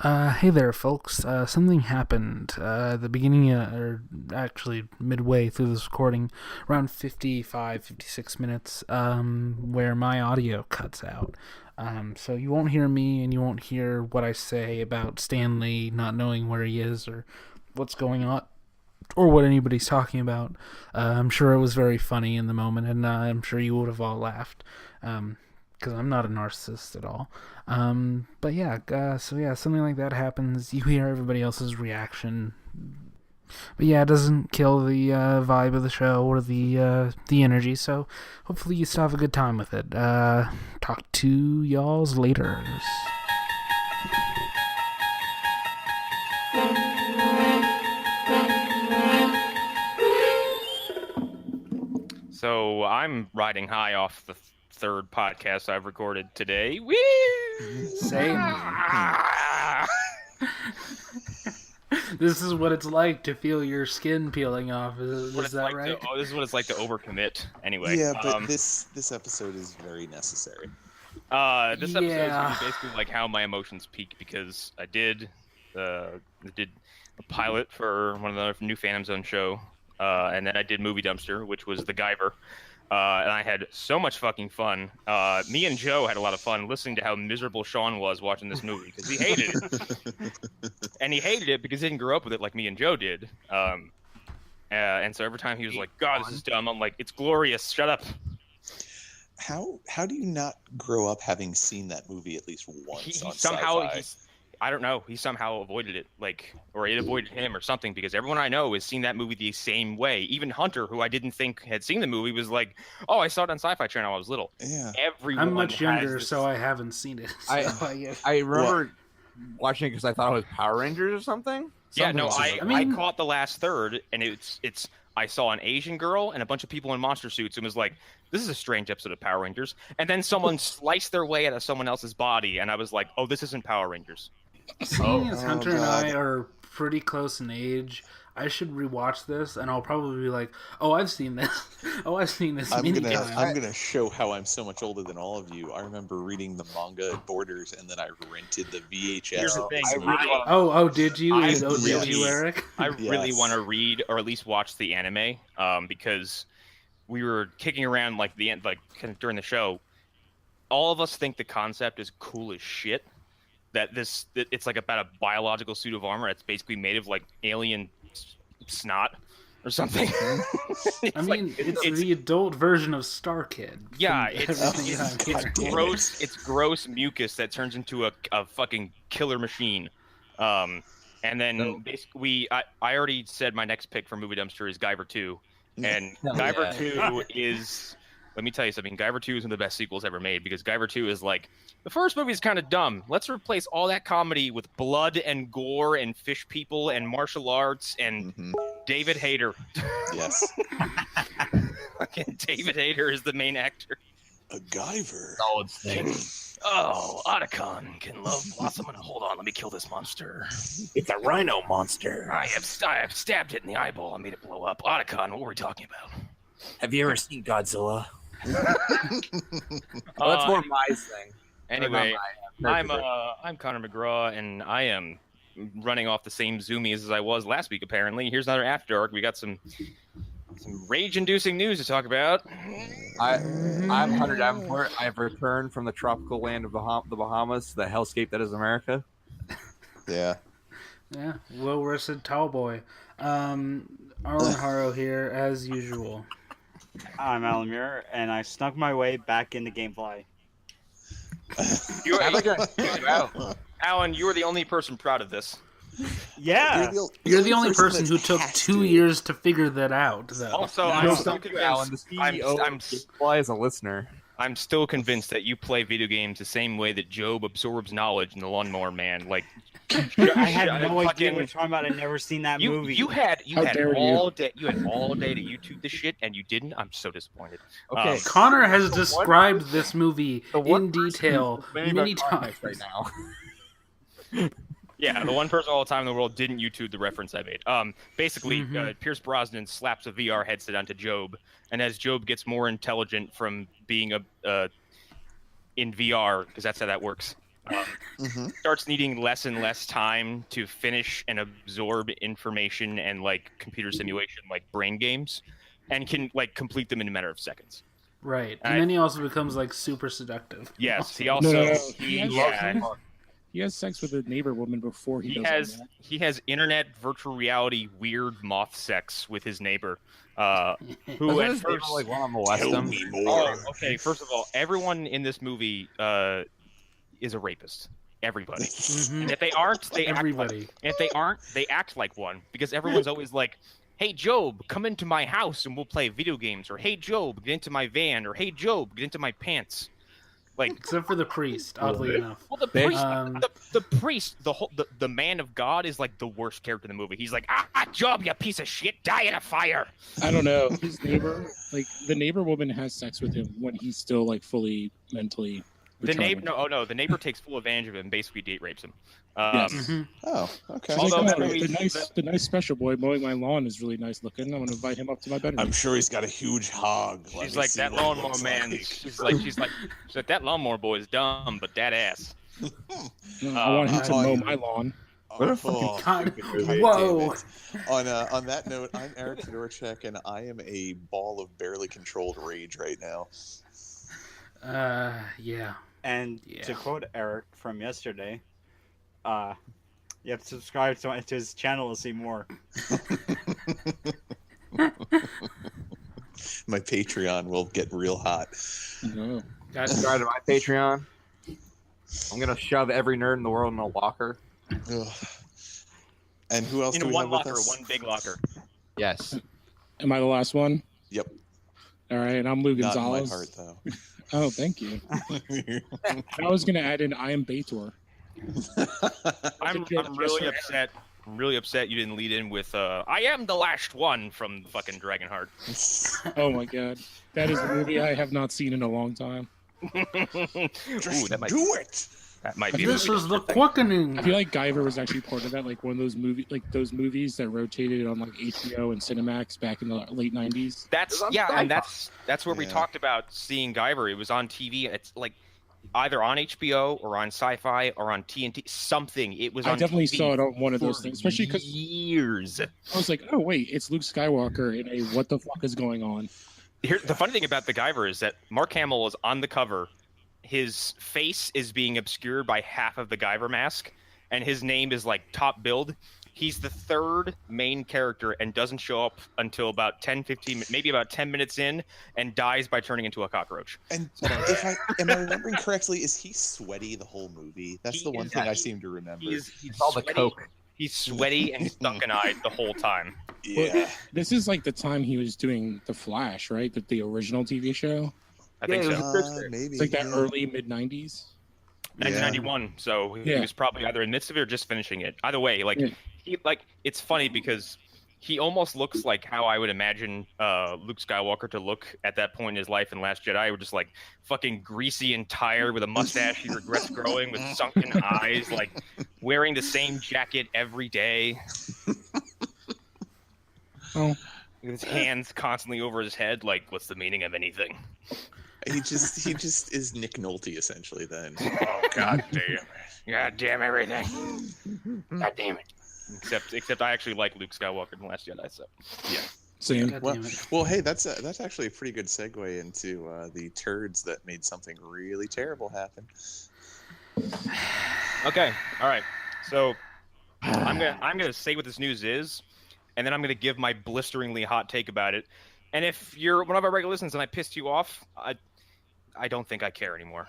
Hey there, folks. Something happened at the beginning, or actually midway through this recording, around 55, 56 minutes, where my audio cuts out. So you won't hear me and you won't hear what I say about Stanley not knowing where he is or what's going on or what anybody's talking about. I'm sure it was very funny in the moment, and I'm sure you would have all laughed. Because I'm not a narcissist at all. But yeah, so yeah, something like that happens. You hear everybody else's reaction, but yeah, it doesn't kill the vibe of the show or the energy. So hopefully you still have a good time with it. Talk to y'all's later. So I'm riding high off the third podcast I've recorded today. Woo! Same. This is what it's like to feel your skin peeling off. Is that like right? This is what it's like to overcommit. Anyway. Yeah, but this episode is very necessary. This episode is basically like how my emotions peak because I did a pilot for one of the new Phantom Zone show, and then I did Movie Dumpster, which was the Guyver. And I had so much fucking fun. Me and Joe had a lot of fun listening to how miserable Sean was watching this movie because he hated it. And he hated it because he didn't grow up with it like me and Joe did. And so every time he was like, God, this is dumb, I'm like, it's glorious, shut up. How do you not grow up having seen that movie at least once on somehow Sci-Fi? I don't know. He somehow avoided it, or it avoided him or something, because everyone I know has seen that movie the same way. Even Hunter, who I didn't think had seen the movie, was like, "Oh, I saw it on Sci-Fi Channel. I was little." Yeah. I'm much younger, so I haven't seen it. So I remember watching it because I thought it was Power Rangers or something. Yeah, no, I caught the last third, and it's. I saw an Asian girl and a bunch of people in monster suits, and was like, "This is a strange episode of Power Rangers." And then someone sliced their way out of someone else's body, and I was like, "Oh, this isn't Power Rangers." Seeing as Hunter and I are pretty close in age, I should rewatch this, and I'll probably be like, "Oh, I've seen this. Oh, I've seen this many times." I'm gonna show how I'm so much older than all of you. I remember reading the manga at Borders, and then I rented the VHS. Here's the thing. Did you? Did you, Eric? I really want to read or at least watch the anime, because we were kicking around kind of during the show. All of us think the concept is cool as shit. That it's like about a biological suit of armor that's basically made of like alien snot or something. it's the adult version of Star Kid. Yeah, it's gross. It's gross mucus that turns into a fucking killer machine. And then basically, I already said my next pick for Movie Dumpster is Guyver 2, and Guyver 2 is. Let me tell you something. Guyver 2 is one of the best sequels ever made because Guyver 2 is like, the first movie is kind of dumb. Let's replace all that comedy with blood and gore and fish people and martial arts and David Hayter. Yes. Fucking David Hayter is the main actor. A Guyver. Solid thing. Oh, Otacon can love Blossom. Hold on, let me kill this monster. It's a rhino monster. I have stabbed it in the eyeball. I made it blow up. Otacon, what were we talking about? Have you ever seen Godzilla? That's more my thing. Anyway, I'm Connor McGraw, and I am running off the same zoomies as I was last week. Apparently, here's another After Dark. We got some rage-inducing news to talk about. I'm Hunter Davenport. I've returned from the tropical land of the Bahamas, the hellscape that is America. Yeah. Yeah, well-rested tall boy. Arlen Harrow here, as usual. I'm Alan Muir, and I snuck my way back into Gamefly. Alan, you are the only person proud of this. Yeah. You're the only person who took 2 years to figure that out, though. Also, Alan, the CEO is a listener. I'm still convinced that you play video games the same way that Job absorbs knowledge in The Lawnmower Man. Like, I had no idea what you're talking about. I'd never seen that movie. You had all day to YouTube this shit, and you didn't. I'm so disappointed. Okay, Connor has described this movie in detail many times right now. Yeah, the one person all the time in the world didn't YouTube the reference I made. Basically, Pierce Brosnan slaps a VR headset onto Job, and as Job gets more intelligent from being in VR, because that's how that works, starts needing less and less time to finish and absorb information and like computer simulation, like brain games, and can like complete them in a matter of seconds. Right, and then he also becomes like super seductive. Yes, he also he has sex with a neighbor woman before he does that. He has internet virtual reality weird moth sex with his neighbor. Who at first like want to molest him? Oh, okay. First of all, everyone in this movie is a rapist. Everybody. And if they aren't, they act like, if they aren't, they act like one, because everyone's always like, "Hey Job, come into my house and we'll play video games," or "Hey Job, get into my van," or "Hey Job, get into my pants." Like, except for the priest, oddly enough. Well, the priest, the man of God is like the worst character in the movie. He's like, Job, you piece of shit, die in a fire. I don't know. His neighbor, like the neighbor woman, has sex with him when he's still like fully mentally. The neighbor takes full advantage of him and basically date rapes him. Yes. Oh, okay. Although the nice special boy mowing my lawn is really nice looking. I'm gonna invite him up to my bedroom. I'm sure he's got a huge hog. She's like, that lawnmower man. Like. She's like that lawnmower boy is dumb, but that ass. I want him to mow my lawn. What a fucking Whoa! On that note, I'm Eric Fedorchak, and I am a ball of barely controlled rage right now. Yeah. And to quote Eric from yesterday, you have to subscribe to his channel to see more. My Patreon will get real hot. No. Subscribe to my Patreon. I'm gonna shove every nerd in the world in a locker. Ugh. And who else? In do we one have with locker, us? one big locker. Yes. Am I the last one? Yep. All right, and I'm Lou Not Gonzalez. in my heart, though. Oh, thank you. I was gonna add in I am Bator. I'm really upset. I'm really upset you didn't lead in with "I am the last one" from fucking Dragonheart. Oh my god, that is a movie I have not seen in a long time. Just that might do it. That might be. This is the quickening. I feel like Guyver was actually part of that, like one of those movies that rotated on like HBO and Cinemax back in the late '90s. That's where we talked about seeing Guyver. It was on TV. It's like either on HBO or on Sci-Fi or on TNT. Something. It was. I definitely TV saw it on one of those things, especially because years. I was like, oh wait, it's Luke Skywalker in a what the fuck is going on? Here, the funny thing about the Guyver is that Mark Hamill is on the cover. His face is being obscured by half of the Guyver mask, and his name is like top billed. He's the third main character and doesn't show up until about 10-15, maybe about 10 minutes in, and dies by turning into a cockroach. And am I remembering correctly, is he sweaty the whole movie? That's the one thing I seem to remember. He's all the coke. He's sweaty and sunken-eyed the whole time. Yeah. Well, this is like the time he was doing The Flash, right? The original TV show. I think so. Maybe. It's like that early mid-90s. 1991. So he was probably either in midst of it or just finishing it. Either way, it's funny because he almost looks like how I would imagine Luke Skywalker to look at that point in his life in Last Jedi. We're just like fucking greasy and tired with a mustache he regrets growing, with sunken eyes, like wearing the same jacket every day. Oh. With his hands constantly over his head, like, what's the meaning of anything? He just is Nick Nolte essentially. Then. Oh God damn it! God damn everything! God damn it! Except I actually like Luke Skywalker in The Last Jedi. So yeah. Same. Well, hey, that's actually a pretty good segue into the turds that made something really terrible happen. Okay, all right. So I'm gonna say what this news is, and then I'm gonna give my blisteringly hot take about it. And if you're one of our regular listeners and I pissed you off, I don't think I care anymore.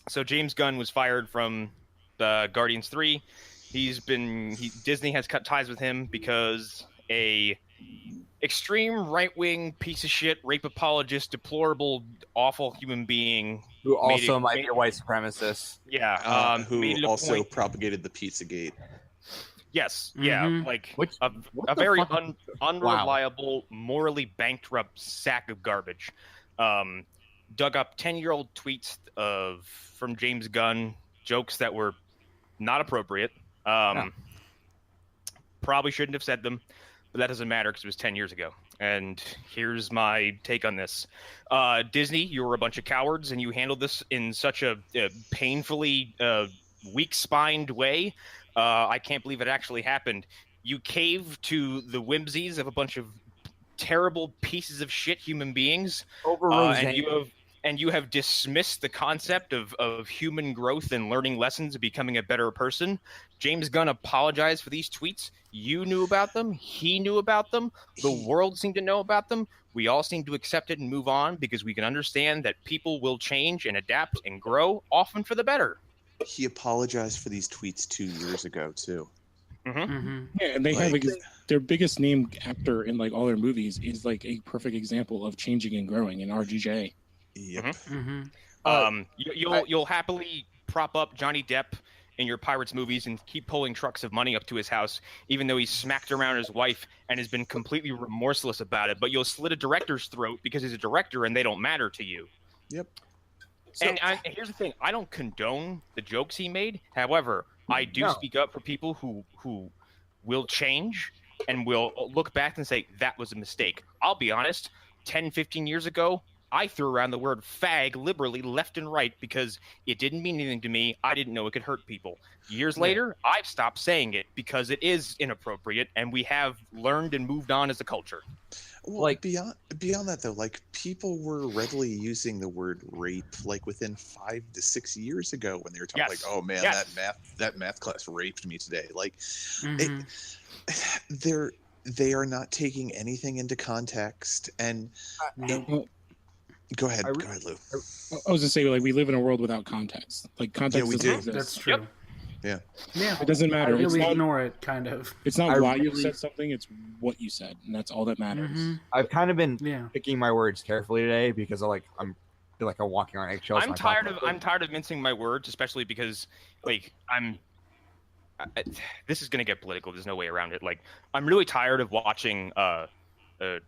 So James Gunn was fired from Guardians 3. Disney has cut ties with him because a extreme right-wing piece of shit, rape apologist, deplorable, awful human being who also might be a white supremacist. Yeah, who also propagated the Pizzagate. Yes, like a very unreliable, morally bankrupt sack of garbage. Dug up 10-year-old tweets from James Gunn, jokes that were not appropriate. Probably shouldn't have said them, but that doesn't matter because it was 10 years ago. and here's my take on this. Disney, you were a bunch of cowards, and you handled this in such a painfully weak-spined way. I can't believe it actually happened. You caved to the whimsies of a bunch of terrible pieces of shit human beings, Over and you have dismissed the concept of human growth and learning lessons and becoming a better person. James Gunn apologized for these tweets. You knew about them. He knew about them. The world seemed to know about them. We all seem to accept it and move on because we can understand that people will change and adapt and grow, often for the better. He apologized for these tweets 2 years ago, too. Yeah, and they have their biggest named actor in like all their movies is like a perfect example of changing and growing in RGJ. Yep. You'll happily prop up Johnny Depp in your Pirates movies and keep pulling trucks of money up to his house, even though he smacked around his wife and has been completely remorseless about it. But you'll slit a director's throat because he's a director and they don't matter to you. Yep. And here's the thing: I don't condone the jokes he made. However, I do speak up for people who will change and will look back and say that was a mistake. I'll be honest. 10, 15 years ago, I threw around the word fag liberally left and right because it didn't mean anything to me. I didn't know it could hurt people. Years later, I've stopped saying it because it is inappropriate, and we have learned and moved on as a culture. Well, like beyond that though, like people were readily using the word rape like within 5 to 6 years ago when they were talking like, oh man, that math class raped me today. Like they are not taking anything into context. And go ahead, Lou. I was gonna say, like, we live in a world without context. Like, context doesn't exist. That's true. Yeah. It doesn't matter. I really ignore it, kind of. It's not why you said something; it's what you said, and that's all that matters. I've kind of been picking my words carefully today because I feel like I'm walking on eggshells. I'm tired of mincing my words, especially because this is gonna get political. There's no way around it. Like, I'm really tired of watching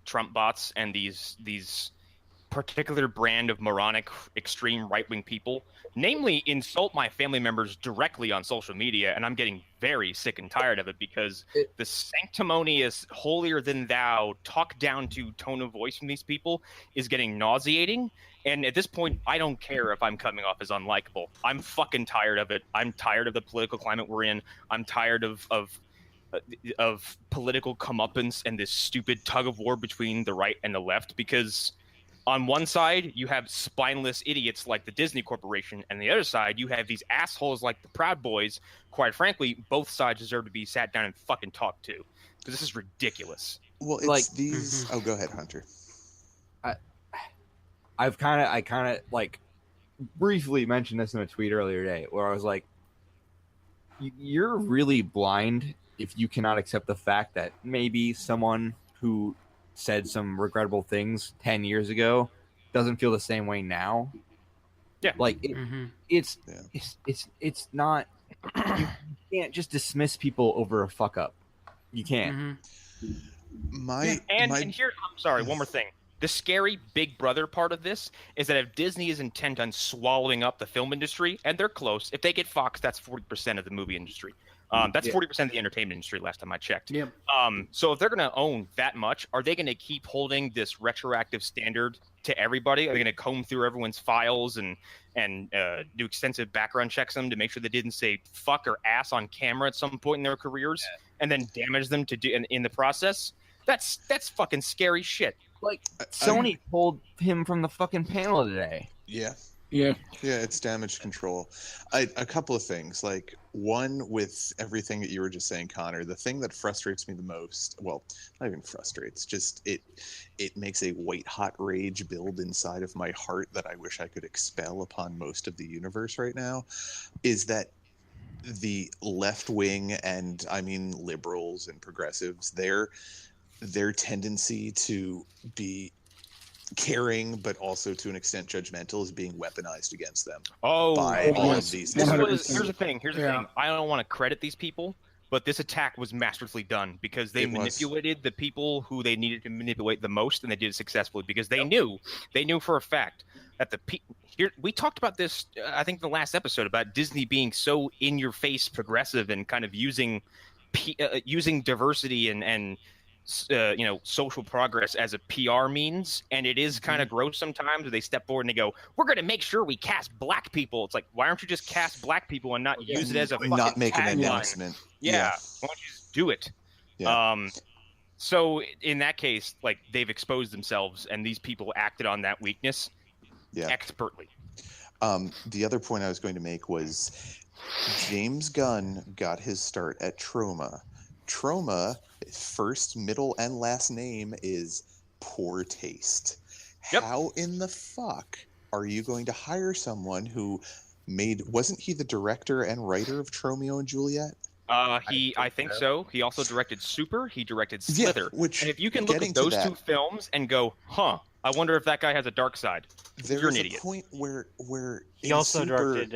Trump bots and these particular brand of moronic extreme right-wing people, namely insult my family members directly on social media, and I'm getting very sick and tired of it because the sanctimonious, holier than thou, talk down to tone of voice from these people is getting nauseating. And at this point, I don't care if I'm coming off as unlikable. I'm fucking tired of it. I'm tired of the political climate we're in. I'm tired of political comeuppance and this stupid tug of war between the right and the left, because on one side, you have spineless idiots like the Disney Corporation, and the other side, you have these assholes like the Proud Boys. Quite frankly, both sides deserve to be sat down and fucking talked to, because this is ridiculous. Well, it's like these. Oh, go ahead, Hunter. I kind of like briefly mentioned this in a tweet earlier today, where I was like, "You're really blind if you cannot accept the fact that maybe someone who said some regrettable things 10 years ago doesn't feel the same way now." Yeah, like it's not. You can't just dismiss people over a fuck up. You can't. And here, I'm sorry, one more thing. The scary Big Brother part of this is that if Disney is intent on swallowing up the film industry, and they're close, if they get Fox, that's 40% of the movie industry. That's 40% of the entertainment industry last time I checked. Yep. So if they're going to own that much, are they going to keep holding this retroactive standard to everybody? Are they going to comb through everyone's files and do extensive background checks on them to make sure they didn't say fuck or ass on camera at some point in their careers and then damage them to do in the process? That's fucking scary shit. Like, Sony pulled him from the fucking panel today. Yeah, it's damage control. A couple of things. Like, one, with everything that you were just saying, Connor, the thing that frustrates me the most, well, not even frustrates, just it makes a white hot rage build inside of my heart that I wish I could expel upon most of the universe right now, is that the left wing, and I mean liberals and progressives, their tendency to be caring but also to an extent judgmental is being weaponized against them by all of these. Here's the thing. I don't want to credit these people, but this attack was masterfully done because they manipulated the people who they needed to manipulate the most, and they did it successfully because they knew for a fact that we talked about this, I think, in the last episode about Disney being so in your face progressive and kind of using diversity and social progress as a PR means, and it is kind of gross sometimes where they step forward and they go, "We're going to make sure we cast black people." It's like, why don't you just cast black people and not use it as a fucking not make an tagline? announcement? Yeah, why don't you just do it? Yeah. So in that case, like, they've exposed themselves, and these people acted on that weakness expertly. The other point I was going to make was James Gunn got his start at Troma. Troma, first, middle, and last name is Poor Taste. Yep. How in the fuck are you going to hire someone who wasn't he the director and writer of Tromeo and Juliet? I think so. He also directed Super. He directed Slither. And if you can look at those two films and go, "Huh, I wonder if that guy has a dark side," you're an idiot. There's a point where he also directed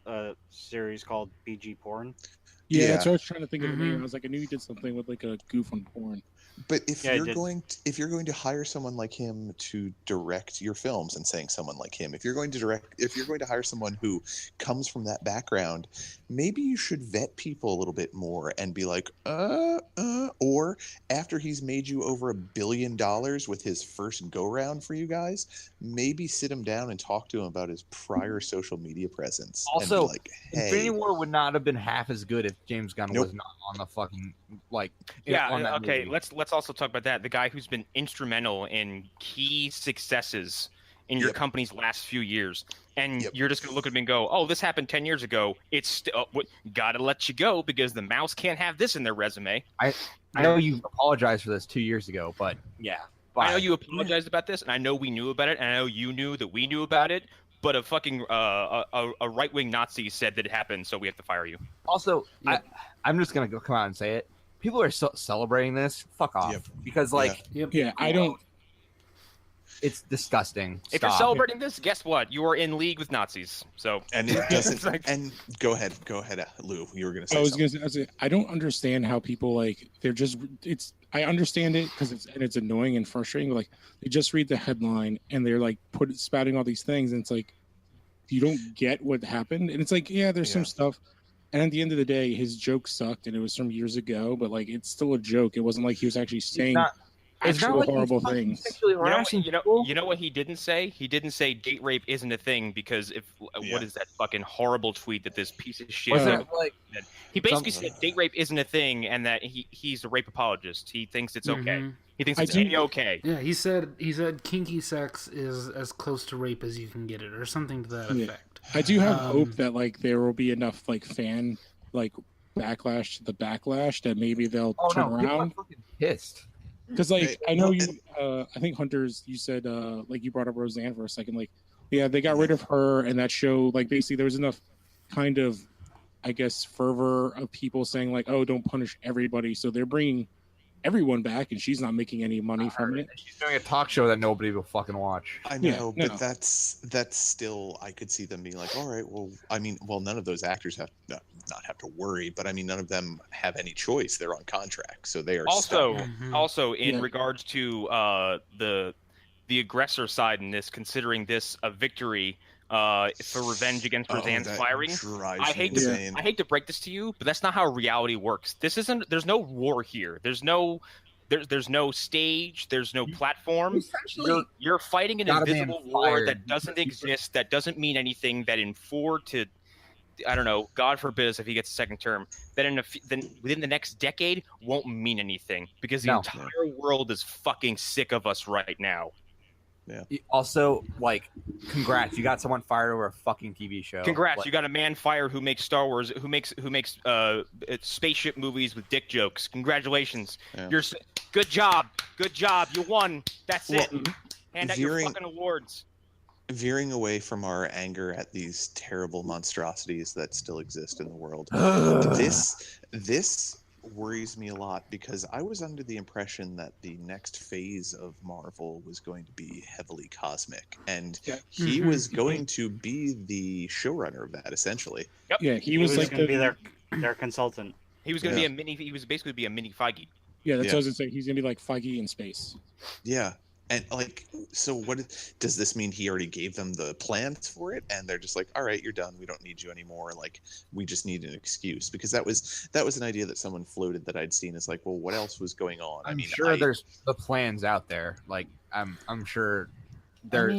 a series called BG Porn. Yeah, that's what I was trying to think of the name. I was like, I knew he did something with like a goof on porn. But if you're going to hire someone like him to direct your films, and saying someone like him, if you're going to hire someone who comes from that background, maybe you should vet people a little bit more and be like, or after he's made you over $1 billion with his first go round for you guys, maybe sit him down and talk to him about his prior social media presence. Also, and be like, hey, Infinity War would not have been half as good if James Gunn was not on the fucking okay, let's also talk about that. The guy who's been instrumental in key successes in your company's last few years, and you're just gonna look at him and go, "Oh, this happened 10 years ago. It's gotta let you go because the mouse can't have this in their resume." I know you apologized for this 2 years ago, but I know you apologized about this, and I know we knew about it, and I know you knew that we knew about it. But a fucking a right-wing Nazi said that it happened, so we have to fire you. Also, I'm just gonna come out and say it. People are celebrating this. Fuck off, because I don't. It's disgusting. If you're celebrating this, guess what? You are in league with Nazis. So and it doesn't. And go ahead, Lou. You were gonna say. Gonna say. I don't understand how people they're just. I understand it because it's annoying and frustrating. Like they just read the headline and they're like spouting all these things, and it's like you don't get what happened. And it's like, there's some stuff. And at the end of the day, his joke sucked, and it was from years ago. But it's still a joke. It wasn't like he was actually saying actual horrible things. You know what he didn't say? He didn't say date rape isn't a thing because what is that fucking horrible tweet that this piece of shit? He basically said date rape isn't a thing, and that he's a rape apologist. He thinks it's okay. He thinks it's okay. Yeah, he said kinky sex is as close to rape as you can get it, or something to that effect. I do have hope that there will be enough fan backlash to the backlash that maybe they'll turn around. I'm fucking pissed. Because I know you, I think Hunters, you said you brought up Roseanne for a second. They got rid of her, and that show basically there was enough kind of, I guess, fervor of people saying oh, don't punish everybody, so they're bringing everyone back, and she's not making any money from it. She's doing a talk show that nobody will fucking watch. I know, but that's still, I could see them being like, all right, well, none of those actors not have to worry, but none of them have any choice. They're on contract, so they are also in regards to the aggressor side in this, considering this a victory for revenge against Roseanne's firing. I hate to break this to you, but that's not how reality works. There's no war here. There's no stage. There's no platform. You're fighting an invisible war that doesn't exist. That doesn't mean anything. That in 4 to, I don't know, God forbid us if he gets a second term, that within the next decade won't mean anything because the entire world is fucking sick of us right now. Yeah. Also, congrats, you got someone fired over a fucking TV show. Congrats, you got a man fired who makes Star Wars, who makes spaceship movies with dick jokes. Congratulations, you're good job, you won. That's it. Hand out your fucking awards. Veering away from our anger at these terrible monstrosities that still exist in the world, this worries me a lot because I was under the impression that the next phase of Marvel was going to be heavily cosmic, and he was going to be the showrunner of that essentially. Yep. Yeah, he was going to be their consultant. He was going to be a mini Feige. Yeah, that's what I was going to say. He's going to be like Feige in space. Yeah. And like, so what does this mean? He already gave them the plans for it, and they're just like, all right, you're done. We don't need you anymore. Like, we just need an excuse, because that was an idea that someone floated that I'd seen. It's like, well, what else was going on? I'm sure there's the plans out there. Like, I'm sure there's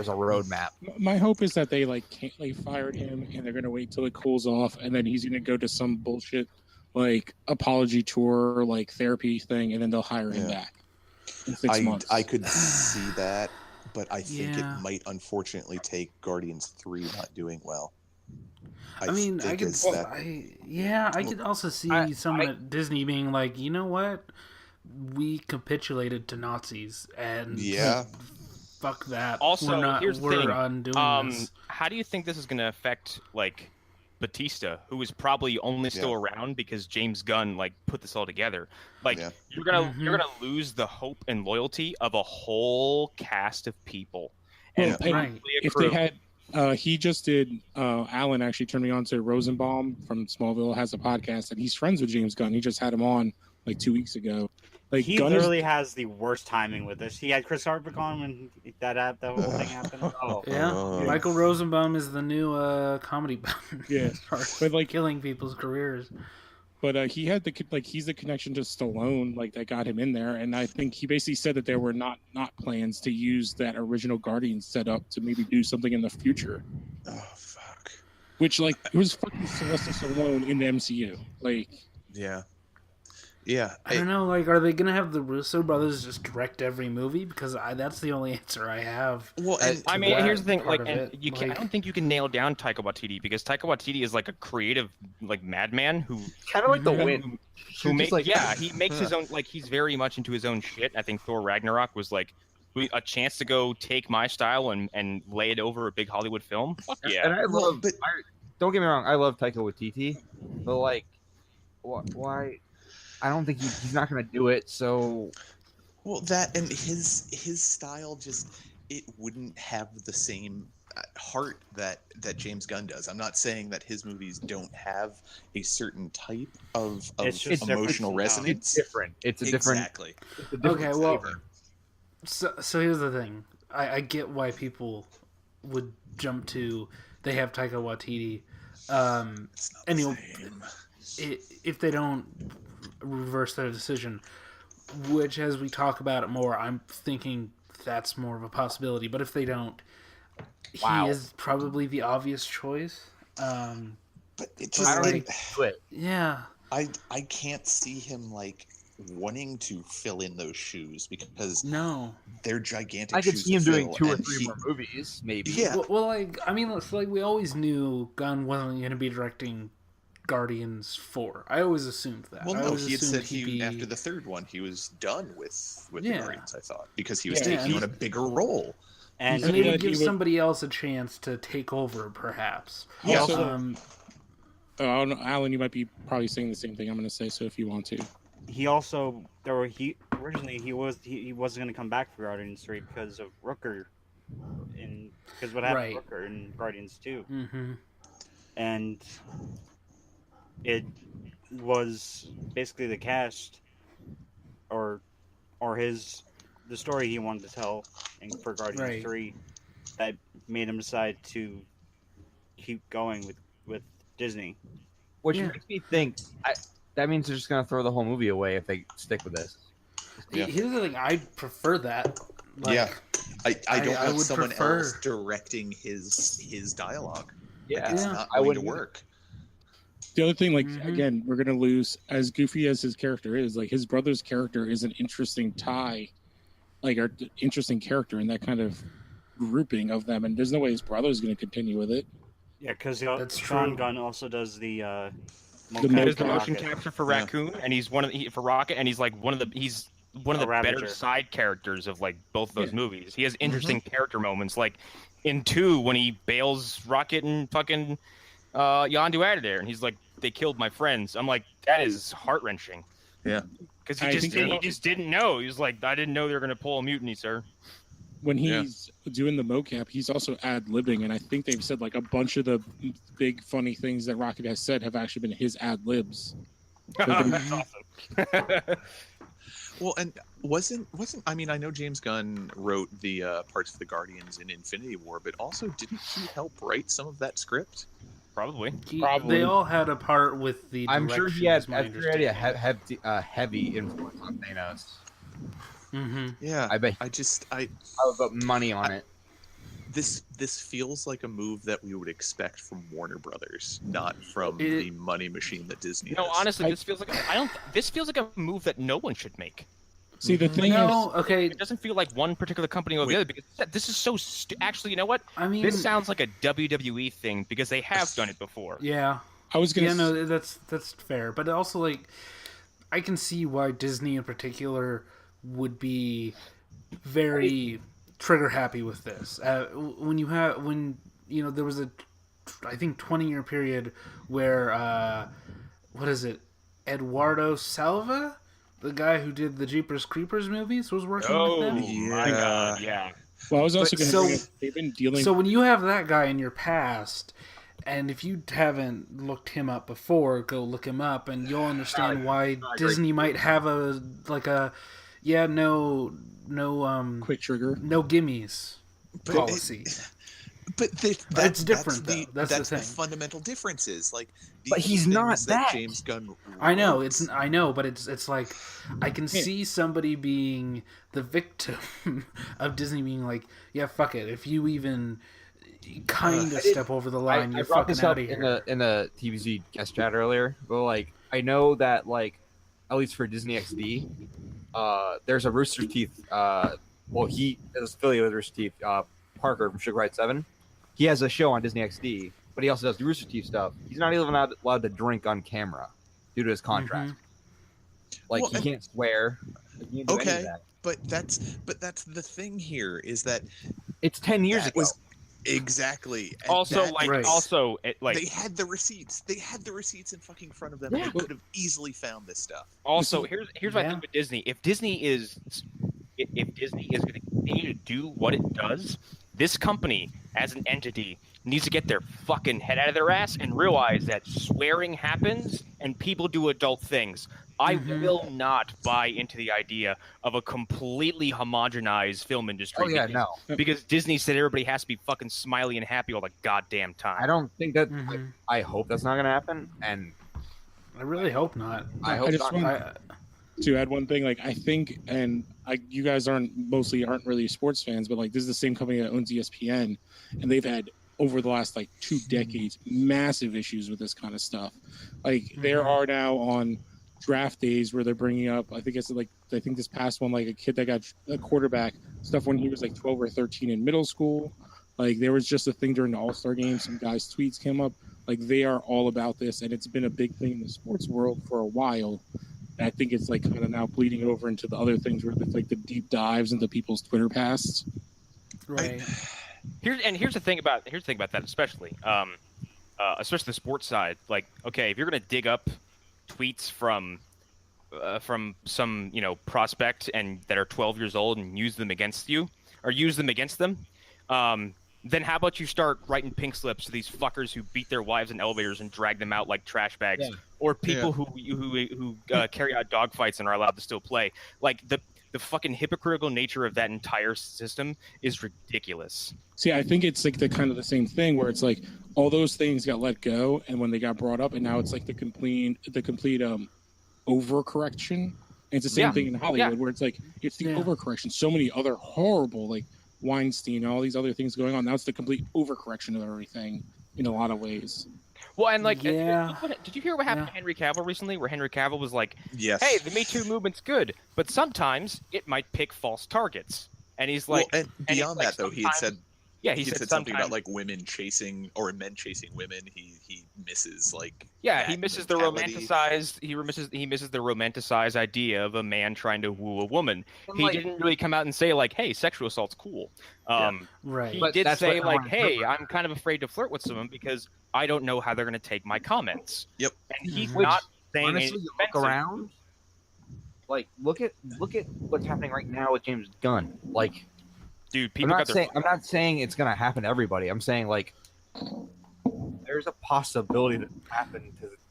a roadmap. My hope is that they fired him and they're gonna wait till it cools off, and then he's gonna go to some bullshit like apology tour, like therapy thing, and then they'll hire him back in 6 months. I could see that, but I think it might unfortunately take Guardians 3 not doing well. I could also see someone at Disney being like, you know what? We capitulated to Nazis, and fuck that. Also, here's the thing. Undoing this. How do you think this is going to affect like Batista, who is probably only still around because James Gunn like put this all together? Like you're gonna lose the hope and loyalty of a whole cast of people. And if they had, he just did. Alan actually turned me on to Rosenbaum from Smallville, has a podcast, and he's friends with James Gunn. He just had him on like 2 weeks ago. Like, he literally has the worst timing with this. He had Chris Hardwick on when the whole thing happened. Michael Rosenbaum is the new comedy button. Yeah, but like killing people's careers. But he had he's the connection to Stallone, like that got him in there, and I think he basically said that there were not plans to use that original Guardians setup to maybe do something in the future. Oh fuck! Which like it was fucking Sylvester Stallone in the MCU, like Yeah, I don't know. Like, are they gonna have the Russo brothers just direct every movie? Because that's the only answer I have. Well, I mean, here's the thing. Like, and you can. I don't think you can nail down Taika Waititi, because Taika Waititi is like a creative, like madman who kind of like the Wind. Who makes he makes his own. Like, he's very much into his own shit. I think Thor Ragnarok was like a chance to go take my style and lay it over a big Hollywood film. Fuck yeah! And I love. Don't get me wrong. I love Taika Waititi, but like, why? I don't think he's not going to do it. So, well, that and his style just it wouldn't have the same heart that James Gunn does. I'm not saying that his movies don't have a certain type of emotional resonance. It's different. It's a different. Exactly. It's a different flavor. So here's the thing. I get why people would jump to they have Taika Waititi, and if they don't reverse their decision, which as we talk about it more, I'm thinking that's more of a possibility. But if they don't, he is probably the obvious choice. But it just I can't see him like wanting to fill in those shoes, because they're gigantic. I could shoes see him doing 2 or 3 more he, movies, maybe. Yeah. Well, like I mean, it's like we always knew Gunn wasn't going to be directing Guardians 4. I always assumed that. Well, no, he had said after the third one he was done with the Guardians, I thought, because he was taking on a bigger role. And maybe give somebody else a chance to take over, perhaps. Yeah. Alan, you might be probably saying the same thing I'm going to say, so if you want to. He also originally he wasn't going to come back for Guardians 3 because of Rooker, because what happened to Rooker in Guardians 2. Mm-hmm. And it was basically the cast or the story he wanted to tell for Guardians 3 that made him decide to keep going with Disney. Which makes me think that means they're just going to throw the whole movie away if they stick with this. Yeah. Here's the thing, I prefer that. I don't want someone else directing his dialogue. Yeah, it's not going to work. The other thing, again, we're going to lose, as goofy as his character is, like, his brother's character is an interesting tie, like, an interesting character in that kind of grouping of them, and there's no way his brother's going to continue with it. Yeah, because Sean Gunn also does the motion capture for Raccoon, and he's for Rocket, and he's like one of the better side characters of like both of those movies. He has interesting character moments, like in 2 when he bails Rocket and fucking Yondu out of there, and he's like, "They killed my friends." I'm like, that is heart wrenching. Yeah, because he just didn't know. He was like, "I didn't know they were going to pull a mutiny, sir." When he's doing the mocap, he's also ad-libbing, and I think they've said like a bunch of the big funny things that Rocket has said have actually been his ad-libs. That's awesome. Well, and wasn't I mean, I know James Gunn wrote the parts of the Guardians in Infinity War, but also didn't he help write some of that script? Probably. They all had a part with the direction. I'm sure he had a heavy influence on Thanos. Mm-hmm. Yeah, I bet. I would put money on it. This feels like a move that we would expect from Warner Brothers, not from the money machine that Disney is. No, honestly, this feels like this feels like a move that no one should make. See, the thing is, it doesn't feel like one particular company or the other, because this is so actually, you know what? I mean, this sounds like a WWE thing because they have done it before. Yeah, I was gonna. Yeah, no, that's fair, but also like, I can see why Disney in particular would be very trigger happy with this. When there was a, I think 20-year period where what is it, Eduardo Salva, the guy who did the Jeepers Creepers movies, was working with them. Yeah. My God, yeah. Well, I was also going to. They've been dealing. So when you have that guy in your past, and if you haven't looked him up before, go look him up, and you'll understand why Disney might have no quick trigger, no gimmies policy. That's different. That's the thing. Fundamental difference is like. But he's not that. James Gunn. I know but it's like I can see somebody being the victim of Disney being like, yeah, fuck it. If you even kind of step over the line, you're fucking out of here. In the TPZ guest chat earlier, but like I know that like at least for Disney XD, there's a Rooster Teeth. He is affiliated with Rooster Teeth. Parker from Sugar Ride 7. He has a show on Disney XD, but he also does the Rooster Teeth stuff. He's not even allowed to drink on camera due to his contract. Like he can't swear. He can't do any of that. But that's the thing here is that it's 10 years ago. Exactly. And also, they had the receipts. They had the receipts in fucking front of them. Yeah. And they could have easily found this stuff. Also, here's what I think with Disney. If Disney is going to continue to do what it does, this company as an entity needs to get their fucking head out of their ass and realize that swearing happens and people do adult things. I will not buy into the idea of a completely homogenized film industry. Because Disney said everybody has to be fucking smiley and happy all the goddamn time. I don't think that. I hope that's not going to happen, and I really hope not. I just want to add one thing. Like I think, and you guys aren't really sports fans, but like this is the same company that owns ESPN, and they've had over the last like 2 decades massive issues with this kind of stuff. Like there are now on draft days where they're bringing up, I think this past one, like a kid that got a quarterback stuff when he was like 12 or 13 in middle school. Like there was just a thing during the All-Star game, some guys' tweets came up. Like they are all about this, and it's been a big thing in the sports world for a while. And I think it's like kind of now bleeding over into the other things where it's like the deep dives into people's Twitter pasts. Right. Here's the thing about that, especially the sports side. Like, okay, if you're gonna dig up tweets from some prospect and that are 12 years old and use them against you or use them against them, then how about you start writing pink slips to these fuckers who beat their wives in elevators and drag them out like trash bags, or people who carry out dogfights and are allowed to still play. Like the fucking hypocritical nature of that entire system is ridiculous. See, I think it's like the kind of the same thing where it's like all those things got let go, and when they got brought up, and now it's like the complete overcorrection. And it's the same thing in Hollywood where it's like it's the overcorrection. So many other horrible like Weinstein and all these other things going on. Now it's the complete overcorrection of everything in a lot of ways. Well, and like, did you hear what happened to Henry Cavill recently? Where Henry Cavill was like, "Yes, hey, the Me Too movement's good, but sometimes it might pick false targets." And he's like, well, and beyond that, though, he had said, he said something about like women chasing or men chasing women. He misses like he misses the romanticized. He misses the romanticized idea of a man trying to woo a woman. And he didn't really come out and say like, "Hey, sexual assault's cool." Right. He did say like, "Hey, I'm kind of afraid to flirt with someone because I don't know how they're going to take my comments." Yep. And he's not saying honestly, look around. Like, look at what's happening right now with James Gunn. Like, dude, people. I'm not saying it's going to happen to everybody. I'm saying like, there's a possibility that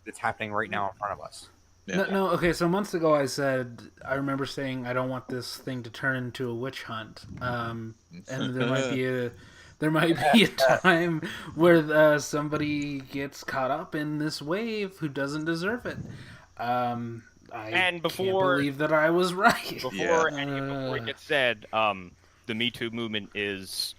it's happening right now in front of us. Yeah. No, okay. So months ago, I remember saying I don't want this thing to turn into a witch hunt. And there might be a time where somebody gets caught up in this wave who doesn't deserve it. I can't believe that I was right. Before it gets said, the Me Too movement is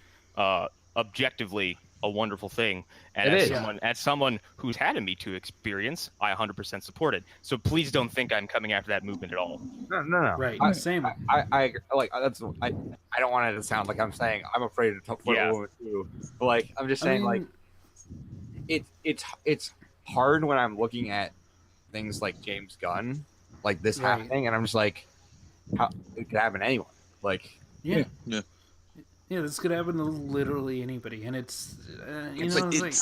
objectively a wonderful thing, and as someone who's had a Me Too experience, I 100% support it. So please don't think I'm coming after that movement at all. No. Right, same. I like that's I don't want it to sound like I'm saying I'm afraid to talk for a woman too. But like I'm just saying, like it's hard when I'm looking at things like James Gunn, like this happening, and I'm just like, how it could happen to anyone. Like Yeah, this could happen to literally anybody, and it's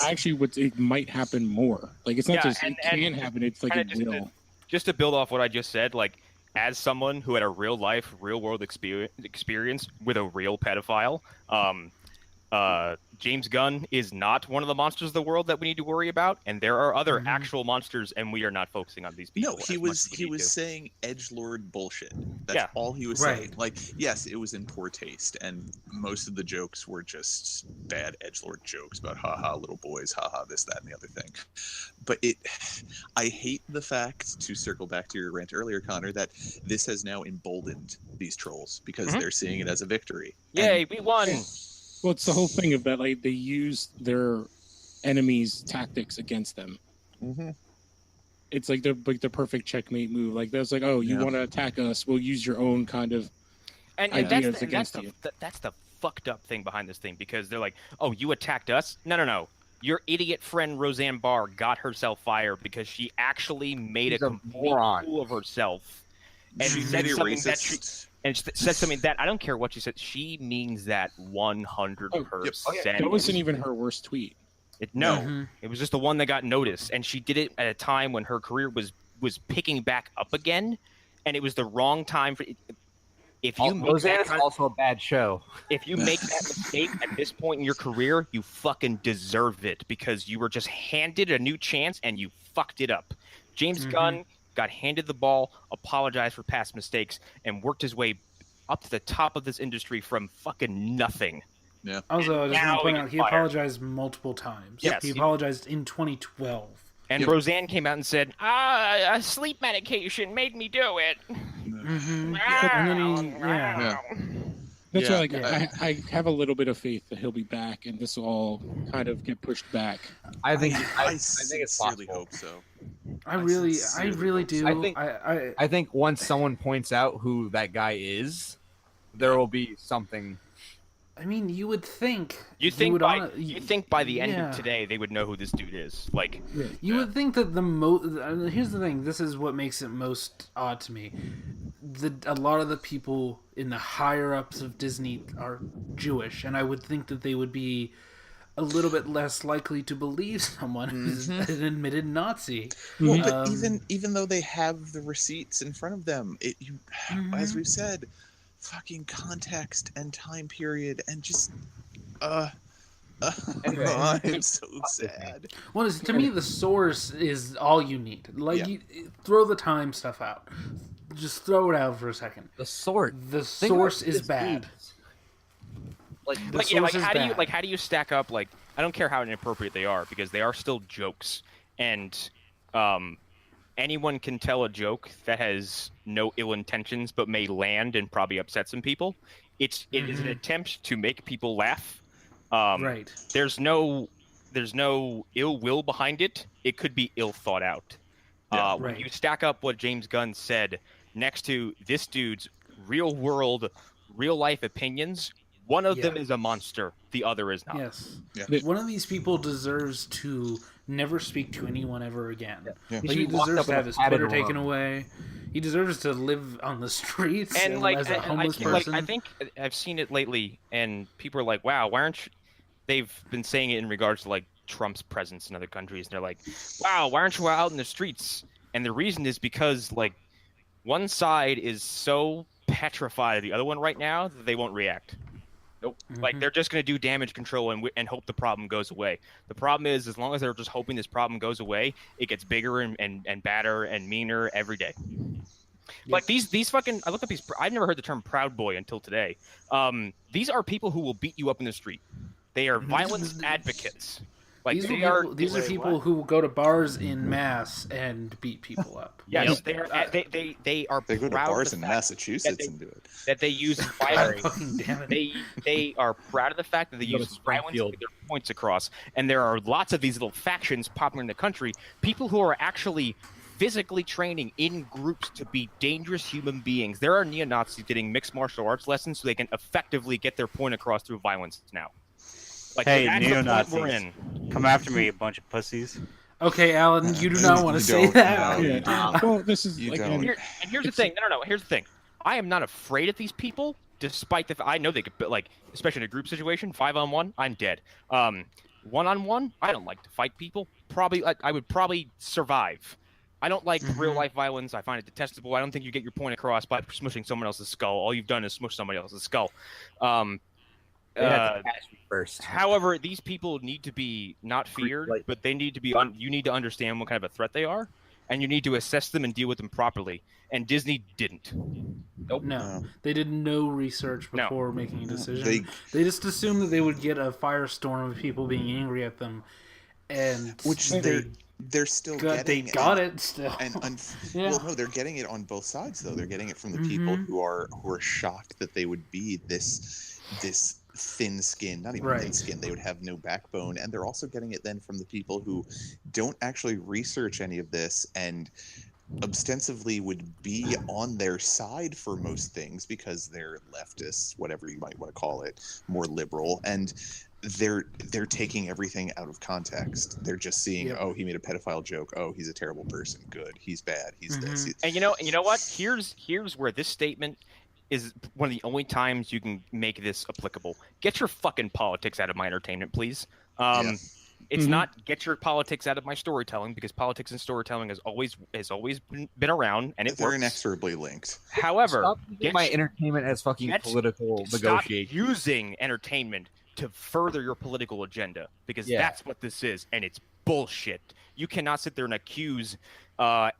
actually it might happen more. Like it's not just it can happen; it's like it will. Just to build off what I just said, like as someone who had a real life, real world experience with a real pedophile, James Gunn is not one of the monsters of the world that we need to worry about, and there are other actual monsters, and we are not focusing on these people. No, he was saying edgelord bullshit. That's all he was saying. Like, yes, it was in poor taste, and most of the jokes were just bad edgelord jokes about haha little boys, haha this, that, and the other thing. But I hate the fact, to circle back to your rant earlier, Connor, that this has now emboldened these trolls because they're seeing it as a victory. Yay, we won! Well, it's the whole thing of that, like they use their enemies' tactics against them. Mm-hmm. It's like the perfect checkmate move. Like that's like, oh, you want to attack us? We'll use your own kind of ideas against you. That's the fucked up thing behind this thing, because they're like, oh, you attacked us? No. Your idiot friend Roseanne Barr got herself fired because she actually made a complete fool of herself, and she said something that And said something that I don't care what she said. She means that 100%. That wasn't even her worst tweet. It was just the one that got noticed, and she did it at a time when her career was picking back up again, and it was the wrong time for. If you make that also a bad show. If you make that mistake at this point in your career, you fucking deserve it, because you were just handed a new chance and you fucked it up. James Gunn got handed the ball, apologized for past mistakes, and worked his way up to the top of this industry from fucking nothing. Yeah. Also, I just want to point out, he apologized multiple times. Yes. He apologized in 2012. And Roseanne came out and said, a sleep medication made me do it. And then That's why, like, I have a little bit of faith that he'll be back, and this will all kind of get pushed back. I think it's possible. Hope so. I really do. I think once someone points out who that guy is, there will be something. I mean, you would think. You think by the end of today they would know who this dude is. Like, you would think that here's the thing. This is what makes it most odd to me. A lot of the people in the higher ups of Disney are Jewish, and I would think that they would be a little bit less likely to believe someone who's an admitted Nazi. Well, but even though they have the receipts in front of them, as we've said, fucking context and time period and just Anyway, I'm so sad. Well, to me, the source is all you need. Like, you throw the time stuff out. Just throw it out for a second. The source is bad. How do you stack up? Like, I don't care how inappropriate they are, because they are still jokes, and anyone can tell a joke that has no ill intentions but may land and probably upset some people. It is an attempt to make people laugh. Right. There's no ill will behind it. It could be ill thought out. When you stack up what James Gunn said next to this dude's real world, real life opinions, one of them is a monster, the other is not. Yes. Yeah. One of these people deserves to never speak to anyone ever again. Yeah. Like, he deserves to have his Twitter taken away. He deserves to live on the streets as a homeless person. I think I've seen it lately, and people are like, wow, why aren't you... They've been saying it in regards to, like, Trump's presence in other countries, and they're like, wow, why aren't you out in the streets? And the reason is because, like, one side is so petrified of the other one right now that they won't react. Nope. Like they're just going to do damage control and hope the problem goes away. The problem is, as long as they're just hoping this problem goes away, it gets bigger and badder and meaner every day. Like these fucking, I look at these. I've never heard the term Proud Boy until today. These are people who will beat you up in the street. They are violence advocates. Like these are people who will go to bars in mass and beat people up. Yes, they are. They are. They go to bars in Massachusetts and do it. That they use violence. They are proud of the fact that they use violence to get their points across. And there are lots of these little factions popping in the country. People who are actually physically training in groups to be dangerous human beings. There are neo-Nazis getting mixed martial arts lessons so they can effectively get their point across through violence now. Like, hey, that's neo-Nazis, the point we're in. Come after me, a bunch of pussies. Okay, Alan, you do not want to say that. No. Yeah. Well, this is like, and here's the thing. No. Here's the thing. I am not afraid of these people, despite the. I know they could, like, especially in a group situation, 5-on-1, I'm dead. 1-on-1, I don't like to fight people. Probably, I would probably survive. I don't like real life violence. I find it detestable. I don't think you get your point across by smushing someone else's skull. All you've done is smush somebody else's skull. First. However, these people need to be not feared, but they need to be. You need to understand what kind of a threat they are, and you need to assess them and deal with them properly. And Disney didn't. Nope. No, they did no research before making a decision. They just assumed that they would get a firestorm of people being angry at them, and which they're still getting. They got it still. Well, no, they're getting it on both sides though. They're getting it from the people who are shocked that they would be this thin skin, not even thin skin, they would have no backbone, and they're also getting it then from the people who don't actually research any of this and ostensibly would be on their side for most things because they're leftists, whatever you might want to call it, more liberal, and they're taking everything out of context. They're just seeing, oh, he made a pedophile joke, oh, he's a terrible person, good, he's bad, he's this. And you know what? Here's where this statement is one of the only times you can make this applicable. Get your fucking politics out of my entertainment, please. It's not get your politics out of my storytelling, because politics and storytelling has always been around, and they're inexorably linked. However, stop my entertainment as fucking political negotiation. Stop using entertainment to further your political agenda, because that's what this is, and it's bullshit. You cannot sit there and accuse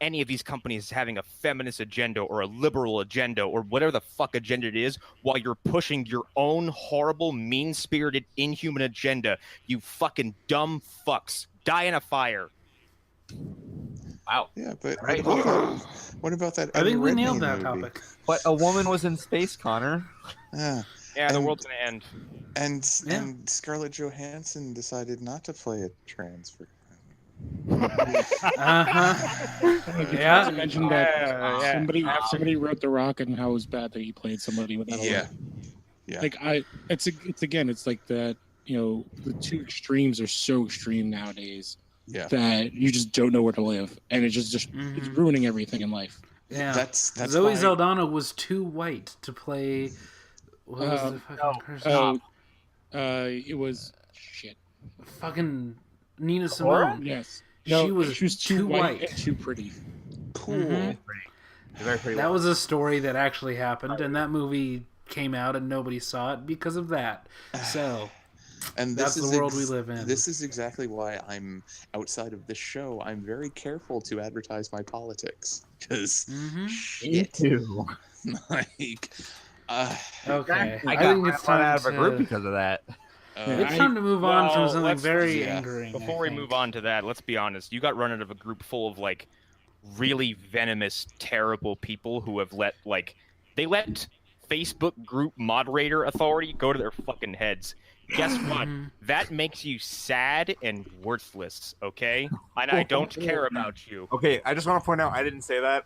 any of these companies having a feminist agenda or a liberal agenda or whatever the fuck agenda it is while you're pushing your own horrible, mean-spirited, inhuman agenda. You fucking dumb fucks. Die in a fire. Wow. Yeah, but what about that? I think we nailed that movie? topic. But a woman was in space, Connor. Yeah, the world's gonna end. And Scarlett Johansson decided not to play a trans for. Yeah. Mentioned that somebody wrote The Rock and how it was bad that he played somebody without a leg. Yeah. Like it's like that. You know, the two extremes are so extreme nowadays that you just don't know where to live, and it's just it's ruining everything in life. Yeah, that's Zoe Saldana was too white to play. What was the fucking person? It was shit. Fucking Nina Simone. Yes. No, she was too white and too pretty. Cool. Very pretty. That was a story that actually happened, and that movie came out and nobody saw it because of that. So, and that's the world we live in. This is exactly why I'm outside of this show. I'm very careful to advertise my politics because me too. Like, okay, I think it's time out of a group because of that. It's time to move on from something very angering. Before we move on to that, let's be honest. You got run out of a group full of like really venomous, terrible people who have let Facebook group moderator authority go to their fucking heads. Guess what? That makes you sad and worthless, okay? And I don't care about you. Okay, I just want to point out I didn't say that.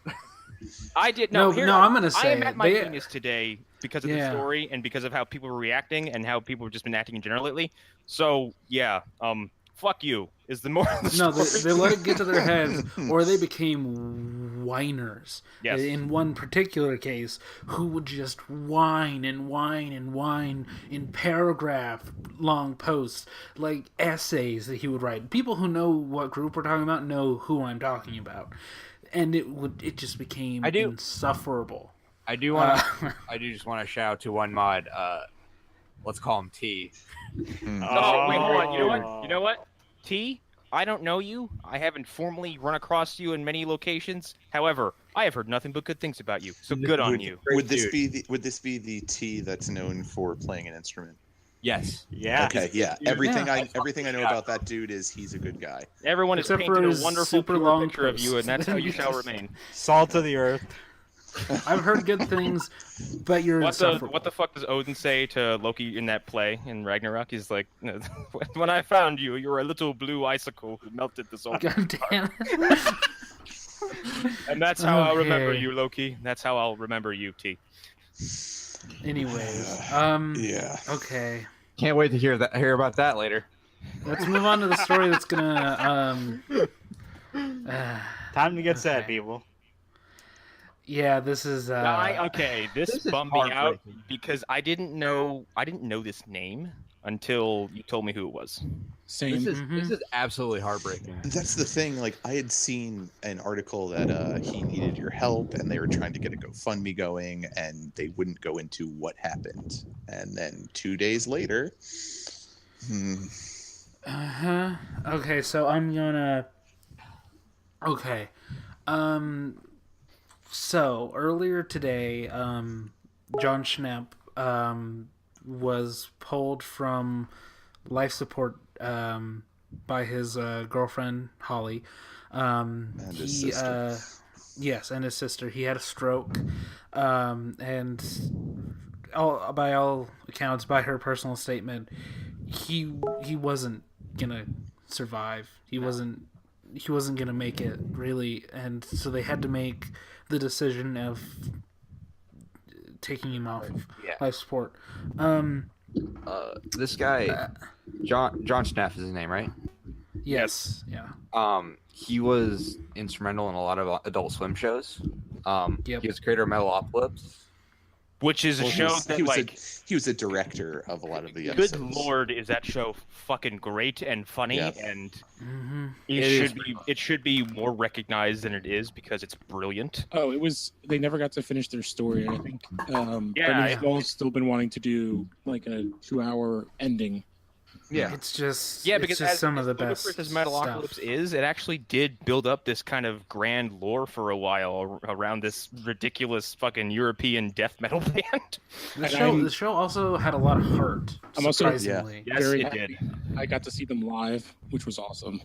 I did no. I'm gonna say I am at my penis today because of the story and because of how people were reacting and how people have just been acting in general lately. So fuck you is the moral of the story. No, they let it get to their heads, or they became whiners. Yes. In one particular case, who would just whine and whine and whine in paragraph-long posts, like essays that he would write. People who know what group we're talking about know who I'm talking about. And it just became insufferable. I do just want to shout out to one mod. let's call him T. Oh, wait, hold on. You know what? T, I don't know you. I haven't formally run across you in many locations. However, I have heard nothing but good things about you. So good on you. Would this be the T that's known for playing an instrument? Yes. Yeah. Okay. Yeah. Everything I know about that dude is he's a good guy. Everyone Except has for painted his a wonderful super pure long picture of you, and that's how you shall posts. remain. Salt of the earth. I've heard good things, but you're What the insufferable. fuck does Odin say to Loki in that play in Ragnarok? He's like, when I found you, you were a little blue icicle who melted the soul. God damn it. And that's how I'll remember Okay. you, Loki. That's how I'll remember you, T. Anyways, Yeah. okay. Can't wait to hear about that later. Let's move on to the story that's gonna Time to get Okay. sad, people. yeah, this is This This is bummed me out heartbreaking. because I didn't know this name until you told me who it was. Same. This is absolutely heartbreaking. That's the thing. Like, I had seen an article that he needed your help, and they were trying to get a GoFundMe going, and they wouldn't go into what happened. And then 2 days later, Okay, so I'm gonna. Okay, so earlier today, Jon Schnepp was pulled from life support by his girlfriend Holly. his sister. Yes, and his sister. He had a stroke, and by all accounts, by her personal statement, he wasn't gonna survive. He wasn't gonna make it, really, and so they had to make the decision of taking him off of life support. This guy, Jon Schnepp is his name, right? Yes. Yeah. He was instrumental in a lot of Adult Swim shows. Yep. He was creator of Metalocalypse. Which is a Well, show that, he was a director of a lot of the good episodes. lord, is that show fucking great and funny, Yeah. and Mm-hmm. it should be more recognized than it is because it's brilliant. Oh, it was. They never got to finish their story. I think. Yeah, Brendan Small's still been wanting to do like a 2-hour ending. Yeah. It's just Because just as some of the ludicrous best as Metalocalypse stuff. is, it actually did build up this kind of grand lore for a while around this ridiculous fucking European death metal band. The show also had a lot of heart. I'm also- Surprisingly, Yes, Very it happy. did. I got to see them live, which was awesome.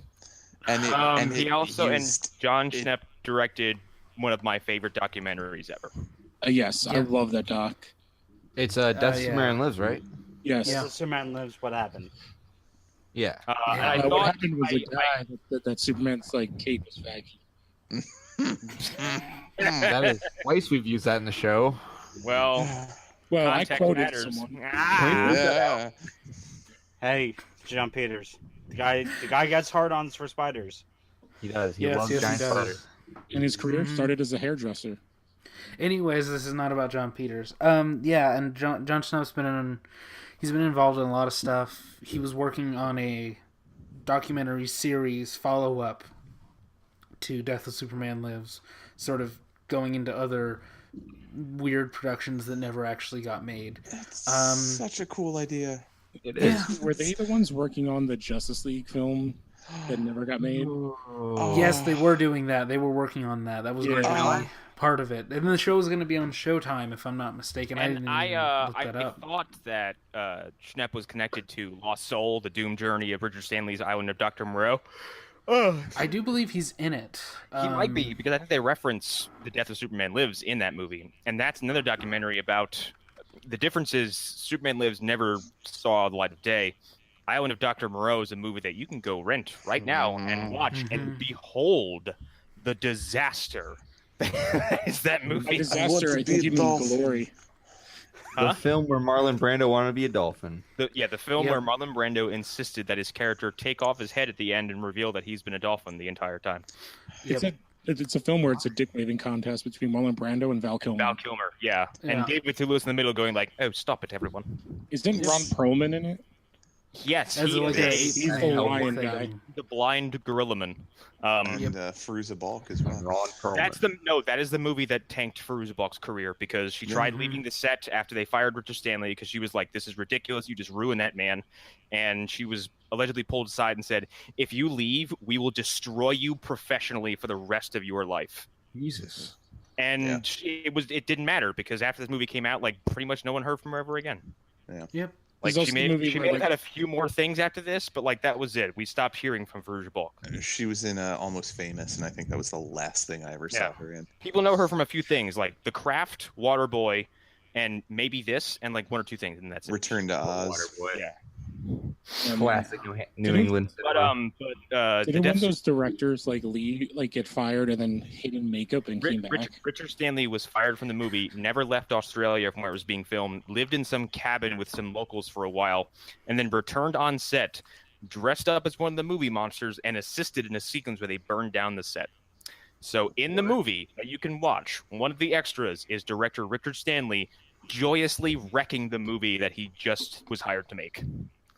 And He also used- and Jon Schnepp directed one of my favorite documentaries ever. Yes, I love that doc. It's Death yeah. Superman Lives, right? Yes. Yeah. The Superman lives. What happened? Yeah. And I what thought happened was the guy that Superman's like Kate was faggy. That is twice we've used that in the show. well, Well, I context quoted matters. someone. Yeah. Hey, John Peters. The guy gets hard-ons for spiders. He does. He Yes, loves yes, he giant does. spiders. And his career started as a hairdresser. Anyways, this is not about John Peters. Yeah, and Jon Snow's he's been involved in a lot of stuff. He was working on a documentary series follow-up to Death of Superman Lives, sort of going into other weird productions that never actually got made. That's such a cool idea. It is. Yeah. Were they the ones working on the Justice League film that never got made? Yes, they were doing that. They were working on that. That was going to Yeah. be part of it. And the show was going to be on Showtime, if I'm not mistaken. I didn't And even I look that up. thought that Schnepp was connected to Lost Soul, the Doom Journey of Richard Stanley's Island of Dr. Moreau. I do believe he's in it. He might be, because I think they reference The Death of Superman Lives in that movie. And that's another documentary about the difference is Superman Lives never saw the light of day. Island of Dr. Moreau is a movie that you can go rent right now and watch and behold the disaster is that By movie. disaster, I think you mean glory. Huh? The film where Marlon Brando wanted to be a dolphin. The film Yep. where Marlon Brando insisted that his character take off his head at the end and reveal that he's been a dolphin the entire time. It's a film where it's a dick waving contest between Marlon Brando and Val Kilmer. Val Kilmer, yeah. Yeah. And David Toulouse in the middle going like, oh, stop it, everyone. Isn't Ron Perlman in it? Yes, As he like is He's the lion guy. the blind gorilla man. And Fairuza Balk as well. Ron Perlman. That is the movie that tanked Fairuza Balk's career because she tried leaving the set after they fired Richard Stanley because she was like, "This is ridiculous. You just ruined that man," and she was allegedly pulled aside and said, "If you leave, we will destroy you professionally for the rest of your life." Jesus. And it didn't matter because after this movie came out, like pretty much no one heard from her ever again. Yeah. Yep. Like There's she also the may movie where, have like- had a few more things after this, but like that was it. We stopped hearing from Fairuza Balk. She was in Almost Famous, and I think that was the last thing I ever saw her in. People know her from a few things, like The Craft, Waterboy, and maybe this, and like one or two things, and that's it. Return to Oz. Waterboy. Yeah. Classic New England. But Did the one of death those directors like leave, like get fired and then hid in makeup and came back? Richard Stanley was fired from the movie, never left Australia from where it was being filmed, lived in some cabin with some locals for a while, and then returned on set, dressed up as one of the movie monsters, and assisted in a sequence where they burned down the set. So in the movie that you can watch, one of the extras is director Richard Stanley joyously wrecking the movie that he just was hired to make.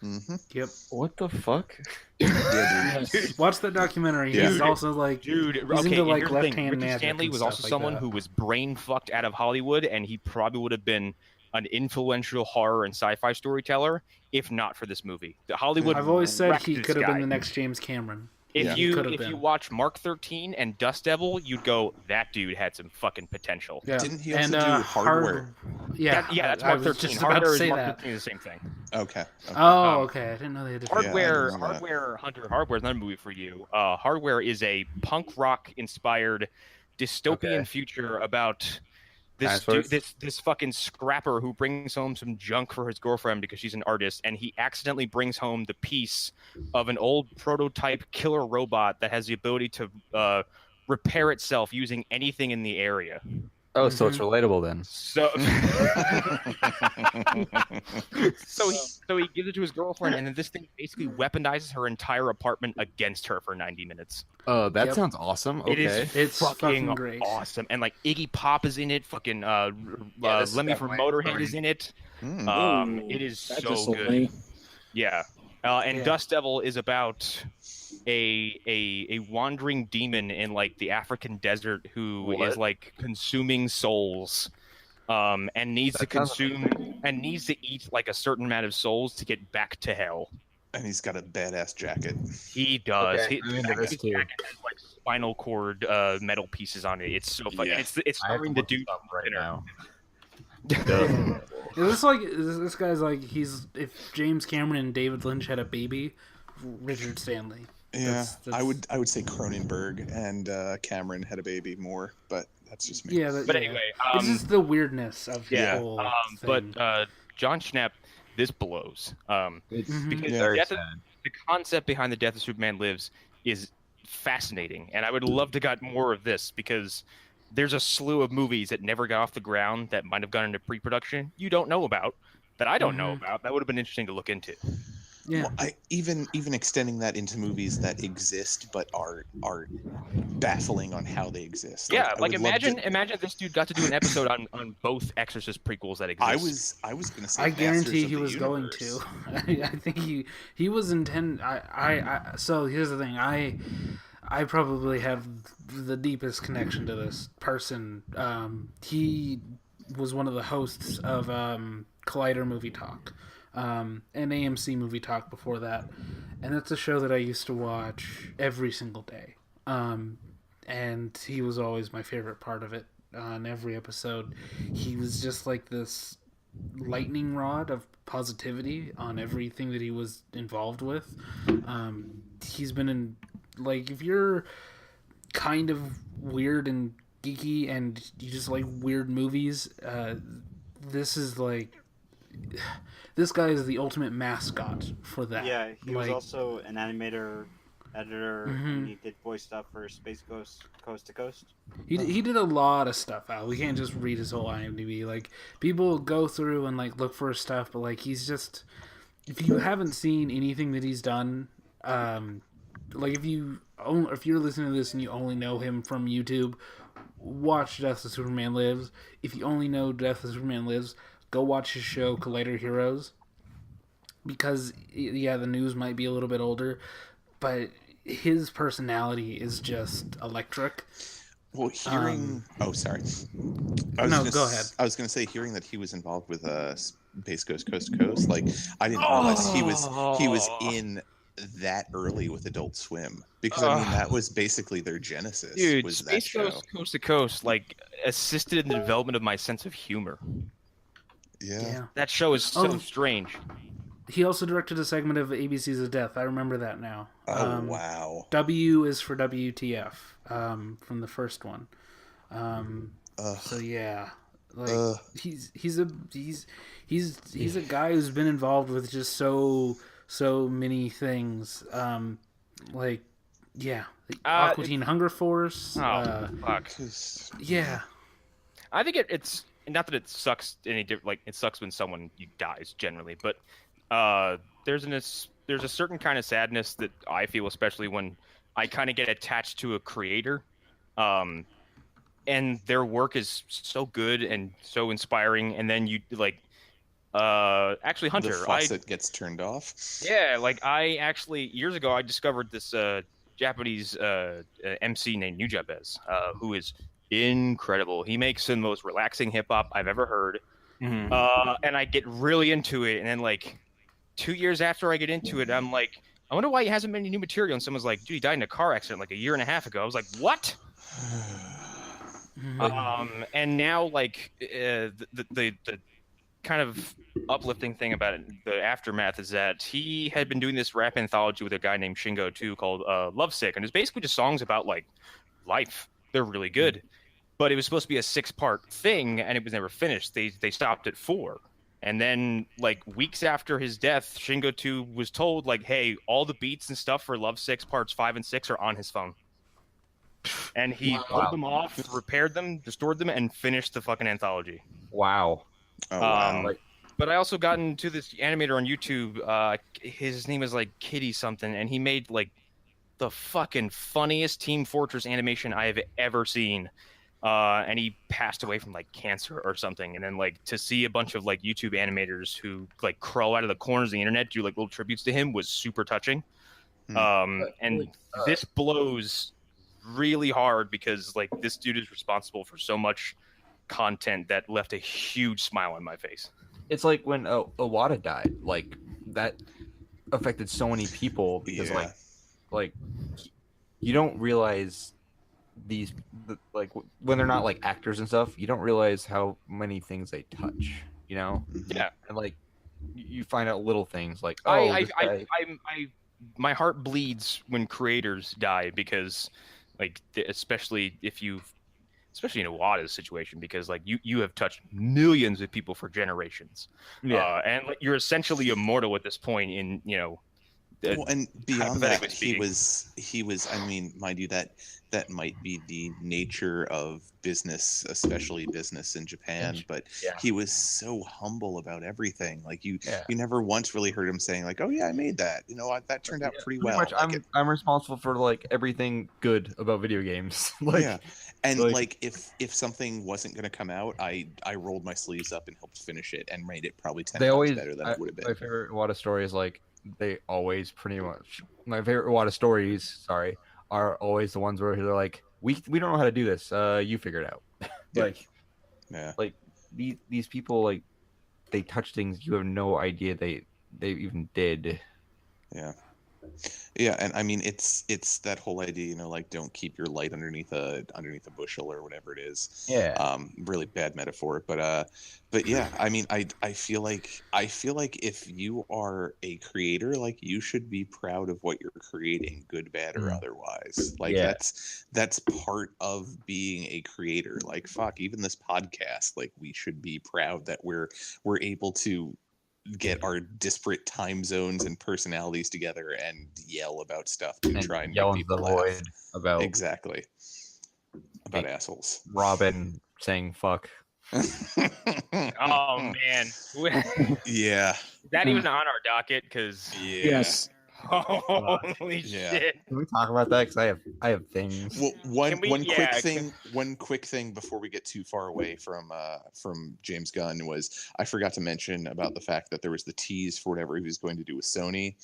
Mm-hmm. Yep. What the fuck? Yeah, dude. Yes. Watch that documentary. Yeah. He's also like, Dude, he's into like here's the thing. left-hand Richard magic Stanley and was stuff also like someone that. who was brain fucked out of Hollywood, and he probably would have been an influential horror and sci-fi storyteller if not for this movie. The Hollywood. I've always said wrecked he this could have guy. been the next James Cameron. If Yeah. you Could've if been. you watch Mark 13 and Dust Devil, you'd go, that dude had some fucking potential. Yeah. Didn't he also and, do Hardware? Yeah, That's I Mark was 13. just about to Hardware is say Mark that. 13 is the same thing. Okay. Oh, okay. I didn't know they had different. Hardware, didn't know that. Hardware, Hunter. Hardware is another movie for you. Hardware is a punk rock inspired dystopian future about this fucking scrapper who brings home some junk for his girlfriend because she's an artist, and he accidentally brings home the piece of an old prototype killer robot that has the ability to repair itself using anything in the area. Oh, so it's relatable then. So, so he gives it to his girlfriend, and then this thing basically weaponizes her entire apartment against her for 90 minutes. Oh, that Yep. sounds awesome. Okay. It is It's fucking fucking great. awesome, and like Iggy Pop is in it. Fucking this Lemmy got from my Motorhead brain. is in it. Mm. It is That so just sold good. me. Yeah, and Yeah. Dust Devil is about a wandering demon in like the African desert who is What? like consuming souls, and needs That to sounds consume and needs to eat like a certain amount of souls to get back to hell. And he's got a badass jacket. He does. Okay, I'm into this His too. jacket has like spinal cord metal pieces on it. It's so funny. Yeah. It's I have starring to the look dude this up right dinner. now. This guy's like he's if James Cameron and David Lynch had a baby, Richard Stanley. Yeah, That's- I would say Cronenberg and Cameron had a baby more, but that's just me. Yeah, But yeah. anyway, It's just the weirdness of the yeah, whole but thing. Jon Schnepp, this blows. It's Mhm. Because Yeah. very Death of- sad. the concept behind the Death of Superman Lives is fascinating, and I would love to got more of this because there's a slew of movies that never got off the ground that might have gone into pre-production you don't know about, that I don't know about. That would have been interesting to look into. Yeah. Well, even extending that into movies that exist but are baffling on how they exist. Yeah, I like would love imagine to- imagine this dude got to do an episode on both Exorcist prequels that exist. I was gonna say. I Masters guarantee of he the was going Universe. to. I think he was intend. So here's the thing. I probably have the deepest connection to this person. He was one of the hosts of Collider Movie Talk, and AMC Movie Talk before that, and that's a show that I used to watch every single day. And he was always my favorite part of it. On every episode, he was just like this lightning rod of positivity on everything that he was involved with. He's been in, like, if you're kind of weird and geeky and you just like weird movies, this is like, this guy is the ultimate mascot for that. Yeah, he was Like, also an animator, editor, and he did voice stuff for Space Ghost, Coast to Coast. He did a lot of stuff out. We can't just read his whole IMDb. Like, people go through and like look for his stuff, but like he's just, if you haven't seen anything that he's done, like if you're listening to this and you only know him from YouTube, watch Death of Superman Lives. If you only know Death of Superman Lives, go watch his show Collider Heroes. because the news might be a little bit older, but his personality is just electric. Well, hearing go ahead. I was gonna say, hearing that he was involved with Space Ghost Coast to Coast, like I didn't realize he was in that early with Adult Swim, because I mean that was basically their genesis. Dude, was Space that show. Ghost Coast to Coast like assisted in the development of my sense of humor. Yeah. That show is so strange. He also directed a segment of ABCs of Death. I remember that now. Oh wow. W is for WTF from the first one. So yeah, like he's a guy who's been involved with just so many things. Like Aqua Teen Hunger Force. Fuck. Yeah. I think it's not that it sucks any different. Like it sucks when someone dies generally, but there's a certain kind of sadness that I feel, especially when I kind of get attached to a creator, and their work is so good and so inspiring, and then you like, actually Hunter, the faucet gets turned off. Yeah, like I actually years ago I discovered this Japanese MC named Nujabes, who is incredible. He makes the most relaxing hip hop I've ever heard, and I get really into it, and then like 2 years after I get into it, I'm like, I wonder why he hasn't made any new material. And someone's like, dude, he died in a car accident like a year and a half ago. I was like, what? And now like the kind of uplifting thing about it, the aftermath, is that he had been doing this rap anthology with a guy named Shingo too called Lovesick, and it's basically just songs about like life. They're really good, but it was supposed to be a 6-part thing, and it was never finished. They stopped at 4. And then, like, weeks after his death, Shingo 2 was told, like, hey, all the beats and stuff for Love 6 parts 5 and 6 are on his phone. And he pulled them off, repaired them, restored them, and finished the fucking anthology. Wow. Oh, wow. But I also got into this animator on YouTube. His name is, like, Kitty something, and he made, like, the fucking funniest Team Fortress animation I have ever seen. And he passed away from like cancer or something. And then like to see a bunch of like YouTube animators who like crawl out of the corners of the internet, do like little tributes to him, was super touching. And this blows really hard because like this dude is responsible for so much content that left a huge smile on my face. It's like when Iwata died, like that affected so many people because like you don't realize like when they're not like actors and stuff, you don't realize how many things they touch, you know? Yeah. And like you find out little things like my heart bleeds when creators die because like especially in Iwata's situation, because like you have touched millions of people for generations. And like, you're essentially immortal at this point in, you know. Well, and beyond that, he was. I mean, mind you, that might be the nature of business, especially business in Japan. But he was so humble about everything. Like you never once really heard him saying like, "Oh yeah, I made that. You know, that turned out pretty well." Much, I'm responsible for like everything good about video games. And like if something wasn't going to come out, I rolled my sleeves up and helped finish it and made it probably 10 times better than it would have been. My favorite Iwata story is like. They always pretty much my favorite Iwata stories are always the ones where they're like we don't know how to do this, you figure it out. Like these people, like they touch things you have no idea they even did. Yeah, and I mean it's that whole idea, you know, like don't keep your light underneath a bushel or whatever it is. Really bad metaphor, but yeah, I mean I feel like if you are a creator, like you should be proud of what you're creating, good, bad, or otherwise. Like that's part of being a creator. Like fuck, even this podcast, like we should be proud that we're able to get our disparate time zones and personalities together and yell about stuff to try and yell make people the laugh. void about assholes. Robin saying fuck. Oh man. Yeah. Is that even on our docket? Because yes. Holy Yeah. shit! Can we talk about that? Because I have things. Well, Can we- yeah, one quick thing before we get too far away from James Gunn was I forgot to mention about the fact that there was the tease for whatever he was going to do with Sony,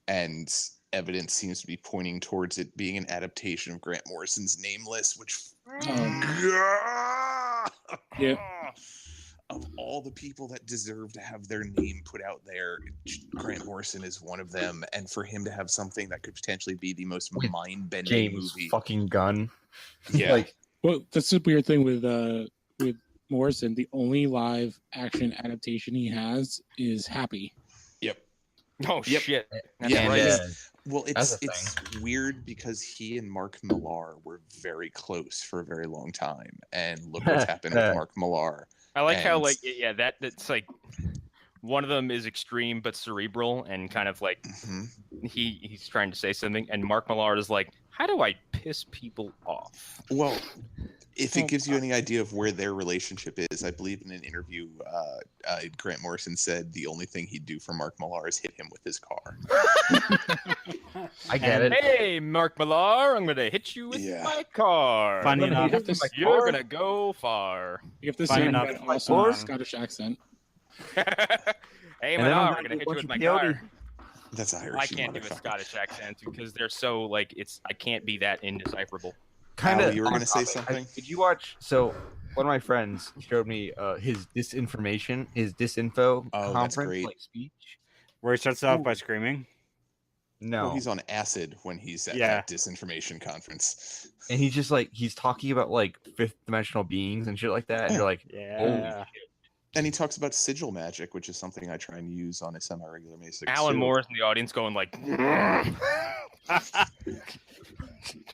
and evidence seems to be pointing towards it being an adaptation of Grant Morrison's Nameless, which Yeah. of all the people that deserve to have their name put out there, Grant Morrison is one of them. And for him to have something that could potentially be the most mind-bending James movie, fucking Gunn. yeah, Like, Well, that's the weird thing with Morrison. The only live action adaptation he has is Happy. yep. Oh Yep. shit! That's Yeah, right. Well, That's a it's weird because he and Mark Millar were very close for a very long time, and look what's happened with Mark Millar. I like how And- that's like one of them is extreme but cerebral and kind of like Mhm. he's trying to say something, and Mark Millar is like, how do I piss people off? Well, if it gives you any idea of where their relationship is, I believe in an interview, Grant Morrison said the only thing he'd do for Mark Millar is hit him with his car. I get it. Hey, Mark Millar, I'm gonna hit you with Yeah. my car. Funny You enough, have to, You're gonna go far. you have to Funny say enough, that also on- Scottish accent. Hey, And then Millar, I'm I'm gonna gonna do a hit you bunch with of my peyote. car. That's Irish. I you can't do a motherfucker. Scottish accent because they're so like I can't be that indecipherable. Kind Al, of. you were gonna say something? Did you watch? So one of my friends showed me his disinformation, his disinfo Oh, that's conference, great. like speech. where he starts off by screaming. No, Well, he's on acid when he's at Yeah. that disinformation conference. and he's just like he's talking about like fifth dimensional beings and shit like that, and you're like, holy Yeah. shit. And he talks about sigil magic, which is something I try and use on a semi-regular basis. Alan too. Moore's in the audience going like,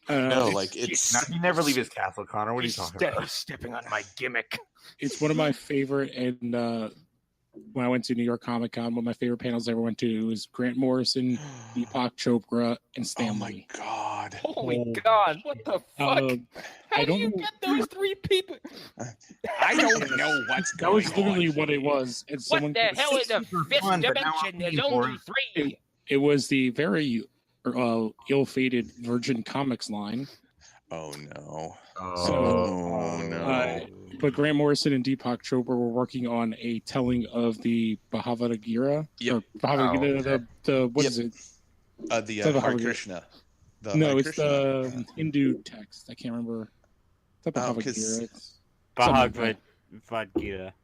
No, like it's He never leave his castle, Connor. What are you talking about? he's stepping on my gimmick. It's one of my favorite, and when I went to New York Comic Con, one of my favorite panels I ever went to was Grant Morrison, Deepak Chopra, and Stan oh my Lee. god. Holy God, what the fuck? How I do don't you know- get those three people? I don't know what's That going was literally on. what it was. And What someone the hell is a super fifth fun, but now dimension? I'm There's paying for only it. three. It was the very ill-fated Virgin Comics line. Oh no. So, no. But Grant Morrison and Deepak Chopra were working on a telling of the Bhagavad Gita. Yep. Or Bhagavad Gita, the what Yep. is it? The So the Hare Hare- Krishna. The No, Hare it's Krishna. the Hindu text. I can't remember. It's not the Oh, Bhagavad 'cause- Gita. It's something like Bhagavad that. Gita.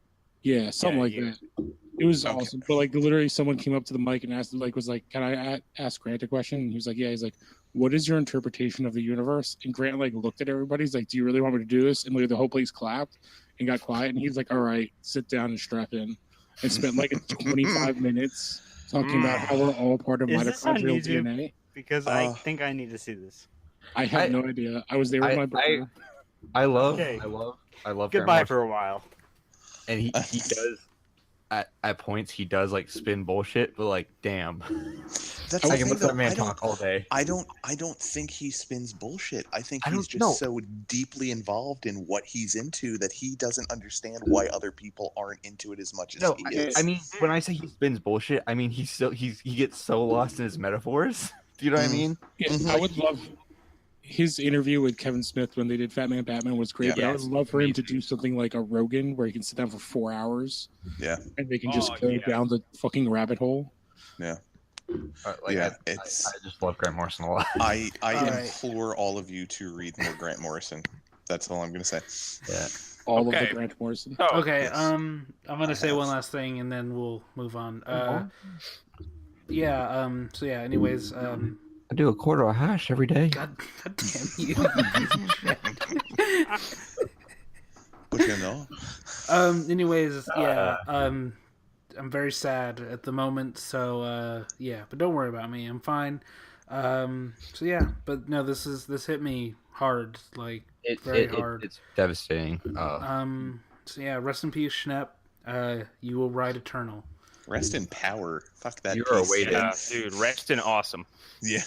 Yeah, something Yeah, like you- that. It was Okay. awesome. But like literally someone came up to the mic and asked, like, was like, can I ask Grant a question? And he was like, yeah. He's like, what is your interpretation of the universe? And Grant like looked at everybody. He's like, do you really want me to do this? And like the whole place clapped and got quiet. And he's like, all right, sit down and strap in. And spent like 25 minutes talking about how we're all part of Is this on mitochondrial YouTube? DNA. Because I Uh, think I need to see this. I have no idea. I was there with my brother. I love Okay. Grant Goodbye Morrison. for a while. And he does at points he does like spin bullshit, but like damn, That's I the can thing, let though. that man I don't- talk all day. I don't think he spins bullshit. I think I he's don't know. just so deeply involved in what he's into that he doesn't understand why other people aren't into it as much as No, he is. I mean when I say he spins bullshit, I mean he gets so lost in his metaphors. Do you know what I mean? Yeah, Mhm. I would love his interview with Kevin Smith when they did Fat Man Batman was great. Yeah. But I would Yes, love for him to amazing. do something like a Rogan where he can sit down for 4 hours Yeah. and they can just Oh, go yeah. down the fucking rabbit hole. Yeah. Like, Yeah, I just love Grant Morrison a lot. I All right. implore all of you to read more Grant Morrison. That's all I'm gonna say. Yeah. All of Okay. the Grant Morrison. Oh, Okay, yes. I'm gonna I say have. one last thing and then we'll move on. So yeah, anyways, I do a quarter of a hash every day. God damn you. But you know, Anyways, yeah, I'm very sad at the moment, so yeah, but don't worry about me, I'm fine. So yeah, but no, this hit me hard, like very hard. It's devastating. So yeah, rest in peace, Schnepp. You will ride eternal. rest in power. Fuck that. You are piece. awaited. yeah, dude, Rexton, awesome. Yeah.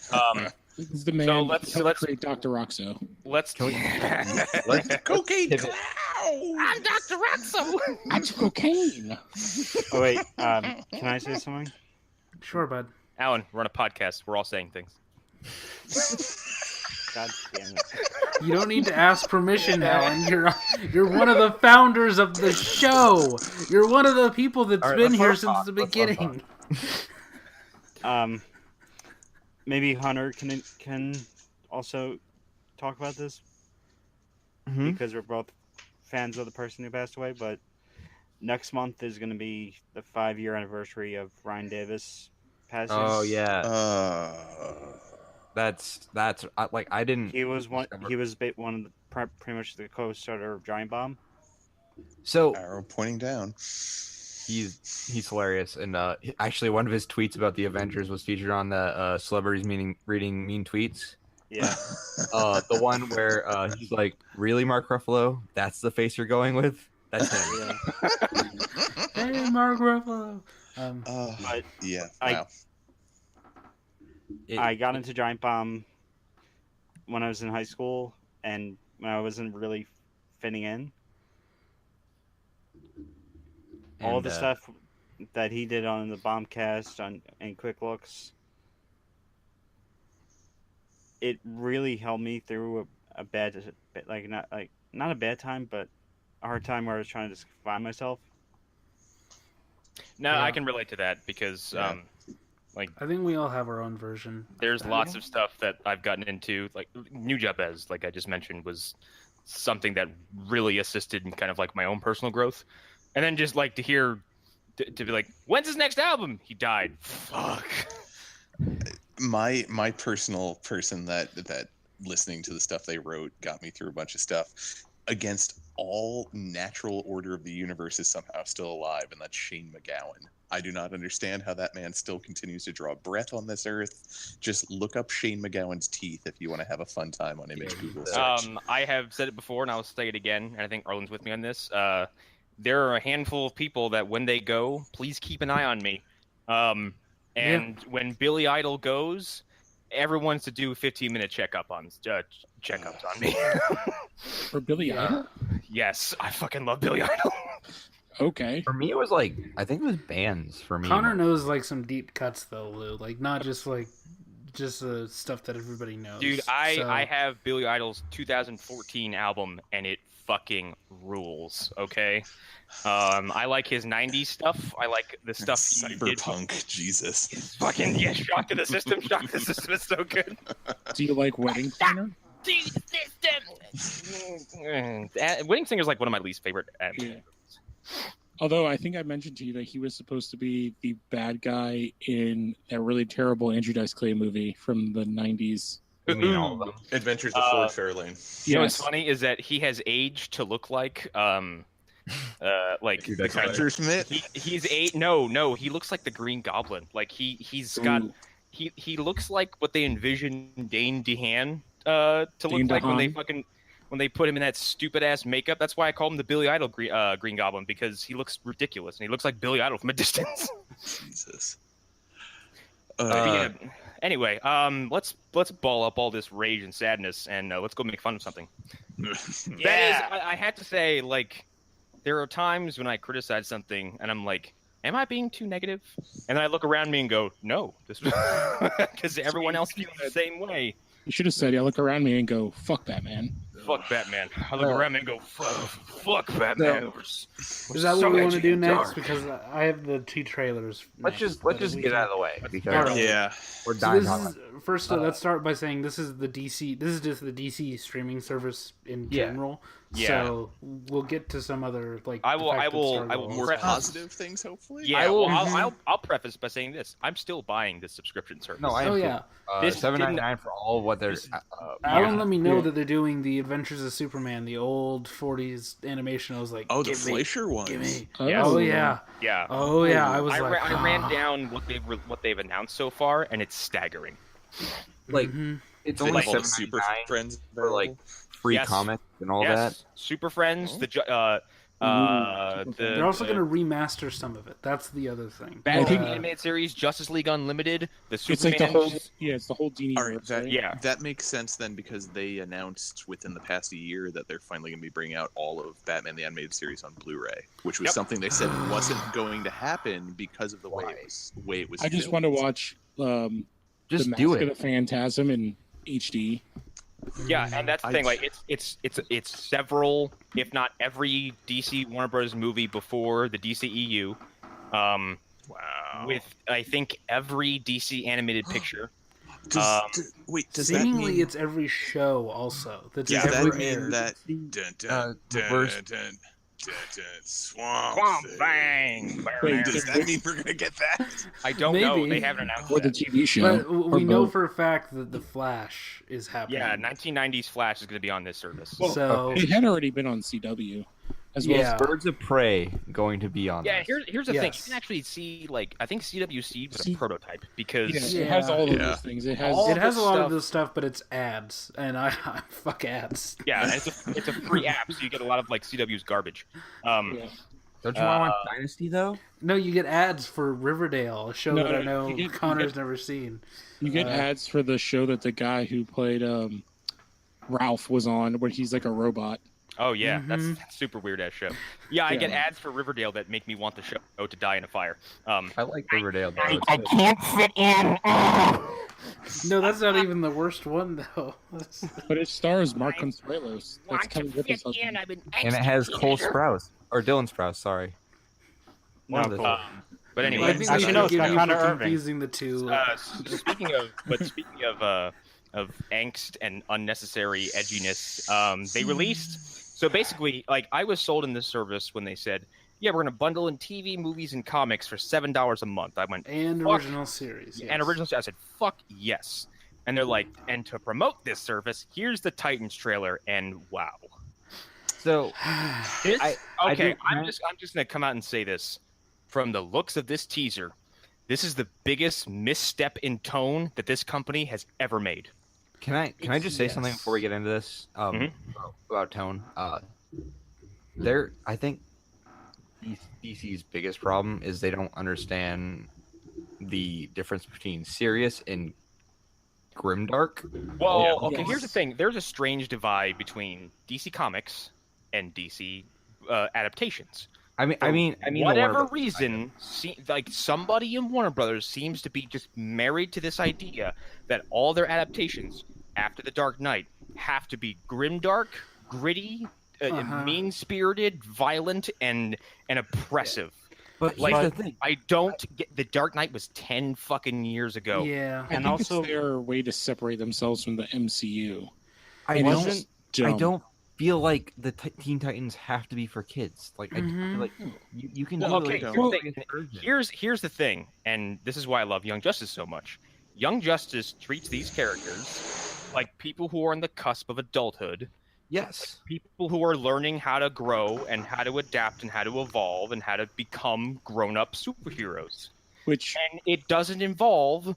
This is the man So who let's- helped create Dr. Roxo. Let's. Let's Cocaine pivot. clown. I'm Dr. Rexo. That's cocaine. Oh wait, can I say something? Sure, bud. Alan, we're on a podcast. We're all saying things. God damn it. You don't need to ask permission, Alan. You're one of the founders of the show. You're one of the people that's been here since the beginning. Maybe Hunter can also talk about this because we're both fans of the person who passed away. But next month is going to be the 5-year anniversary of Ryan Davis passing. Oh yeah. That's like I didn't. He was one of the pretty much the co-starter of Giant Bomb. So Arrow pointing down. He's hilarious, and actually one of his tweets about the Avengers was featured on the celebrities reading mean tweets. Yeah. The one where he's like, "Really, Mark Ruffalo? That's the face you're going with? That's him." Hey, Mark Ruffalo. But yeah. Wow. I got into Giant Bomb when I was in high school, and when I wasn't really fitting in. All the stuff that he did on the Bombcast and Quick Looks, it really helped me through a bad, not a bad time, but a hard time where I was trying to find myself. No, I can relate to that because, I think we all have our own version. There's lots of stuff that I've gotten into, like New Jabez, like I just mentioned, was something that really assisted in kind of like my own personal growth. And then just like to hear, to be like, when's his next album? He died. Fuck. My personal person that listening to the stuff they wrote got me through a bunch of stuff. Against all natural order of the universe is somehow still alive, and that's Shane McGowan. I do not understand how that man still continues to draw breath on this earth. Just look up Shane McGowan's teeth if you want to have a fun time on image Google search. I have said it before, and I'll say it again, and I think Arlen's with me on this. There are a handful of people that when they go, please keep an eye on me. When Billy Idol goes, everyone's to do 15-minute checkups on me. For Billy Idol? Yes, I fucking love Billy Idol. Okay. For me, it was like, I think it was bands for me. Connor knows like some deep cuts though, Lou. Like not just the stuff that everybody knows. Dude, I have Billy Idol's 2014 album, and it fucking rules. Okay. I like his 90s stuff. I like the stuff Cyberpunk, Jesus. Fucking Shock to the System. Shock to the System is so good. Do you like Wedding Planner? Wedding Singer is like one of my least favorite. Yeah. Although I think I mentioned to you that he was supposed to be the bad guy in that really terrible Andrew Dice Clay movie from the 90s. All of them. Adventures of Ford Fairlane. You know what's funny is that he has aged to look like Adventure Smith. He's no, he looks like the Green Goblin. Like he's got he looks like what they envisioned Dane DeHaan to look like when they put him in that stupid ass makeup. That's why I call him the Billy Idol Green Goblin, because he looks ridiculous and he looks like Billy Idol from a distance. Jesus. Anyway, let's ball up all this rage and sadness and let's go make fun of something. That is, I had to say, like, there are times when I criticize something and I'm like, am I being too negative? And then I look around me and go, no, because everyone else feels the same way. You should have said, I look around me and go, fuck Batman. Fuck Batman. I look around me and go, fuck Batman. No. Is that what we want to do next? Because I have the 2 trailers. Let's just get out of the way. Because we're dying. First, let's start by saying this is the DC. This is just the DC streaming service in general. Yeah. So we'll get to some other I will more positive things, hopefully. Yeah. I'll preface by saying this: I'm still buying this subscription service. No, I am. This $7.99 for all of what they're. Alan let me know that they're doing the Adventures of Superman, the old 40s animation. I was like, the Fleischer ones. Give me. Yes. Oh yeah. Yeah. Oh yeah. I ran down what they've announced so far, and it's staggering. Like it's only like Super Friends for like free comics and all that. Super Friends, They're also going to remaster some of it. That's the other thing. Batman animated series, Justice League Unlimited, the Superman. It's like the whole, it's the whole Dini. All right, right? that makes sense then, because they announced within the past year that they're finally going to be bringing out all of Batman the Animated Series on Blu-ray, which was something they said wasn't going to happen because of the way it was. I just want to watch just the do Mask it. of the Phantasm in HD. Yeah, and that's the thing. Like, it's several, if not every DC Warner Bros. Movie before the DCEU. Wow. With I think every DC animated picture. Does seemingly that mean, it's every show also. That's does that ever mean aired. that Swamp Bang! Does that mean we're gonna get that? I don't know. They haven't announced Or the that. TV show. But we know for a fact that the Flash is happening. Yeah, 1990s Flash is going to be on this service. Well, So it had already been on CW. As well Yeah. as Birds of Prey going to be on. Yeah, this. here's the thing. You Yes. can actually see, like, I think CWC was a prototype because it has all of Yeah. those things. It has All it has the a lot stuff- of this stuff, but it's ads, and I fuck ads. yeah, and it's a free app, so you get a lot of like CW's garbage. yeah. Don't you want to watch Dynasty though? No, you get ads for Riverdale, a show No, that I you know get- Connor's never seen. You get ads for the show that the guy who played Ralph was on, where he's like a robot. Oh yeah, that's Mhm. a super weird ass show. Yeah, I get Yeah. ads for Riverdale that make me want the show to die in a fire. I like Riverdale. Though. I can't sit in. No, that's not even the worst one though. But it stars Mark Consuelos. That's Kevin Ripple's husband. And it has Cole Sprouse or Dylan Sprouse. Sorry. No, One of the Cole. But anyway, I think we Actually, should no, it's give got you Connor for Irving. confusing the two. speaking of angst and unnecessary edginess, they released. So basically, like, I was sold in this service when they said, "Yeah, we're gonna bundle in TV, movies, and comics for $7 a month." I went, and fuck. original series. Yes. And original. I said, "Fuck yes." And they're like, "And to promote this service, here's the Titans trailer." And wow. So This, I okay, do- I'm just gonna come out and say this. From the looks of this teaser, this is the biggest misstep in tone that this company has ever made. can I just say something Yes. before we get into this? Mhm. About tone. I think DC's biggest problem is they don't understand the difference between serious and grimdark. Well, Yeah. okay, Yes. here's the thing. There's a strange divide between DC Comics and DC adaptations. I mean, the whatever Warner Bros. reason, like somebody in Warner Brothers seems to be just married to this idea that all their adaptations after The Dark Knight have to be grimdark, gritty, mean-spirited, violent, and oppressive. But Like, here's the thing. I don't get. The Dark Knight was 10 fucking years ago. Yeah. I And think also- it's their way to separate themselves from the MCU. I And it's don't. just I dumb. don't feel like the Teen Titans have to be for kids. Like I feel like you can. Well, do okay, like, here's the a thing. version. Here's the thing, and this is why I love Young Justice so much. Young Justice treats these characters like people who are on the cusp of adulthood, Yes. people who are learning how to grow and how to adapt and how to evolve and how to become grown-up superheroes. Which And it doesn't involve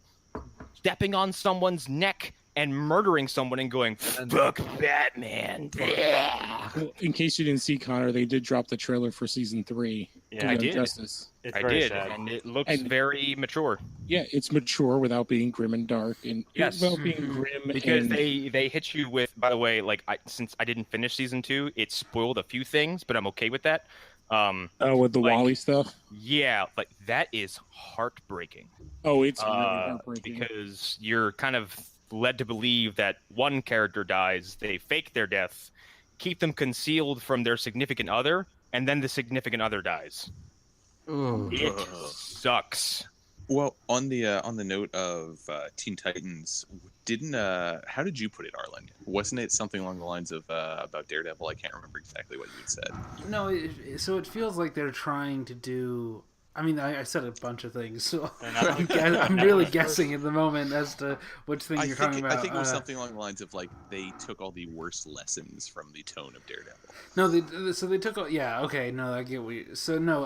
stepping on someone's neck and murdering someone and going, "Fuck Batman." well, in case you didn't see, Connor, they did drop the trailer for season 3. Yeah, I Young did. Justice. It's I very did, sad. and it looks And- very mature. Yeah, it's mature without being grim and dark, and Yes. without being grim. Because and, they hit you with, by the way, like since I didn't finish season 2, it spoiled a few things, but I'm okay with that. with the like- Wally stuff. Yeah, like that is heartbreaking. Oh, it's really heartbreaking. Because you're kind of led to believe that one character dies, they fake their death, keep them concealed from their significant other, and then the significant other dies. Ugh. It sucks. Well, on the note of Teen Titans, how did you put it, Arlen? Wasn't it something along the lines of about Daredevil? I can't remember exactly what you had said. No, so it feels like they're trying to do. I mean, I said a bunch of things, so They're not- I'm really guessing at the moment as to which thing you're talking about. I think it was something along the lines of like they took all the worst lessons from the tone of Daredevil. No, so they took. Yeah, okay, no, I get what you. So no,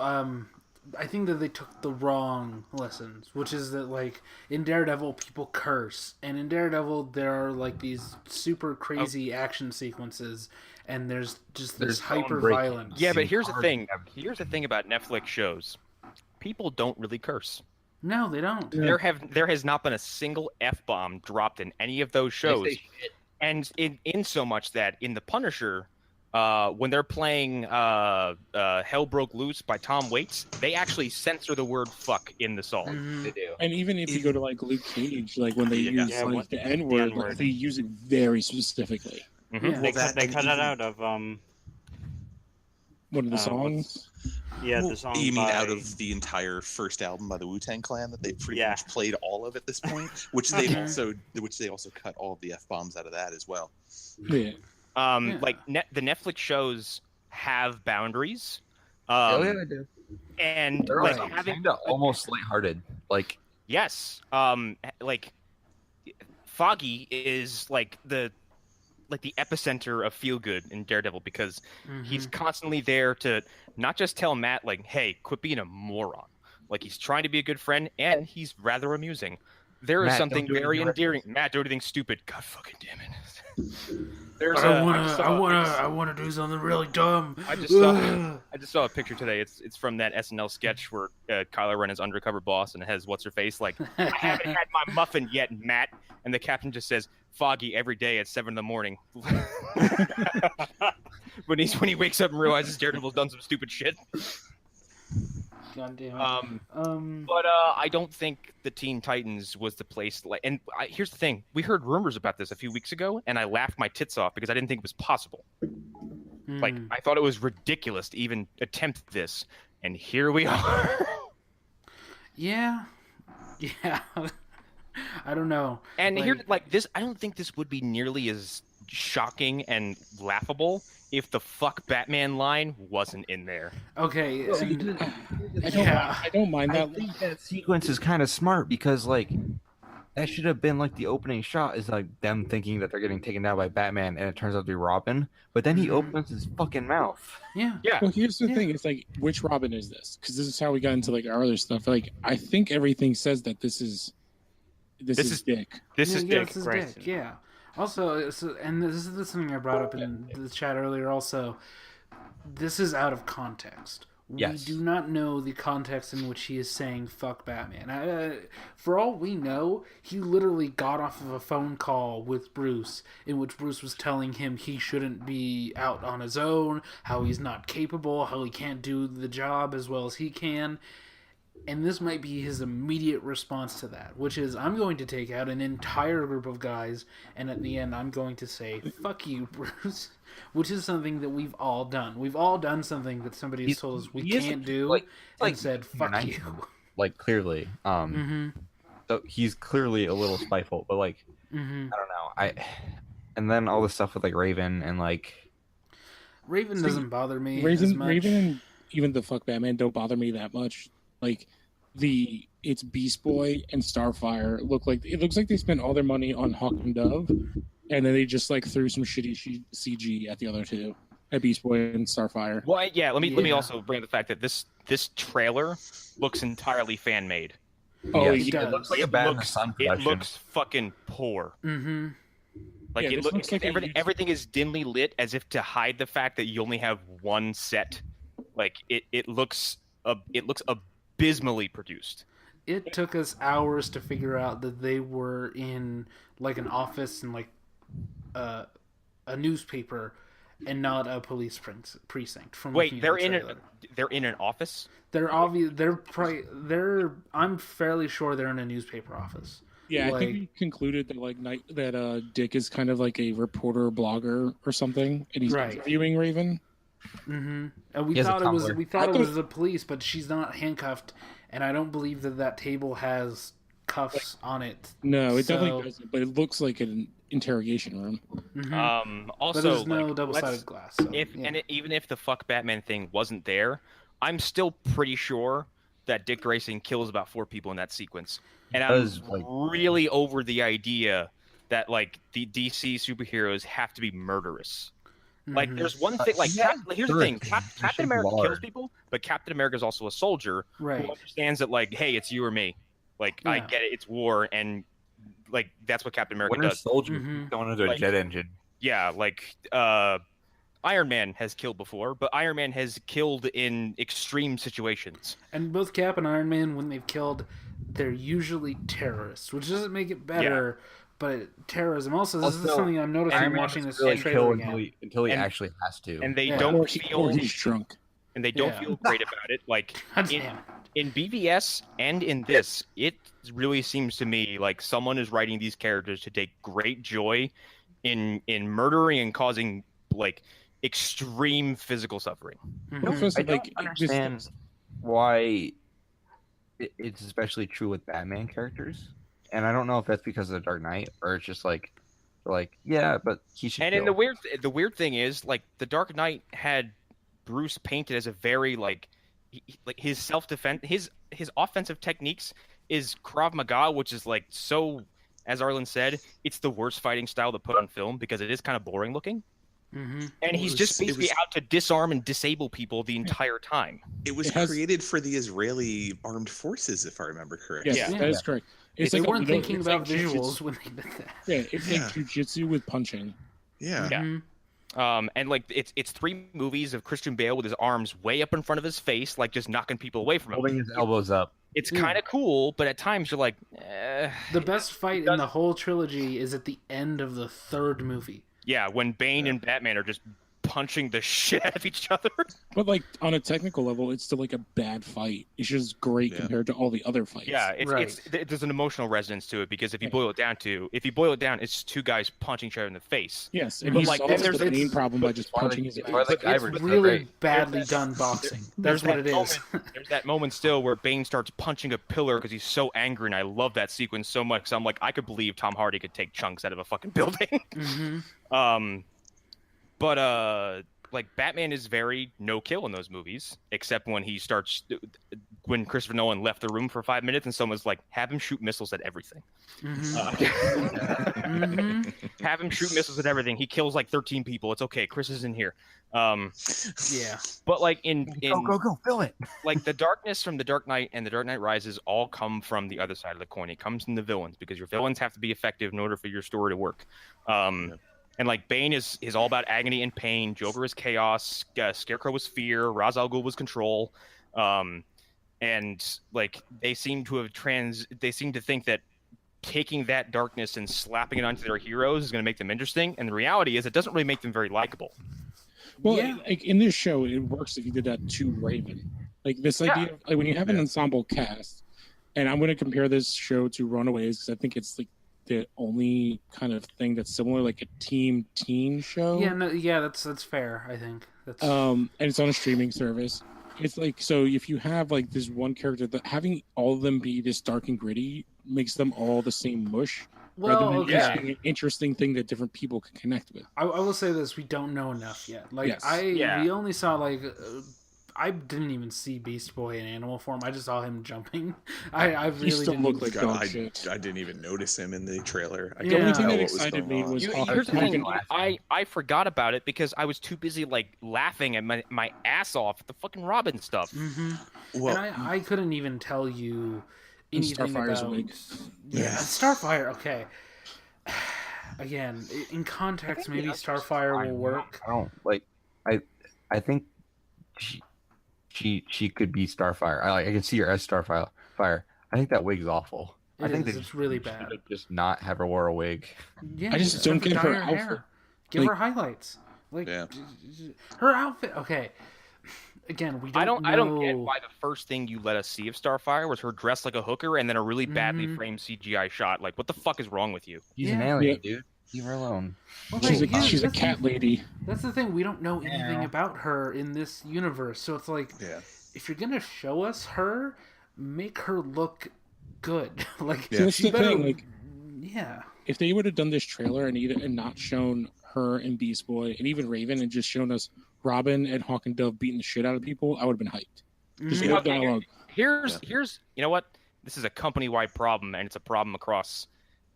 I think that they took the wrong lessons, which is that like in Daredevil people curse, and in Daredevil there are like these super crazy action sequences, and there's just this hyper violence. Yeah, but here's the thing. Here's the thing about Netflix shows. People don't really curse. No, they don't. Yeah. There has not been a single F-bomb dropped in any of those shows. And in so much that in The Punisher, when they're playing Hell Broke Loose by Tom Waits, they actually censor the word fuck in the song. Mm-hmm. They do. And even if you go to like Luke Cage, like when they use like the N-word, like, they use it very specifically. Mm-hmm. Yeah, they cut it out of one of the songs. Yeah, the song. You mean out of the entire first album by the Wu-Tang Clan that they pretty much played all of at this point, which they also cut all of the F-bombs out of that as well. Yeah. Like the Netflix shows have boundaries. They do. And they're like having almost lighthearted. Like yes, like Foggy is like the epicenter of feel good in Daredevil because he's constantly there to not just tell Matt like, hey, quit being a moron. Like he's trying to be a good friend and he's rather amusing. There is something very endearing. Matt, do anything stupid. God fucking damn it. I wanna do something really dumb. I just saw a picture today. It's from that SNL sketch where Kylo Ren is undercover boss and has what's her face like, I haven't had my muffin yet, Matt. And the captain just says, Foggy every day at 7 a.m. when he wakes up and realizes Daredevil's done some stupid shit. God damn it. But I don't think the Teen Titans was the place. And here's the thing: we heard rumors about this a few weeks ago, and I laughed my tits off because I didn't think it was possible. Like I thought it was ridiculous to even attempt this, and here we are. Yeah. I don't know. And here, like this, I don't think this would be nearly as shocking and laughable if the "fuck Batman" line wasn't in there. Okay, I don't mind that. I think that sequence is kind of smart because like that should have been like the opening shot is like them thinking that they're getting taken down by Batman, and it turns out to be Robin. But then he opens his fucking mouth. Yeah. Well, here's the thing: it's like, which Robin is this? Because this is how we got into like our other stuff. Like, I think everything says that this is Dick. This is Dick. This is Dick. Yeah. Also, and this is something I brought up in the chat earlier. Also, this is out of context. Yes. We do not know the context in which he is saying "fuck Batman." For all we know, he literally got off of a phone call with Bruce, in which Bruce was telling him he shouldn't be out on his own, how he's not capable, how he can't do the job as well as he can. And this might be his immediate response to that, which is, I'm going to take out an entire group of guys, and at the end I'm going to say, fuck you, Bruce. Which is something that we've all done. We've all done something that somebody has told us we can't do, and said, fuck you. Like, clearly. So he's clearly a little spiteful, but like, I don't know. And then all the stuff with like Raven and like... Raven doesn't bother me as much. Raven and even the fuck Batman don't bother me that much. Like it's Beast Boy and Starfire looks like they spent all their money on Hawk and Dove, and then they just like threw some shitty CG at the other two, at Beast Boy and Starfire. Well, yeah. Let me also bring up the fact that this trailer looks entirely fan made. Oh, yes, yeah, it looks like a Batman Sun production. It looks fucking poor. Like Yeah, it looks like everything is dimly lit, as if to hide the fact that you only have one set. Like it looks abysmally produced. It took us hours to figure out that they were in like an office and like a newspaper and not a police precinct. Wait, they're in an office? They're obvious. I'm fairly sure they're in a newspaper office. Yeah, I think we concluded that Dick is kind of like a reporter blogger or something, and he's interviewing Raven. And we thought it was the police, but she's not handcuffed, and I don't believe that table has cuffs on it. No, it definitely doesn't, but it looks like an interrogation room. Also, but there's no double-sided glass. So, even if the fuck Batman thing wasn't there, I'm still pretty sure that Dick Grayson kills about 4 people in that sequence, and I'm really over the idea that like the DC superheroes have to be murderous. Like, there's one thing. Like, here's the thing: Captain America kills people, but Captain America is also a soldier who understands that, like, hey, it's you or me. Like, I get it; it's war, and like that's what Captain America does. Soldiers going into a jet engine. Yeah, like Iron Man has killed before, but Iron Man has killed in extreme situations. And both Cap and Iron Man, when they've killed, they're usually terrorists, which doesn't make it better. Yeah. But terrorism also, this is something I'm noticing watching this trailer again. Until he actually has to. And they don't feel... he's drunk. And they don't feel great about it. Like, in BVS and in this, it really seems to me like someone is writing these characters to take great joy in murdering and causing, like, extreme physical suffering. I don't understand why it's especially true with Batman characters. And I don't know if that's because of the Dark Knight or it's just like yeah, but he should. And the weird thing is, like, the Dark Knight had Bruce painted as a very like his self-defense, his offensive techniques is Krav Maga, which is like so, as Arlen said, it's the worst fighting style to put on film because it is kind of boring looking. And he's just basically out to disarm and disable people the entire time. It was created for the Israeli armed forces, if I remember correctly. Yes, that is correct. They weren't thinking about visuals when they did that. Yeah, it's like jujitsu with punching. Yeah. And like it's 3 movies of Christian Bale with his arms way up in front of his face, like just knocking people away from him, holding his elbows up. It's kind of cool, but at times you're like, The best fight in the whole trilogy is at the end of the 3rd movie. Yeah, when Bane and Batman are just punching the shit out of each other. But like on a technical level, it's still like a bad fight. It's just great compared to all the other fights. Yeah, there's an emotional resonance to it because if you boil it down, it's 2 guys punching each other in the face. Yes, and he solves the main problem by just punching his face. It's really badly done boxing. That's what it is. There's that moment still where Bane starts punching a pillar because he's so angry, and I love that sequence so much. So I'm like, I could believe Tom Hardy could take chunks out of a fucking building. But like Batman is very no kill in those movies, except when Christopher Nolan left the room for 5 minutes and someone's like, have him shoot missiles at everything. Have him shoot missiles at everything. He kills like 13 people. It's okay. Chris is in here. But like in go fill it. Like the darkness from the Dark Knight and the Dark Knight Rises all come from the other side of the coin. It comes from the villains because your villains have to be effective in order for your story to work. And like Bane is all about agony and pain. Joker is chaos. Scarecrow was fear. Ra's al Ghul was control. And like they seem to think that taking that darkness and slapping it onto their heroes is going to make them interesting. And the reality is, it doesn't really make them very likable. Well, like in this show, it works if you did that to Raven. Like this idea, like when you have an ensemble cast, and I'm going to compare this show to Runaways because I think it's like the only kind of thing that's similar, like a teen show. That's fair. I think that's and it's on a streaming service. It's like, so if you have like this one character, that having all of them be this dark and gritty makes them all the same mush. Rather than an interesting thing that different people can connect with. I will say this: we don't know enough yet. Like we only saw like. I didn't even see Beast Boy in animal form. I just saw him jumping. I really didn't look like dog shit. I didn't even notice him in the trailer. The only thing that excited me was here's the thing. I forgot about it because I was too busy like laughing at my ass off at the fucking Robin stuff. Well, and I couldn't even tell you anything Starfire's about. Starfire. Okay. Again, in context, maybe Starfire will work. I don't like. I think she could be Starfire. I can see her as Starfire. I think that wig's awful. I think it's really bad. Just not have her wear a wig. Yeah, I just don't get her outfit. Hair. Give her highlights. Like her outfit. Okay. Again, we don't. I don't get why the first thing you let us see of Starfire was her dressed like a hooker and then a really badly framed CGI shot. Like, what the fuck is wrong with you? She's an alien, dude. Leave her alone. Well, she's a cat lady. That's the thing. We don't know anything about her in this universe. So it's like, if you're going to show us her, make her look good. Like, that's the thing. Like, if they would have done this trailer and not shown her and Beast Boy and even Raven and just shown us Robin and Hawk and Dove beating the shit out of people, I would have been hyped. Just no dialogue. Here's you know what? This is a company-wide problem, and it's a problem across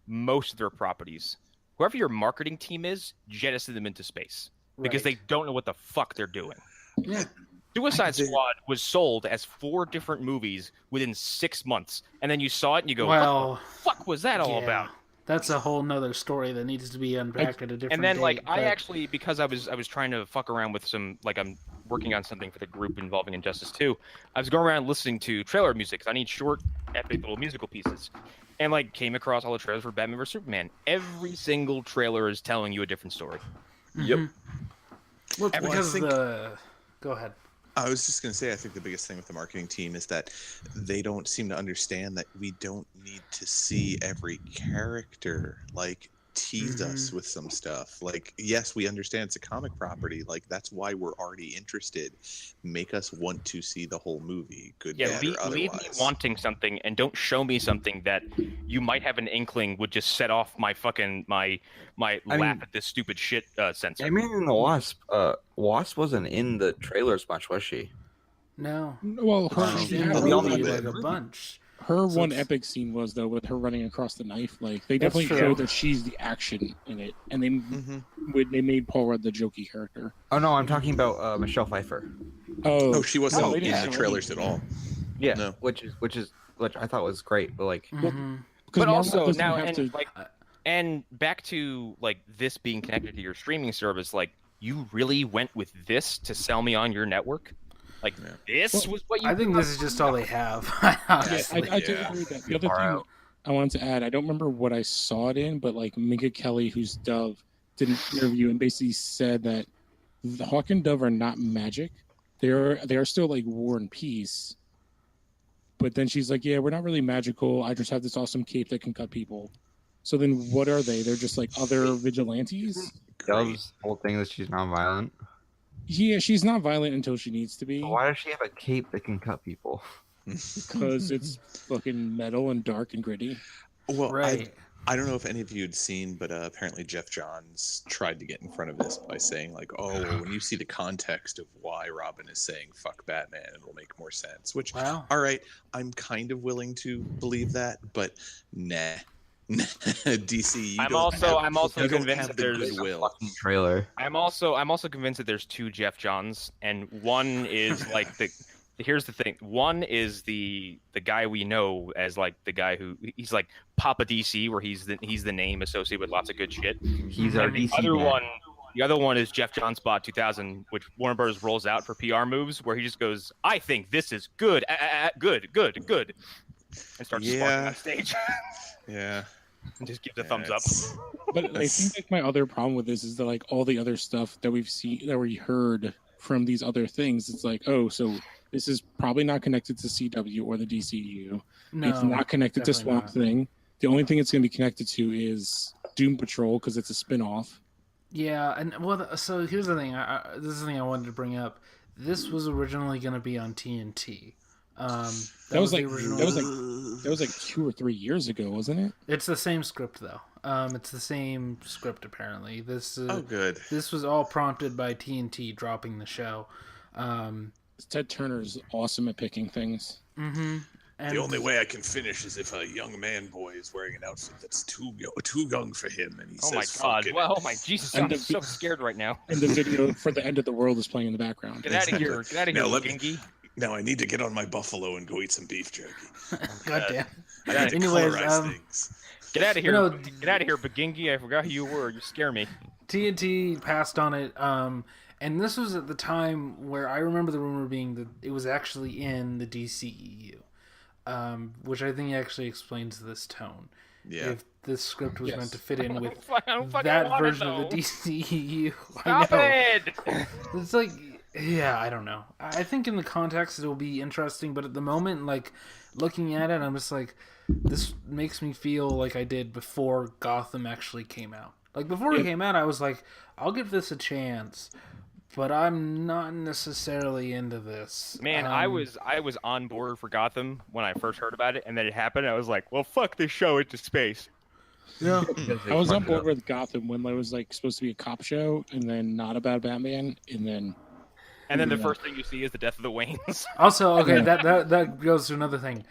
most of their properties. Whoever your marketing team is, jettison them into space. because they don't know what the fuck they're doing. Yeah. Suicide Squad was sold as 4 different movies within 6 months, and then you saw it and you go, well, what the fuck was that all about? That's a whole nother story that needs to be unpacked at a different And then, date, I actually, because I was trying to fuck around with some, I'm working on something for the group involving Injustice 2, I was going around listening to trailer music, because I need short, epic little musical pieces. And, came across all the trailers for Batman vs. Superman. Every single trailer is telling you a different story. Yep. Well, because Go ahead. I was just going to say, I think the biggest thing with the marketing team is that they don't seem to understand that we don't need to see every character. Tease us with some stuff. Yes, we understand it's a comic property. That's why we're already interested. Make us want to see the whole movie, good, bad, or otherwise. Leave me wanting something, and don't show me something that you might have an inkling would just set off my fucking my laugh at this stupid shit sensor. I mean, in the Wasp, Wasp wasn't in the trailers much, was she? No. Well, She's in a the little movie bit. a bunch. Her one epic scene was though with her running across the knife. They definitely showed that she's the action in it, and they made Paul Rudd the jokey character. Oh no, I'm talking about Michelle Pfeiffer. Oh, she wasn't they in didn't the show trailers at all. Yeah, No. which I thought was great, but But also now and back to this being connected to your streaming service, you really went with this to sell me on your network? This was what you... I think this is just all they have. I do agree with that. The other thing I wanted to add, I don't remember what I saw it in, but Minka Kelly, who's Dove, did an interview and basically said that the Hawk and Dove are not magic. They are still War and Peace. But then she's like, yeah, we're not really magical. I just have this awesome cape that can cut people. So then what are they? They're just other vigilantes? Dove's whole thing is she's non-violent. Yeah, she's not violent until she needs to be. So why does she have a cape that can cut people? Because it's fucking metal and dark and gritty. Well, right. I don't know if any of you had seen, but apparently Jeff Johns tried to get in front of this by saying when you see the context of why Robin is saying fuck Batman, it'll make more sense. Which, all right, I'm kind of willing to believe that, but nah. DC. I'm also convinced that there's goodwill. A fucking trailer. I'm also convinced that there's 2 Jeff Johns, and one is Here's the thing. One is the guy we know as the guy who he's Papa DC, where he's the name associated with lots of good shit. He's our DC. The other one is Jeff John Spot 2000, which Warner Bros. Rolls out for PR moves, where he just goes, "I think this is good, good," and starts sparking on stage. Yeah. And just gives a thumbs up. But I think my other problem with this is that all the other stuff that we've seen, that we heard from these other things, it's so this is probably not connected to CW or the DCU. No, it's not connected to Swamp Thing. The only thing it's going to be connected to is Doom Patrol because it's a spin-off. Yeah, and so here's the thing. This is the thing I wanted to bring up. This was originally going to be on TNT. That was the original. That was 2 or 3 years ago, wasn't it? It's the same script though. It's the same script apparently. This good. This was all prompted by TNT dropping the show. Ted Turner's awesome at picking things. Mm-hmm. The only way I can finish is if a young man boy is wearing an outfit that's too young for him, and he says, "Oh my god! Well, oh my Jesus! I'm so scared right now." And the video for the End of the World is playing in the background. Get out of here! Get out of here, Gingy! Now I need to get on my buffalo and go eat some beef jerky. God damn. I need to colorize things. Get out of here! Get out of here, Bagingy! I forgot who you were. You scare me. TNT passed on it. And this was at the time where I remember the rumor being that it was actually in the DCEU, which I think actually explains this tone. Yeah. If this script was meant to fit in with that version of the DCEU. Stop it! It's I don't know. I think in the context it'll be interesting, but at the moment, looking at it, I'm just this makes me feel like I did before Gotham actually came out. Before it came out, I was I'll give this a chance. But I'm not necessarily into this. Man, I was on board for Gotham when I first heard about it, and then it happened. I was like, well, fuck this show into space. Yeah, I was on board with Gotham when it was supposed to be a cop show, and then not about Batman, and then the first thing you see is the death of the Waynes. Also, okay, that goes to another thing.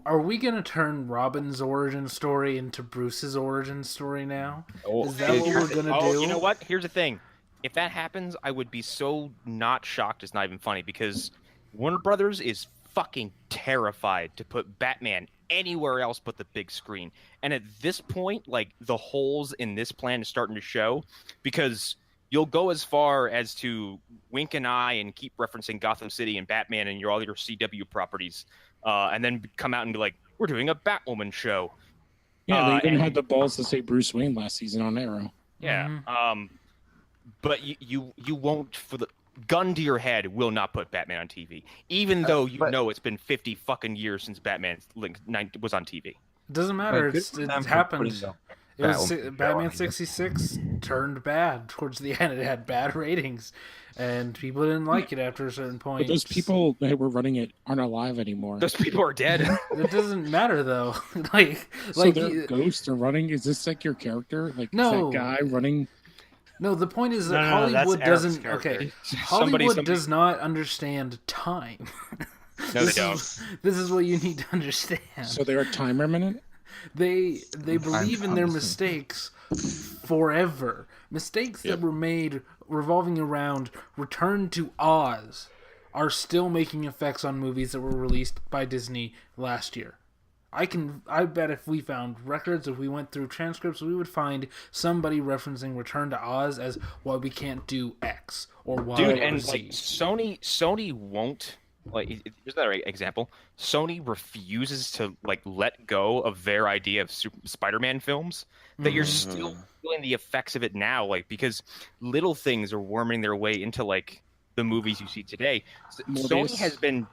Are we gonna turn Robin's origin story into Bruce's origin story now? Is that what we're gonna do? You know what? Here's the thing. if that happens, I would be so not shocked. It's not even funny because Warner Brothers is fucking terrified to put Batman anywhere else but the big screen. And at this point, like, the holes in this plan is starting to show, because you'll go as far as to wink an eye and keep referencing Gotham City and Batman and all your CW properties, and then come out and be like, we're doing a Batwoman show. Yeah, they even had the balls to say Bruce Wayne last season on Arrow. Yeah. But you won't, for the gun to your head, will not put Batman on TV, even though know it's been 50 fucking years since Batman was on TV. It doesn't matter. It happened. It was Batman 66 turned bad towards the end. It had bad ratings, and people didn't like it after a certain point. But those people that were running it aren't alive anymore. Those people are dead. It doesn't matter though. So their ghosts are running. Is this like your character? Like no, that guy running? No, the point is that Hollywood doesn't. Okay, Hollywood does not understand time. No, they don't. This is what you need to understand. So they're a time remnant. They believe in their mistakes forever. Mistakes that were made revolving around Return to Oz are still making effects on movies that were released by Disney last year. I bet if we found records, if we went through transcripts, we would find somebody referencing Return to Oz as why we can't do X or Y. Dude, or and Z. like Sony won't. Like, here's another example. Sony refuses to like let go of their idea of Spider-Man films. That you're still feeling the effects of it now, like, because little things are worming their way into like the movies you see today. Sony has been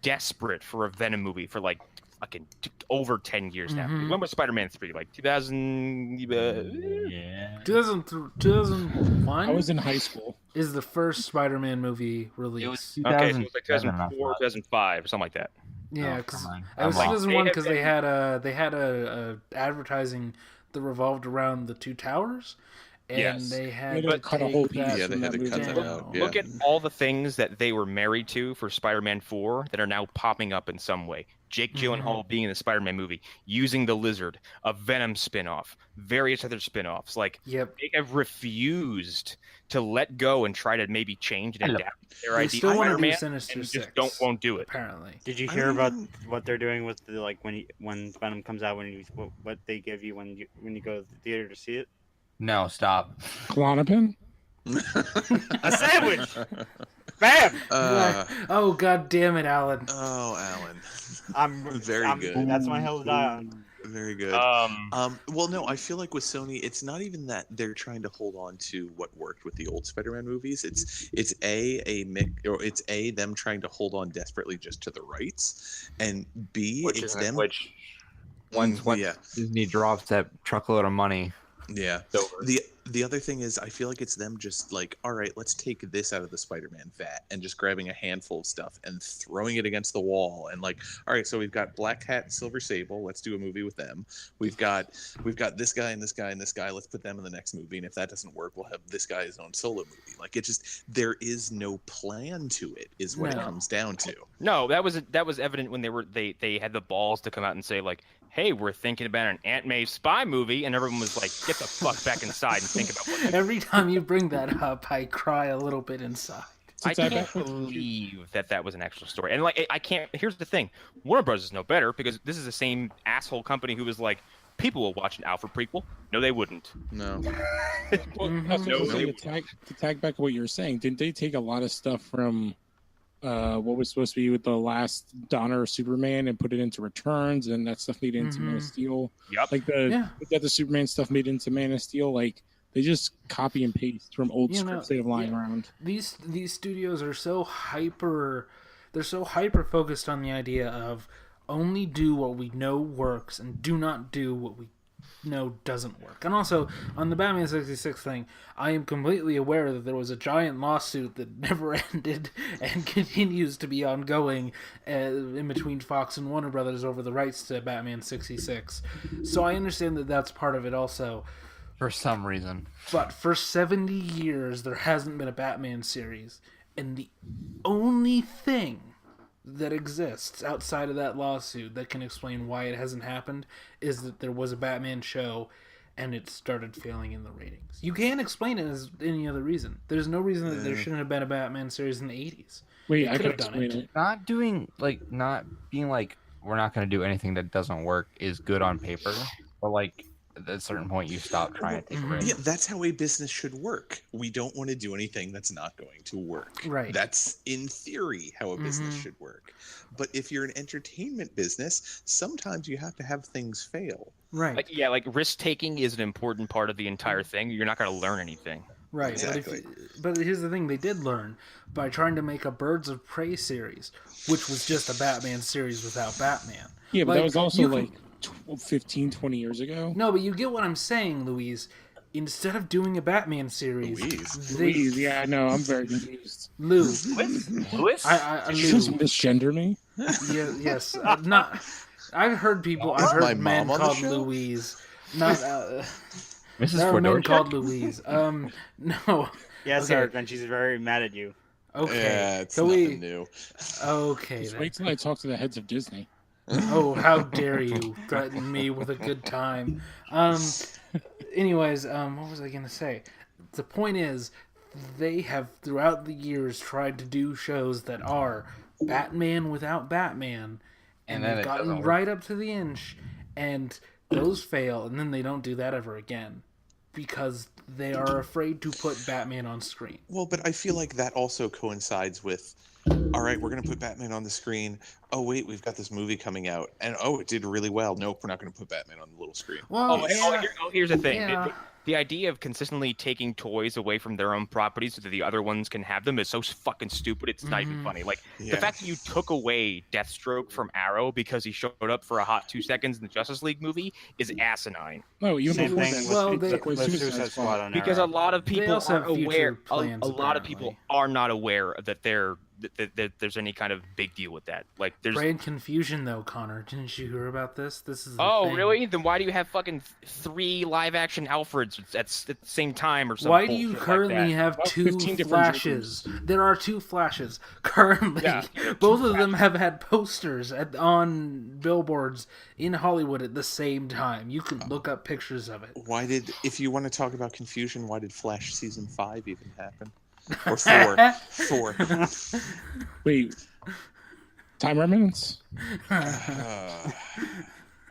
desperate for a Venom movie for like fucking over 10 years now. When was Spider-Man 3? Like 2000? 2001? I was in high school. Is the first Spider-Man movie released? It was like 2004, 2005, or something like that. Yeah, because it was 2001 because they had a advertising that revolved around the two towers. And they had to cut a whole piece. Yeah, they had to cut that out. Yeah. Look at all the things that they were married to for Spider-Man 4 that are now popping up in some way. Jake Gyllenhaal being in the Spider-Man movie, using the Lizard, a Venom spin-off, various other spin-offs. Like, they have refused to let go and try to maybe change and adapt their idea. Still want to do Spider-Man Sinister and Six, just won't do it. Apparently. Did you hear about what they're doing with the, like, when Venom comes out, what they give you when you go to the theater to see it? No, stop. Klonopin? A sandwich. Bam. Oh, god damn it, Alan. Oh, Alan. I'm very good. That's my hill to die on. Very good. Well, no, I feel like with Sony, it's not even that they're trying to hold on to what worked with the old Spider-Man movies. It's them trying to hold on desperately just to the rights, and B, once Disney drops that truckload of money. Yeah. The other thing is, I feel like it's them just like, all right, let's take this out of the Spider-Man vat and just grabbing a handful of stuff and throwing it against the wall and like, all right, so we've got Black Cat and Silver Sable, let's do a movie with them. We've got this guy and this guy and this guy, let's put them in the next movie, and if that doesn't work, we'll have this guy his own solo movie. Like, it just, there is no plan to it, is what it comes down to. No, that was evident when they had the balls to come out and say like, hey, we're thinking about an Aunt May spy movie, and everyone was like, get the fuck back inside and think about what. Every time you bring that up, I cry a little bit inside. I can't believe that was an actual story. And like, I can't. Here's the thing: Warner Bros. Is no better because this is the same asshole company who was like, people will watch an Alfred prequel. No, they wouldn't. No. To tag back what you're saying, didn't they take a lot of stuff from what was supposed to be with the last Donner Superman and put it into Returns, and that stuff made it into Man of Steel? Yep. Like the Superman stuff made it into Man of Steel. Like, they just copy and paste from old scripts they have lying around. These studios are so hyper focused on the idea of only do what we know works and do not do what we know doesn't work. And also, on the Batman 66 thing, I am completely aware that there was a giant lawsuit that never ended and continues to be ongoing in between Fox and Warner Brothers over the rights to Batman 66. So I understand that that's part of it also. For some reason. But for 70 years, there hasn't been a Batman series. And the only thing that exists outside of that lawsuit that can explain why it hasn't happened is that there was a Batman show and it started failing in the ratings. You can't explain it as any other reason. There's no reason that there shouldn't have been a Batman series in the 80s. Wait, They I could can have done explain it. it. Not being like, we're not going to do anything that doesn't work is good on paper, but like at a certain point you stop trying to take Mhm. risks. Yeah, that's how a business should work. We don't want to do anything that's not going to work. Right. That's in theory how a business Mhm. should work. But if you're an entertainment business, sometimes you have to have things fail. Right. Like risk taking is an important part of the entire thing. You're not going to learn anything. Right, Exactly. but here's the thing: they did learn by trying to make a Birds of Prey series, which was just a Batman series without Batman. Yeah, but that was also you can- like 15, 20 years ago. No, but you get what I'm saying, Louise. Instead of doing a Batman series, Louise, yeah, no, I'm very confused. Lou, Lewis? I Did you just Lou, misgender me? yes, not. I've heard people. I've My heard men mom on the called show? Louise. Not. Mrs. There are men called Fedorchuk? Louise. No. Yes, Okay. Eric, and she's very mad at you. Okay. Yeah, it's Can nothing we? new. Okay. Just then. wait till I talk to the heads of Disney. Oh, how dare you threaten me with a good time. Anyways, what was I going to say? The point is, they have throughout the years tried to do shows that are Batman without Batman, and And then they've it gotten doesn't work. right up to the inch, and those fail, and then they don't do that ever again. Because they are afraid to put Batman on screen. Well, but I feel like that also coincides with, all right, we're going to put Batman on the screen. Oh, wait, we've got this movie coming out. And, oh, it did really well. Nope, we're not going to put Batman on the little screen. Well, Here's the thing. Yeah. The idea of consistently taking toys away from their own properties so that the other ones can have them is so fucking stupid. It's not even funny. Like the Yeah. fact that you took away Deathstroke from Arrow because he showed up for a hot 2 seconds in the Justice League movie is asinine. No, even Same before thing that, with, Well, like, they- with with Suicide Suicide Squad on Because a Arrow. lot of They people also aren't have future aware. plans, A lot of apparently. people are not aware that that there's any kind of big deal with that. Like there's. brand confusion, though, Connor. Didn't you hear about this? This is the Oh, thing. really? Then why do you have fucking 3 live-action Alfreds at the same time or something? Why do you currently have About 2 15 different flashes? There are 2 flashes currently. Yeah, Both of them have had posters on billboards in Hollywood at the same time. You can look up pictures of it. If you want to talk about confusion, why did Flash season 5 even happen? Or 4? 4. wait, time remnants?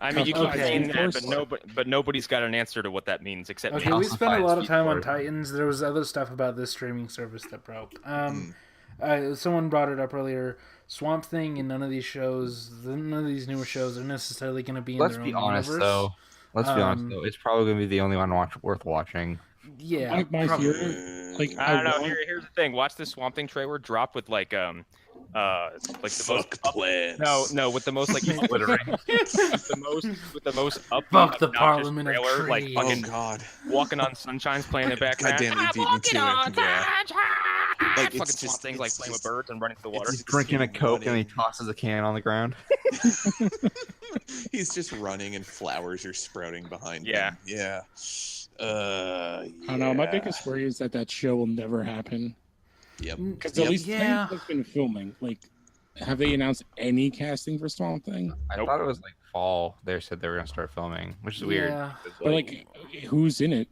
I mean, you keep Okay. saying that, Force. but nobody's got an answer to what that means except Okay, me. we spent a lot of time on Speed Force. Titans. There was other stuff about this streaming service that broke. Someone brought it up earlier. Swamp Thing and none of these newer shows are necessarily going to be in Let's their be own honest, universe. though. Let's be honest, though. It's probably going to be the only one worth watching. Yeah, My probably. theory, like, I don't know. want- Here's the thing. Watch this Swamp Thing trailer drop with like the Fuck plans. with the most like Littering. with the most up Fuck the obnoxious Parliament of trailer, like Trees. Oh, fucking God. Walking on Sunshine's playing in the God background. damn it, you beat me to it. Yeah. Like, Fucking it's Swamp just, Thing's like playing with birds and running through the water. it's Drinking a him Coke and he running. tosses a can on the ground. He's just running and flowers are sprouting behind Yeah. him. Yeah. I don't know. My yeah. biggest worry is that show will never happen. Yep. Because at Yep. least Yeah. has been filming. Like, have they announced any casting for Swamp Thing? I Nope. thought it was like fall. They said they were going to start filming, which is weird. Yeah. But like, who's in it?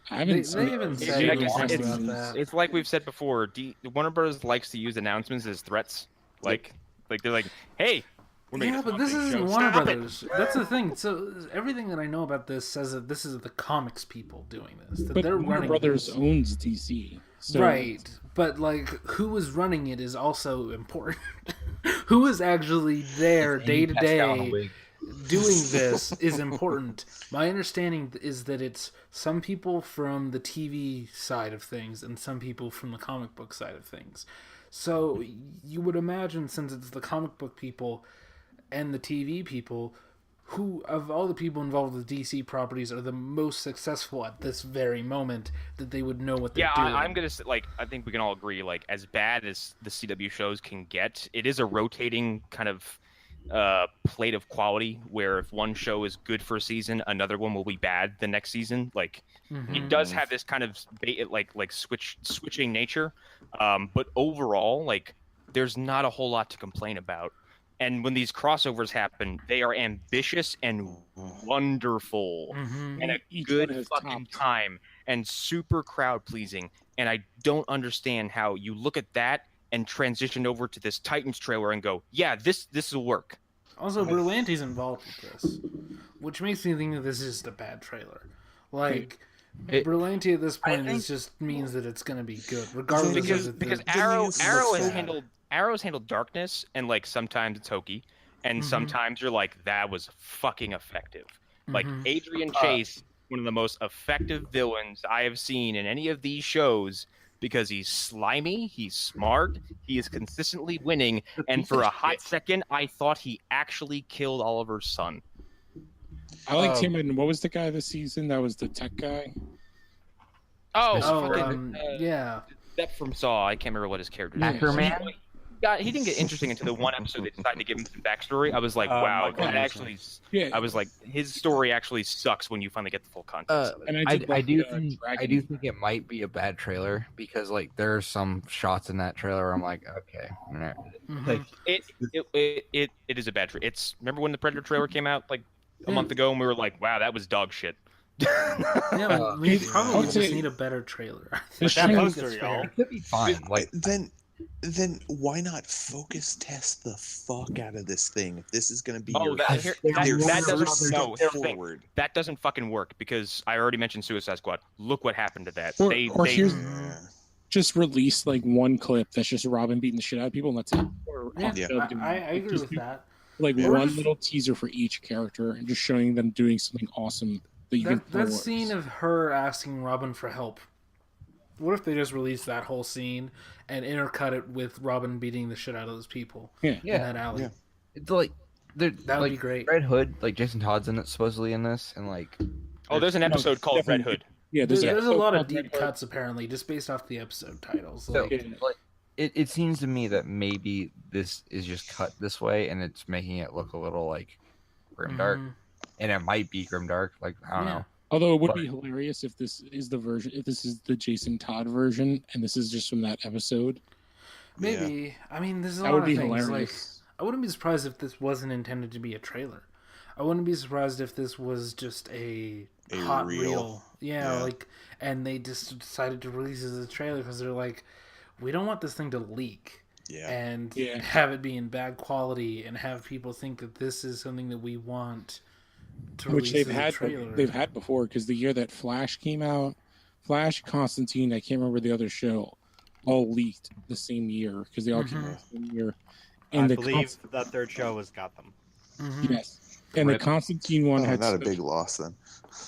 I haven't They seen haven't it. said Yeah, anything casting about news. that. It's like we've said before. Warner Bros. Likes to use announcements as threats. Like they're like, "Hey, we're making Yeah, a but Swamp this Thing isn't show. Warner Stop it." Brothers. That's the thing. So everything that I know about this says that this is the comics people doing this. That But they're Warner running Brothers this. owns DC. So Right, but like who is running it is also important. Who is actually there day to day doing this is important. My understanding is that it's some people from the TV side of things and some people from the comic book side of things. So you would imagine, since it's the comic book people and the TV people, who of all the people involved with DC properties are the most successful at this very moment, that they would know what they're Yeah, doing. I'm gonna say, like, I think we can all agree, like, as bad as the CW shows can get, it is a rotating kind of plate of quality where if one show is good for a season, another one will be bad the next season. Like, it does have this kind of switching nature, but overall, like, there's not a whole lot to complain about. And when these crossovers happen, they are ambitious and wonderful and a Each good one has fucking topped. time and super crowd pleasing. And I don't understand how you look at that and transition over to this Titans trailer and go, yeah, this will work. Also, Berlanti's involved with this, which makes me think that this is just a bad trailer. Like, Berlanti at this point is just means that it's going to be good, regardless of because Arrow's handled darkness, and like sometimes it's hokey, and sometimes you're like, that was fucking effective. Like Adrian Chase, one of the most effective villains I have seen in any of these shows, because he's slimy, he's smart, he is consistently winning, and for a hot second, I thought he actually killed Oliver's son. I liked him, and what was the guy this season? That was the tech guy. Yeah. That from Saw. I can't remember what his character name is. Ackerman? He didn't get interesting until the one episode they decided to give him some backstory. I was like, wow, Michael that Anderson. actually. Yeah. I was like, his story actually sucks when you finally get the full context of it. And I do think it might be a bad trailer because like there are some shots in that trailer where I'm like, okay, like It is a bad trailer. Remember when the Predator trailer came out like a month ago, and we were like, wow, that was dog shit. Yeah, we probably just need a better trailer. This That trailer- poster, y'all. it could be fine. Like Then why not focus test the fuck out of this thing if this is going to be Oh, your that their doesn't first step no. here's the thing. forward? That doesn't fucking work because I already mentioned Suicide Squad. Look what happened to that. Or here's Yeah. just release like one clip that's just Robin beating the shit out of people, and that's it. Or Yeah, I agree with that. like Or one just- little teaser for each character and just showing them doing something awesome that you can. That scene of her asking Robin for help. What if they just released that whole scene and intercut it with Robin beating the shit out of those people in that alley? Yeah. it's like That would be great. Red Hood, like Jason Todd's in it supposedly in this, and like Oh, there's an episode called Red definitely. Hood. Yeah, There's a lot of called deep Red Hood. cuts apparently, just based off the episode titles. so, Like, like it seems to me that maybe this is just cut this way and it's making it look a little like grimdark, and it might be grimdark. Like I don't know. Although it would But- be hilarious if this is the version, if this is the Jason Todd version, and this is just from that episode. maybe. I mean, there's a That lot would of be things. Like, hilarious. I wouldn't be surprised if this wasn't intended to be a trailer. I wouldn't be surprised if this was just a hot reel. reel. Yeah, Yeah. like, and they just decided to release it as a trailer because they're like, we don't want this thing to leak. Yeah. And Yeah. have it be in bad quality and have people think that this is something that we want to Which release they've as a had, trailer. they've had before, because the year that Flash came out, Flash, Constantine, I can't remember the other show, all leaked the same year because they all came out the same year. I And the believe the third show was Gotham. yes, and the Rip. Constantine one had not a special- big loss then.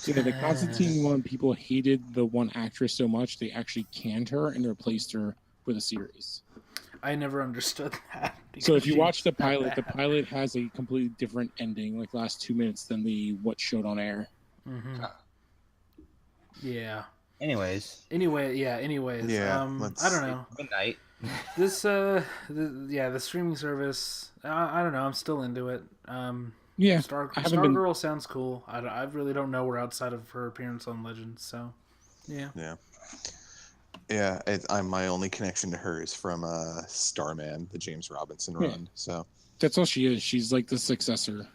Yeah, the Constantine one, people hated the one actress so much they actually canned her and replaced her with a series. I never understood that. So if because you she watch the was that pilot, the bad. pilot has a completely different ending, like last 2 minutes than the what showed on air. Yeah. Anyways, Anyways, Yeah, I don't know. good night. This the streaming service. I don't know. I'm still into it. Yeah, I haven't been. Stargirl sounds cool. I really don't know her outside of her appearance on Legends. So, yeah. Yeah, my only connection to her is from Starman, the James Robinson run. So That's all she is. She's like the successor.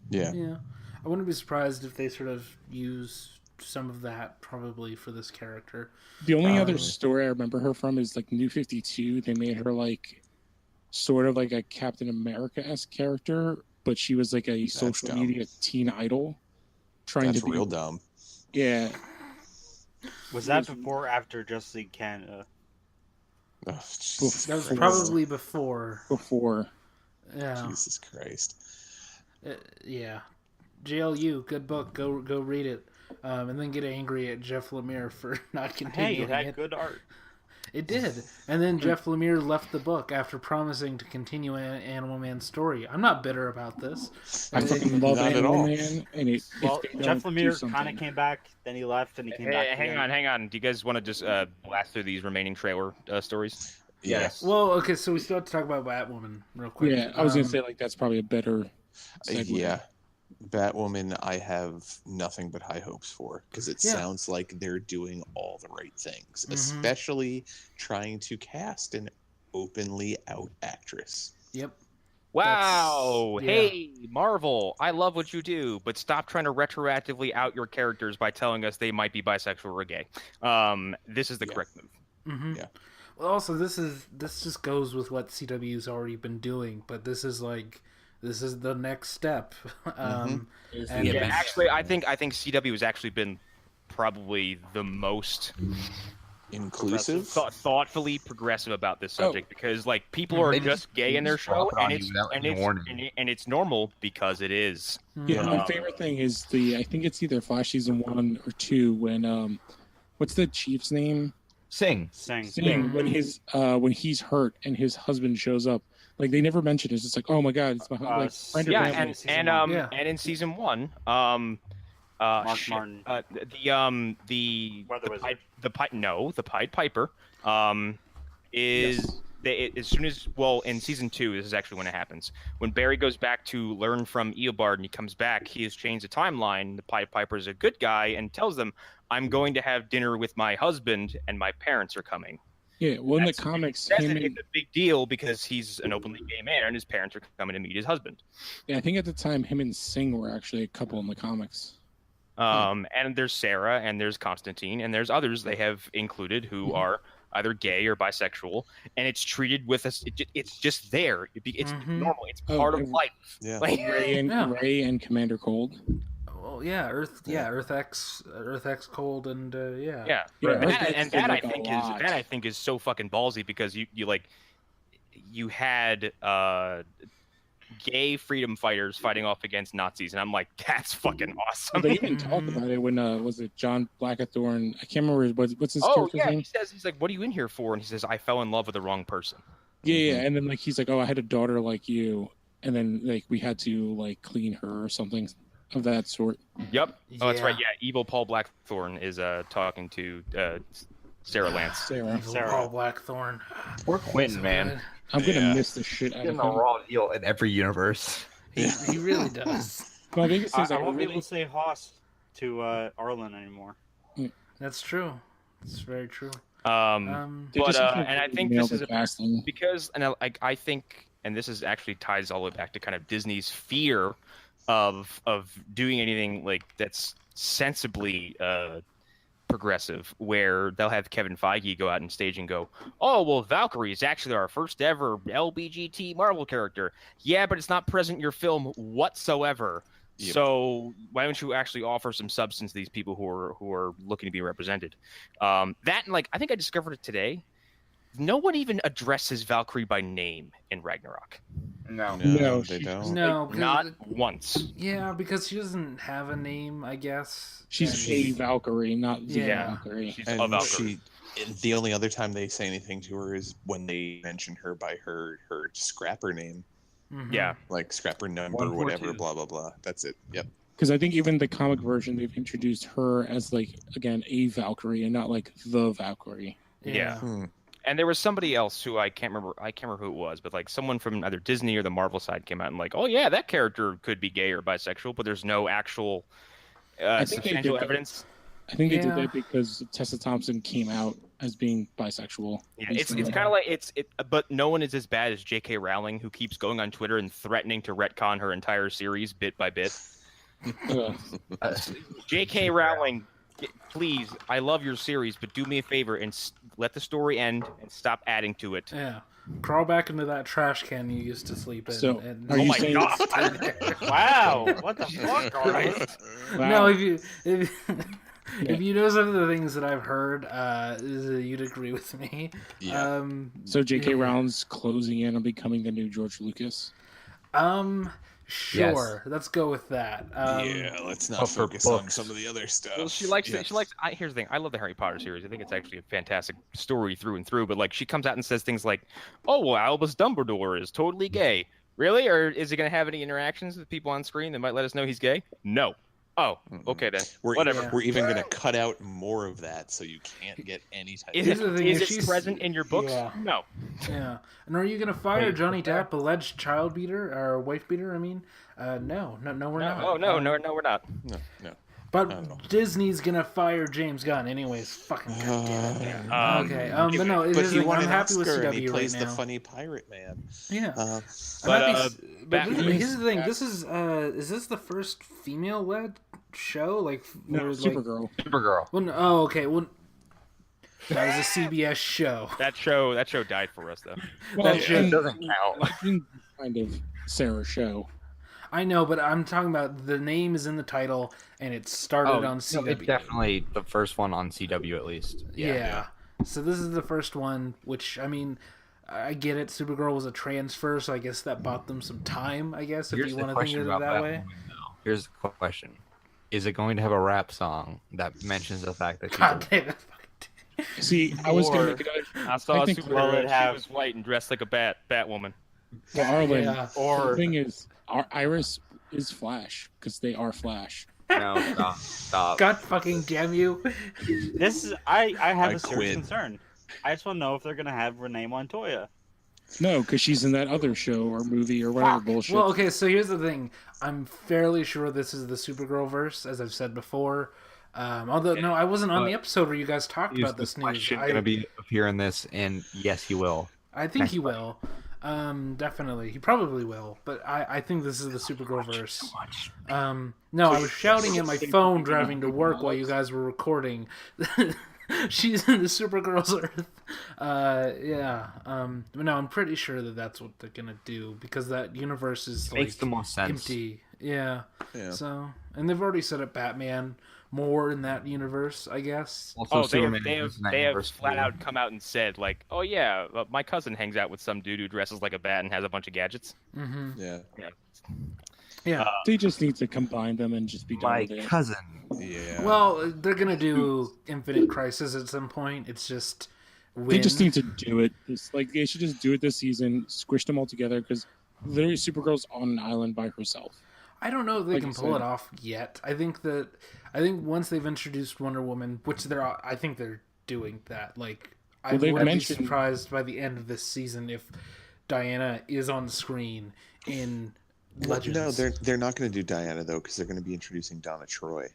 yeah. Yeah. I wouldn't be surprised if they sort of use some of that probably for this character. The only other story I remember her from is like New 52. They made her like sort of like a Captain America-esque character, but she was like a social dumb. media teen idol trying That's to be real dumb. Yeah. Was that before or after Justice League Canada? Oh, Oof. That was Christ. probably before. Before. Yeah. Jesus Christ. Yeah. JLU, good book. Go read it. And then get angry at Jeff Lemire for not Hey, continuing it had it. good art. It did. And then Jeff Lemire left the book after promising to continue Animal Man's story. I'm not bitter about this. I fucking love Not at Animal all. Man, and it, Well, if they Jeff don't do Lemire kind something- of came back, then he left, and he came back. Hang again. on. Do you guys want to just blast through these remaining trailer stories? Yes. Well, okay, so we still have to talk about Batwoman real quick. Yeah, I was gonna say like that's probably a better. segue. Yeah. Batwoman, I have nothing but high hopes for because it Yeah. sounds like they're doing all the right things, Mhm. especially trying to cast an openly out actress. Yep. wow, yeah. hey, Marvel, I love what you do, but stop trying to retroactively out your characters by telling us they might be bisexual or gay. This is the correct move. Mm-hmm. Yeah. Well, also this just goes with what CW's already been doing, but this is the next step. And Yeah, actually, I think CW has actually been probably the most Inclusive. thoughtfully progressive about this subject because like people are just gay in their show, and it's normal because it is. Yeah, my favorite thing is I think it's either Flash season 1 or 2 when what's the chief's name? Sing. When he's hurt and his husband shows up, like they never mention it. It's just like, oh my god, it's my friend. And in season 1, Mark Martin. The Pied Piper is as soon as in season 2 this is actually when it happens. When Barry goes back to learn from Eobard and he comes back, he has changed the timeline. The Pied Piper is a good guy and tells them, "I'm going to have dinner with my husband and my parents are coming." Yeah, well, in the comics, it's a big deal because he's an openly gay man and his parents are coming to meet his husband. Yeah, I think at the time him and Singh were actually a couple in the comics. And there's Sarah and there's Constantine and there's others they have included who are either gay or bisexual, and it's treated with us. It's just there. It's normal. It's part of life. Yeah. Like, Ray and Commander Cold. Well, yeah, Earth X Cold, and that I think is so fucking ballsy because you had gay freedom fighters fighting off against Nazis, and I'm like, that's fucking awesome. They even talked about it when was it John Blackthorne? I can't remember what's his character's name. He's like, what are you in here for? And he says, I fell in love with the wrong person. Yeah, and then he's like, oh, I had a daughter like you, and then we had to clean her or something of that sort. Yep. Oh, that's right. Yeah, evil Paul Blackthorne is talking to Sarah Lance. Sarah. Paul Blackthorne. Poor Quentin, man. I'm gonna miss the shit out of him. Getting a raw deal in every universe. He really does. My biggest thing is I won't be able to say Hoss to Arlen anymore. That's true. It's very true. And I think this is because, and I think, and this is actually ties all the way back to kind of Disney's fear of doing anything that's sensibly progressive, where they'll have Kevin Feige go out on stage and go, "Oh, well, Valkyrie is actually our first ever LBGT Marvel character." Yeah, but it's not present in your film whatsoever. Yep. So why don't you actually offer some substance to these people who are looking to be represented? That and I think I discovered it today. No one even addresses Valkyrie by name in Ragnarok. No, they don't. No, not once. Yeah, because she doesn't have a name, I guess. She's a Valkyrie, not the Valkyrie. She's a Valkyrie. The only other time they say anything to her is when they mention her by her scrapper name. Mm-hmm. Yeah, like scrapper number, whatever, blah blah blah. That's it. Yep. Because I think even the comic version, they've introduced her as again a Valkyrie and not the Valkyrie. Yeah. And there was somebody else who I can't remember who it was, but someone from either Disney or the Marvel side came out and oh yeah, that character could be gay or bisexual, but there's no actual substantial evidence. I think they did that because Tessa Thompson came out as being bisexual. Yeah, it's kind of but no one is as bad as J.K. Rowling, who keeps going on Twitter and threatening to retcon her entire series bit by bit. J.K. Rowling, please, I love your series, but do me a favor and let the story end and stop adding to it. Yeah. Crawl back into that trash can you used to sleep in. So, are you saying God. Wow, what the fuck, Arlen? Wow. No, if you know some of the things that I've heard, you'd agree with me. Yeah. So J.K. Rowling's closing in on becoming the new George Lucas. Sure. Yes. Let's go with that. Let's not focus on some of the other stuff. Well, she likes. Here's the thing. I love the Harry Potter series. I think it's actually a fantastic story through and through. But she comes out and says things like, "Oh, well, Albus Dumbledore is totally gay." Really? Or is he going to have any interactions with people on screen that might let us know he's gay? No. Oh, okay then. Whatever. We're even going to cut out more of that so you can't get any type of... Is it present in your books? Yeah. No. Yeah. And are you going to fire Johnny Depp, alleged child beater, or wife beater, I mean? No, we're not. Oh, no, we're not. No. But Disney's gonna fire James Gunn anyways. Fucking goddamn it. Okay. But no, But he won I'm an happy with Oscar CW and he plays right the now. funny pirate man. Yeah. But here's the thing. This is this the first female-led show? Like, No, where, Supergirl. Supergirl. Well, oh, okay. Well, that was a CBS show. that show died for us though. Well, That show doesn't count. Legend kind of Sarah's show. I know, but I'm talking about the name is in the title, and it started on CW. No, it's definitely the first one on CW at least. Yeah. So this is the first one, which, I mean, I get it. Supergirl was a transfer, so I guess that bought them some time, I guess, if you want to think of it that way. Here's the question. Is it going to have a rap song that mentions the fact that God damn it. See, I was going to make it. I saw a think- Supergirl. have- She was white and dressed like a Batwoman. Well, Arlen, Yeah. the thing is, Iris is Flash because they are Flash. No, stop. God fucking damn you. This is I have I a serious quit. concern. I just want to know if they're gonna have Renee Montoya. No, because she's in that other show or movie or whatever bullshit. Well, okay, so here's the thing. I'm fairly sure this is the Supergirl verse, as I've said before. Although, no, I wasn't on the episode where you guys talked about this news. Going to appear in this, and yes, he will. I think he will. Definitely. He probably will. But I think this is the Supergirl verse. No, I was shouting at my phone driving to work while you guys were recording. She's in the Supergirl's Earth. Yeah. But no, I'm pretty sure that that's what they're gonna do because that universe is like Makes the most sense. empty. Yeah. Yeah. So, and they've already set up Batman more in that universe, I guess. Also, Oh, they Superman have is in that they have universe flat too. out come out and said like, oh yeah, my cousin hangs out with some dude who dresses like a bat and has a bunch of gadgets. Mm-hmm. Yeah. Yeah. They just need to combine them and just be done My with it. cousin. Yeah. Well, they're gonna do Infinite Crisis at some point. It's just They just need to do it. It's like they should just do it this season, squish them all together because literally Supergirl's on an island by herself. I don't know if they like can you pull said. it off yet. I think once they've introduced Wonder Woman, which I think they're doing that. Like, I Well, they've wouldn't be mentioned- surprised by the end of this season if Diana is on screen in Legends. No, they're not going to do Diana though because they're going to be introducing Donna Troy.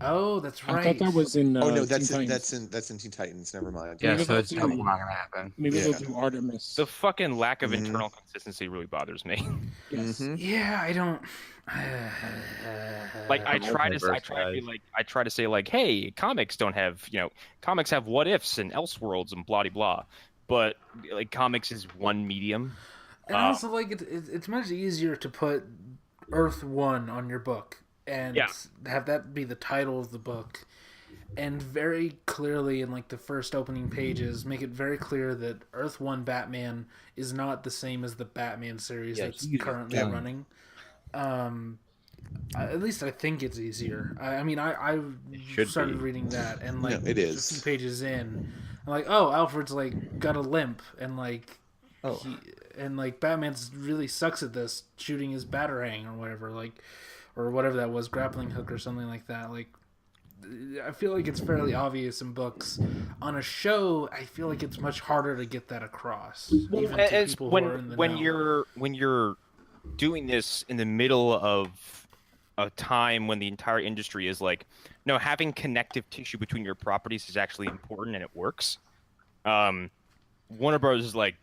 Oh, that's right. I thought that was in. Oh no, Teen that's Titans. in Teen Titans. Never mind. Yeah, Maybe so they'll it's do- definitely not going to happen. Maybe Yeah. they'll do Artemis. The fucking lack of Mhm. internal consistency really bothers me. Yes. Mhm. Yeah, I don't. Like I try multiverse, to be guys. like I try to say like, hey, comics don't have comics have what ifs and elseworlds and blah de blah, but like comics is one medium. And also, like, it's much easier to put Earth 1 on your book and Yeah. have that be the title of the book. And very clearly, in, like, the first opening pages, make it very clear that Earth 1 Batman is not the same as the Batman series Yeah, that's he's currently done. running. At least I think it's easier. I mean, I should started be. reading that, and, like, No, it is. a few pages in, I'm like, oh, Alfred's, like, got a limp, and, like... Oh. And like Batman's really sucks at this, shooting his batarang or whatever, like, or whatever that was, grappling hook or something like that. Like, I feel like it's fairly obvious in books. On a show, I feel like it's much harder to get that across, even to As people who are in the know. when you're doing this in the middle of a time when the entire industry is like, no, having connective tissue between your properties is actually important and it works. Warner Bros. Is like,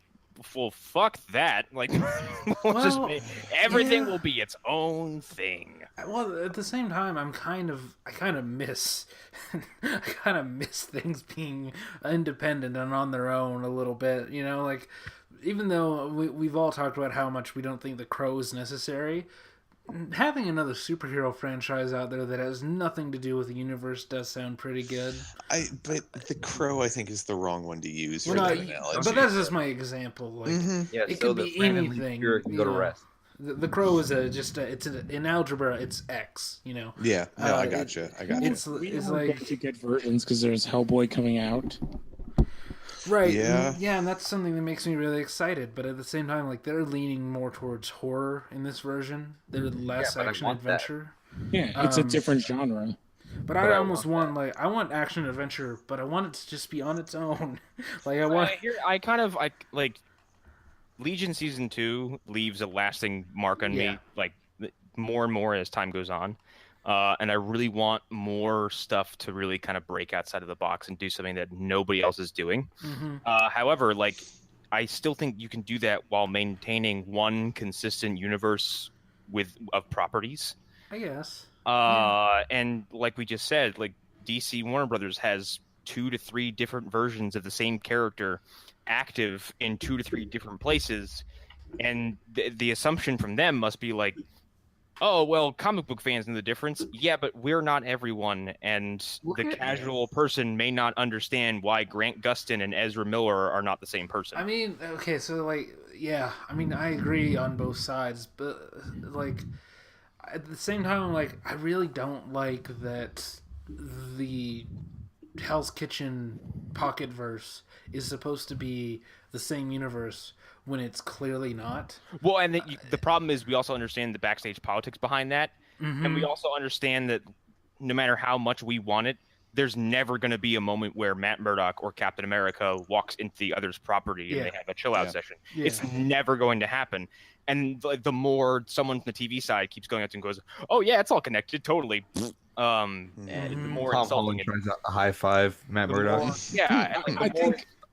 well, fuck that. Like, everything will be its own thing. Well, at the same time, I kind of miss things being independent and on their own a little bit. You know, like, even though we've all talked about how much we don't think the Crow is necessary, having another superhero franchise out there that has nothing to do with the universe does sound pretty good. But the Crow, I think, is the wrong one to use Well, for no, that analogy. but that's just my example. Like, Yeah, It so could the be Brandon Lee anything, Fury can go to you know. rest. The Crow is in algebra, it's X. You know, Yeah, no, I it- gotcha. it's We it's are like going to get versions because there's Hellboy coming out. right, Yeah. yeah, and that's something that makes me really excited. But at the same time, like, they're leaning more towards horror in this version. They're less but I action want that. adventure. Yeah, it's a different genre. But I almost want I want action adventure, but I want it to just be on its own. Like I want. I like Legion season 2 leaves a lasting mark on Yeah. me, like more and more as time goes on. And I really want more stuff to really kind of break outside of the box and do something that nobody else is doing. However, like, I still think you can do that while maintaining one consistent universe of properties. I guess. And like we just said, like DC Warner Brothers has 2 to 3 different versions of the same character active in 2 to 3 different places, and the assumption from them must be like, oh well, comic book fans know the difference. Yeah, but we're not everyone, and the casual person may not understand why Grant Gustin and Ezra Miller are not the same person. I mean, okay, so like, yeah, I mean, I agree on both sides, but like, at the same time, like, I really don't like that the Hell's Kitchen pocket verse is supposed to be the same universe when it's clearly not. Well, and the problem is we also understand the backstage politics behind that, and we also understand that no matter how much we want it, there's never going to be a moment where Matt Murdock or Captain America walks into the other's property and they have a chill-out session. Yeah. It's never going to happen. And the more someone from the TV side keeps going up and goes, "Oh yeah, it's all connected, totally," the more Tom insulting Holland tries out the high five Matt Murdock.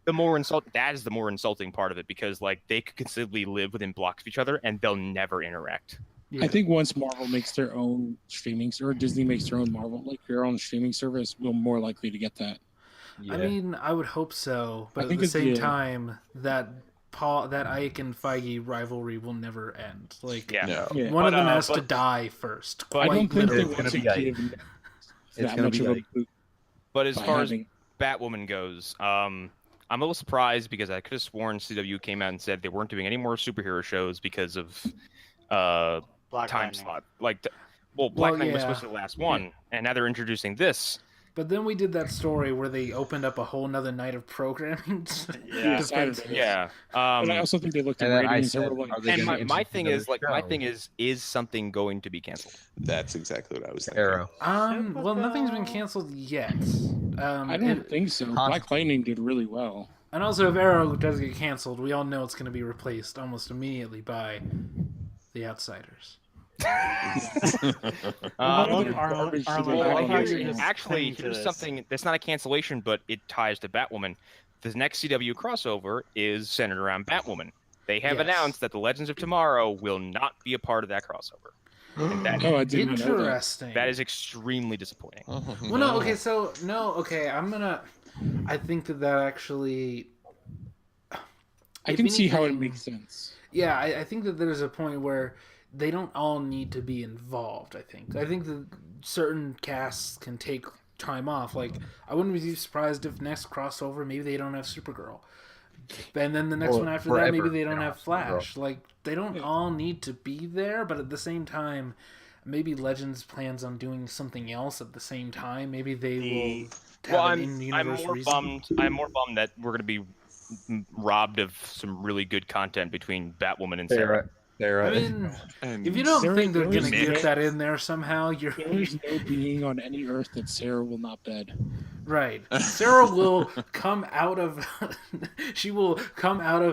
The more insulting. That is the more insulting part of it, because like they could conceivably live within blocks of each other and they'll never interact. I think once Marvel makes their own streaming, or Disney makes their own Marvel, like their own streaming service, we're more likely to get that. I mean, I would hope so, but at the same time, that Ike and Feige rivalry will never end. Like, one of them has to die first. I don't think they want to give that much of a boot. But as far as Batwoman goes, I'm a little surprised because I could have sworn CW came out and said they weren't doing any more superhero shows because of time slot. Black Lightning was supposed to be the last one, and now they're introducing this. But then we did that story where they opened up a whole nother night of programming. Yeah. But I also think they looked at ratings and were like, and my thing is something going to be canceled? That's exactly what I was thinking. Arrow. Well, nothing's been canceled yet. I don't think so. Black Lightning did really well. And also, if Arrow does get canceled, we all know it's going to be replaced almost immediately by The Outsiders. Actually, here's something that's not a cancellation, but it ties to Batwoman. The next CW crossover is centered around Batwoman. They have announced that the Legends of Tomorrow will not be a part of that crossover. And that interesting. That is extremely disappointing. Well, no, okay, I think that actually... I can see how it makes sense. Yeah, I think that there's a point where they don't all need to be involved, I think that certain casts can take time off. Like, I wouldn't be surprised if next crossover, maybe they don't have Supergirl. And then the next one after that, maybe they don't have Flash. Like, they don't all need to be there, but at the same time, maybe Legends plans on doing something else at the same time. Maybe they will have an in-universe reason. I'm more bummed that we're going to be robbed of some really good content between Batwoman and Sarah. I mean, if you don't think they're going to get that in there somehow, there's no being on any Earth that Sarah will not bed. Right. Sarah will come out of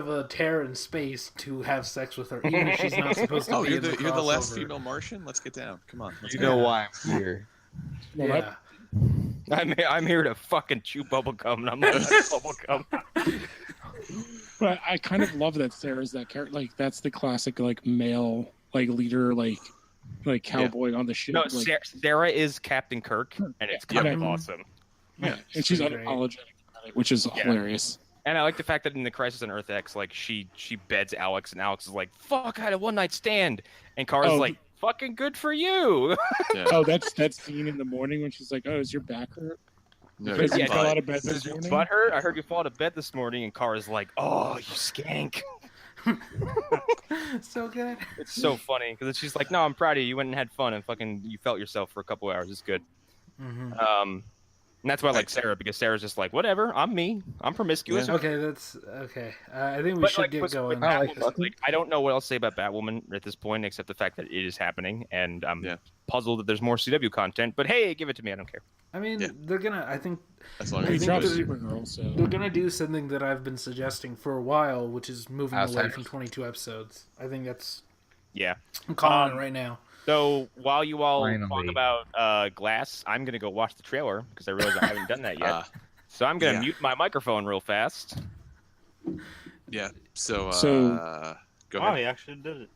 a tear in space to have sex with her, even if she's not supposed to be. You're the last female Martian? Let's get down. Come on. You know why I'm here. Yeah. I'm here to fucking chew bubblegum, and I'm not bubblegum. But I kind of love that Sarah's that character. Like, that's the classic, like, male, like, leader, like cowboy on the ship. No, like, Sarah is Captain Kirk, and it's kind of awesome. Yeah, and she's unapologetic about it, which is hilarious. And I like the fact that in the Crisis on Earth X, like, she beds Alex, and Alex is like, "Fuck, I had a one-night stand," and Kara's like, "Fucking good for you." Oh, that's that scene in the morning when she's like, "Oh, is your back hurt?" No, you fell out of bed this morning? Butt hurt? I heard you fall out of bed this morning, and Kara's like, "Oh, you skank." So good. It's so funny because she's like, "No, I'm proud of you. You went and had fun and fucking you felt yourself for a couple hours. It's good." And that's why I like Sarah, because Sarah's just like, whatever, I'm me. I'm promiscuous. Yeah. Okay, that's okay. I think we should get going. I don't know what else to say about Batwoman at this point, except the fact that it is happening, and I'm puzzled that there's more CW content. But hey, give it to me. I don't care. I mean, they're gonna. I think. As long as it's Supergirl, so they're gonna do something that I've been suggesting for a while, which is moving away from 22 episodes. I think that's. Yeah. I'm calling it right now. So while you all talk Finally. about Glass, I'm gonna go watch the trailer because I realize I haven't done that yet. So I'm gonna yeah. mute my microphone real fast. Yeah. So go Wow, ahead. he actually did it.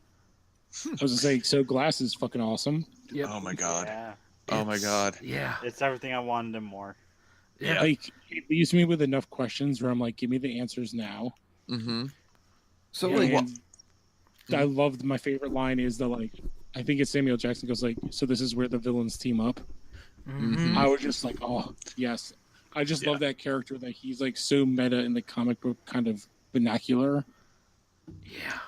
I was gonna say, so Glass is fucking awesome. Yep. Oh my god. Yeah. Oh my god. Yeah. It's everything I wanted and more. Yeah. Like, it leaves me with enough questions where I'm like, give me the answers now. Mm-hmm. So And like, I loved, my favorite line is the like, I think it's Samuel Jackson goes like, so this is where the villains team up. Mhm. I was just like, oh yes, I just love that character, that he's like so meta in the comic book kind of vernacular. Yeah.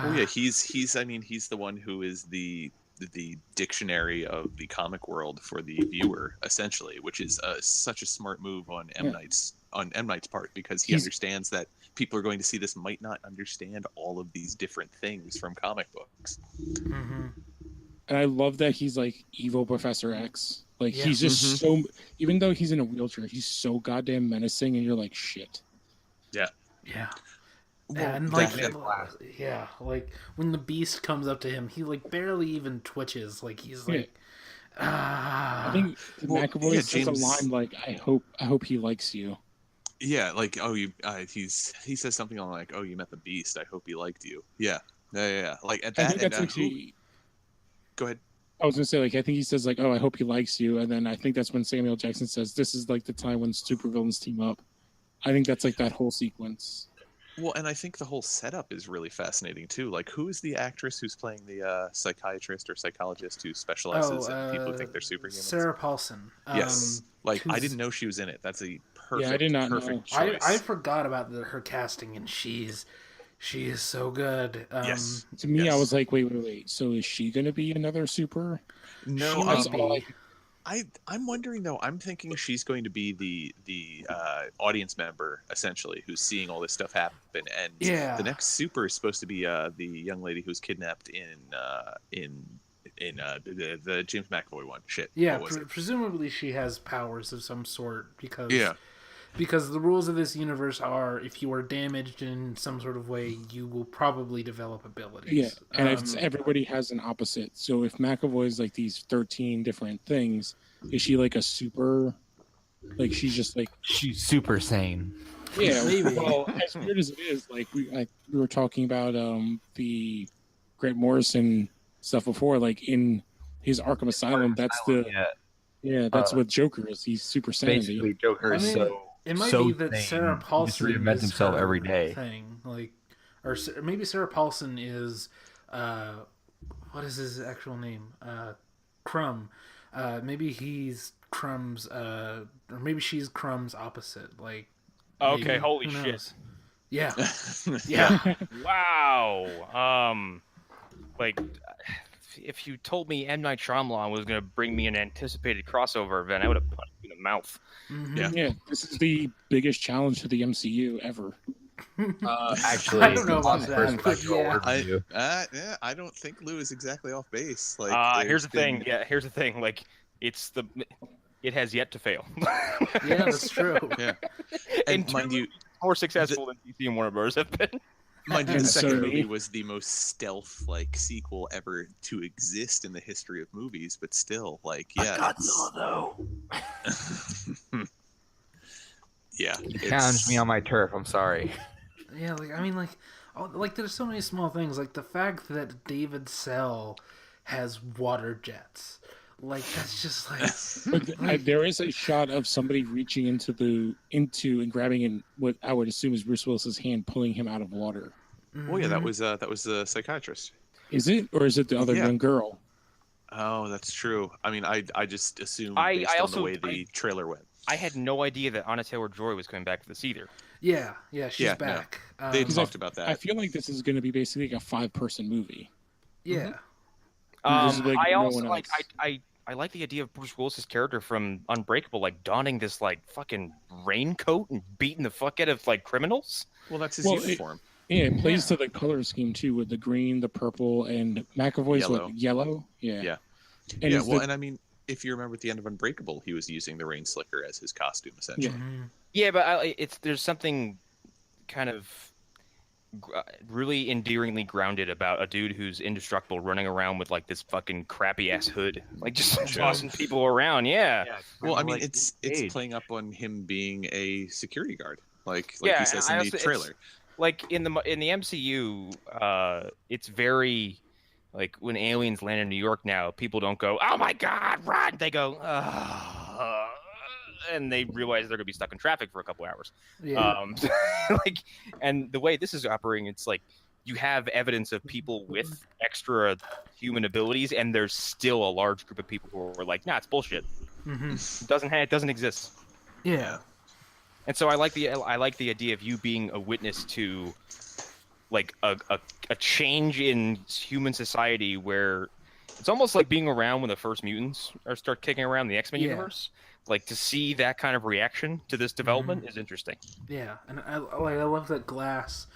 Oh yeah, he's I mean he's the one who is the dictionary of the comic world for the viewer, essentially, which is such a smart move on M. Night's part, because he understands that people are going to see this might not understand all of these different things from comic books. Mm-hmm. And I love that he's like evil Professor X. Like Yeah. he's just so, even though he's in a wheelchair, he's so goddamn menacing, and you're like, shit. Yeah. Yeah. Well, And like, that- yeah, like when the Beast comes up to him, he like barely even twitches. Like he's like, I think Well, McAvoy yeah, says James- a line like, I hope he likes you. Yeah, like he says something on like, oh, you met the Beast. I hope he liked you. Yeah. Like at I that. think that's And, actually. go ahead. I was gonna say, like, I think he says like, oh, I hope he likes you, and then I think that's when Samuel Jackson says, this is like the time when supervillains team up. I think that's like that whole sequence. Well, and I think the whole setup is really fascinating too. Like, who is the actress who's playing the psychiatrist or psychologist who specializes in people who think they're superhumans? Sarah Paulson. Yes. Like, I who's- didn't know she was in it. That's a perfect, I did not know. perfect choice. I forgot about her casting, and she is so good. Yes. To me, Yes. I was like, wait. So is she gonna be another super? No, she might be. I'm wondering though. I'm thinking she's going to be the audience member, essentially, who's seeing all this stuff happen. And the next super is supposed to be the young lady who's kidnapped in the James McAvoy one. Shit. Yeah, What was it? presumably she has powers of some sort because the rules of this universe are if you are damaged in some sort of way, you will probably develop abilities. Yeah, and everybody has an opposite. So if McAvoy's like these 13 different things, is she like a super? Like she's just like She's super sane. yeah. Maybe. Well, as weird as it is, like we were talking about the Grant Morrison stuff before. Like in his Arkham Asylum, that's that's what Joker is. He's super sanity. basically, Joker is it might so be that sane. Sarah He just Paulson reinvents is himself her every day. thing, like, or maybe Sarah Paulson is, what is his actual name? Crumb. Maybe he's Crumb's, or maybe she's Crumb's opposite. Like, Okay, maybe. holy Who shit. knows? Yeah, yeah. Wow. Like, if you told me M. Night Shyamalan was going to bring me an anticipated crossover event, I would have punched you in the mouth. Mhm. Yeah, this is the biggest challenge to the MCU ever. Actually, I don't know about on that, first but visual yeah. overview. I don't think Lou is exactly off base. Like, Here's the there's thing. been- Yeah, here's the thing. Like, it has yet to fail. Yeah, that's true. Yeah. And And mind you, more successful than DC and Warner Bros. have been. mind you, And the second so- movie was the most stealth-like sequel ever to exist in the history of movies, but still, like, yeah. Godzilla, though. Yeah. Challenge me on my turf. I'm sorry. Yeah, like I mean, like there's so many small things, like the fact that David Sell has water jets, like that's just like. But there is a shot of somebody reaching into and grabbing in what I would assume is Bruce Willis's hand, pulling him out of water. Oh yeah, that was the psychiatrist. Is it, or is it the other Yeah. young girl? Oh, that's true. I mean, I just assumed I based on also- the way the trailer went. I had no idea that Anna Taylor-Joy was coming back for this either. Yeah, she's Yeah, no. back. They Because talked about that. I feel like this is going to be basically like a 5-person movie. yeah. There's, like, I no also one like else. I like the idea of Bruce Willis's character from Unbreakable, like donning this like fucking raincoat and beating the fuck out of like criminals. Well, that's his Well, uniform. Yeah, it plays to the color scheme too, with the green, the purple, and McAvoy's yellow. Yeah. Yeah. And Yeah, is well, the- and I mean, if you remember at the end of Unbreakable, he was using the rain slicker as his costume, essentially. Mhm. Yeah, but there's something kind of really endearingly grounded about a dude who's indestructible running around with like this fucking crappy ass hood, like just tossing people around. Yeah. Well, I mean, like it's Cage. playing up on him being a security guard, like Yeah, he says in the trailer. Like in the MCU, it's very like when aliens land in New York now, people don't go, "Oh my God, run!" They go, and they realize they're gonna be stuck in traffic for a couple hours. Yeah. Like, and the way this is operating, it's like you have evidence of people with extra human abilities, and there's still a large group of people who are like, "Nah, it's bullshit. It doesn't exist." Yeah. And so I like the idea of you being a witness to like a change in human society where it's almost like being around when the first mutants start kicking around the X-Men universe. Like to see that kind of reaction to this development is interesting. Yeah, and I love that Glass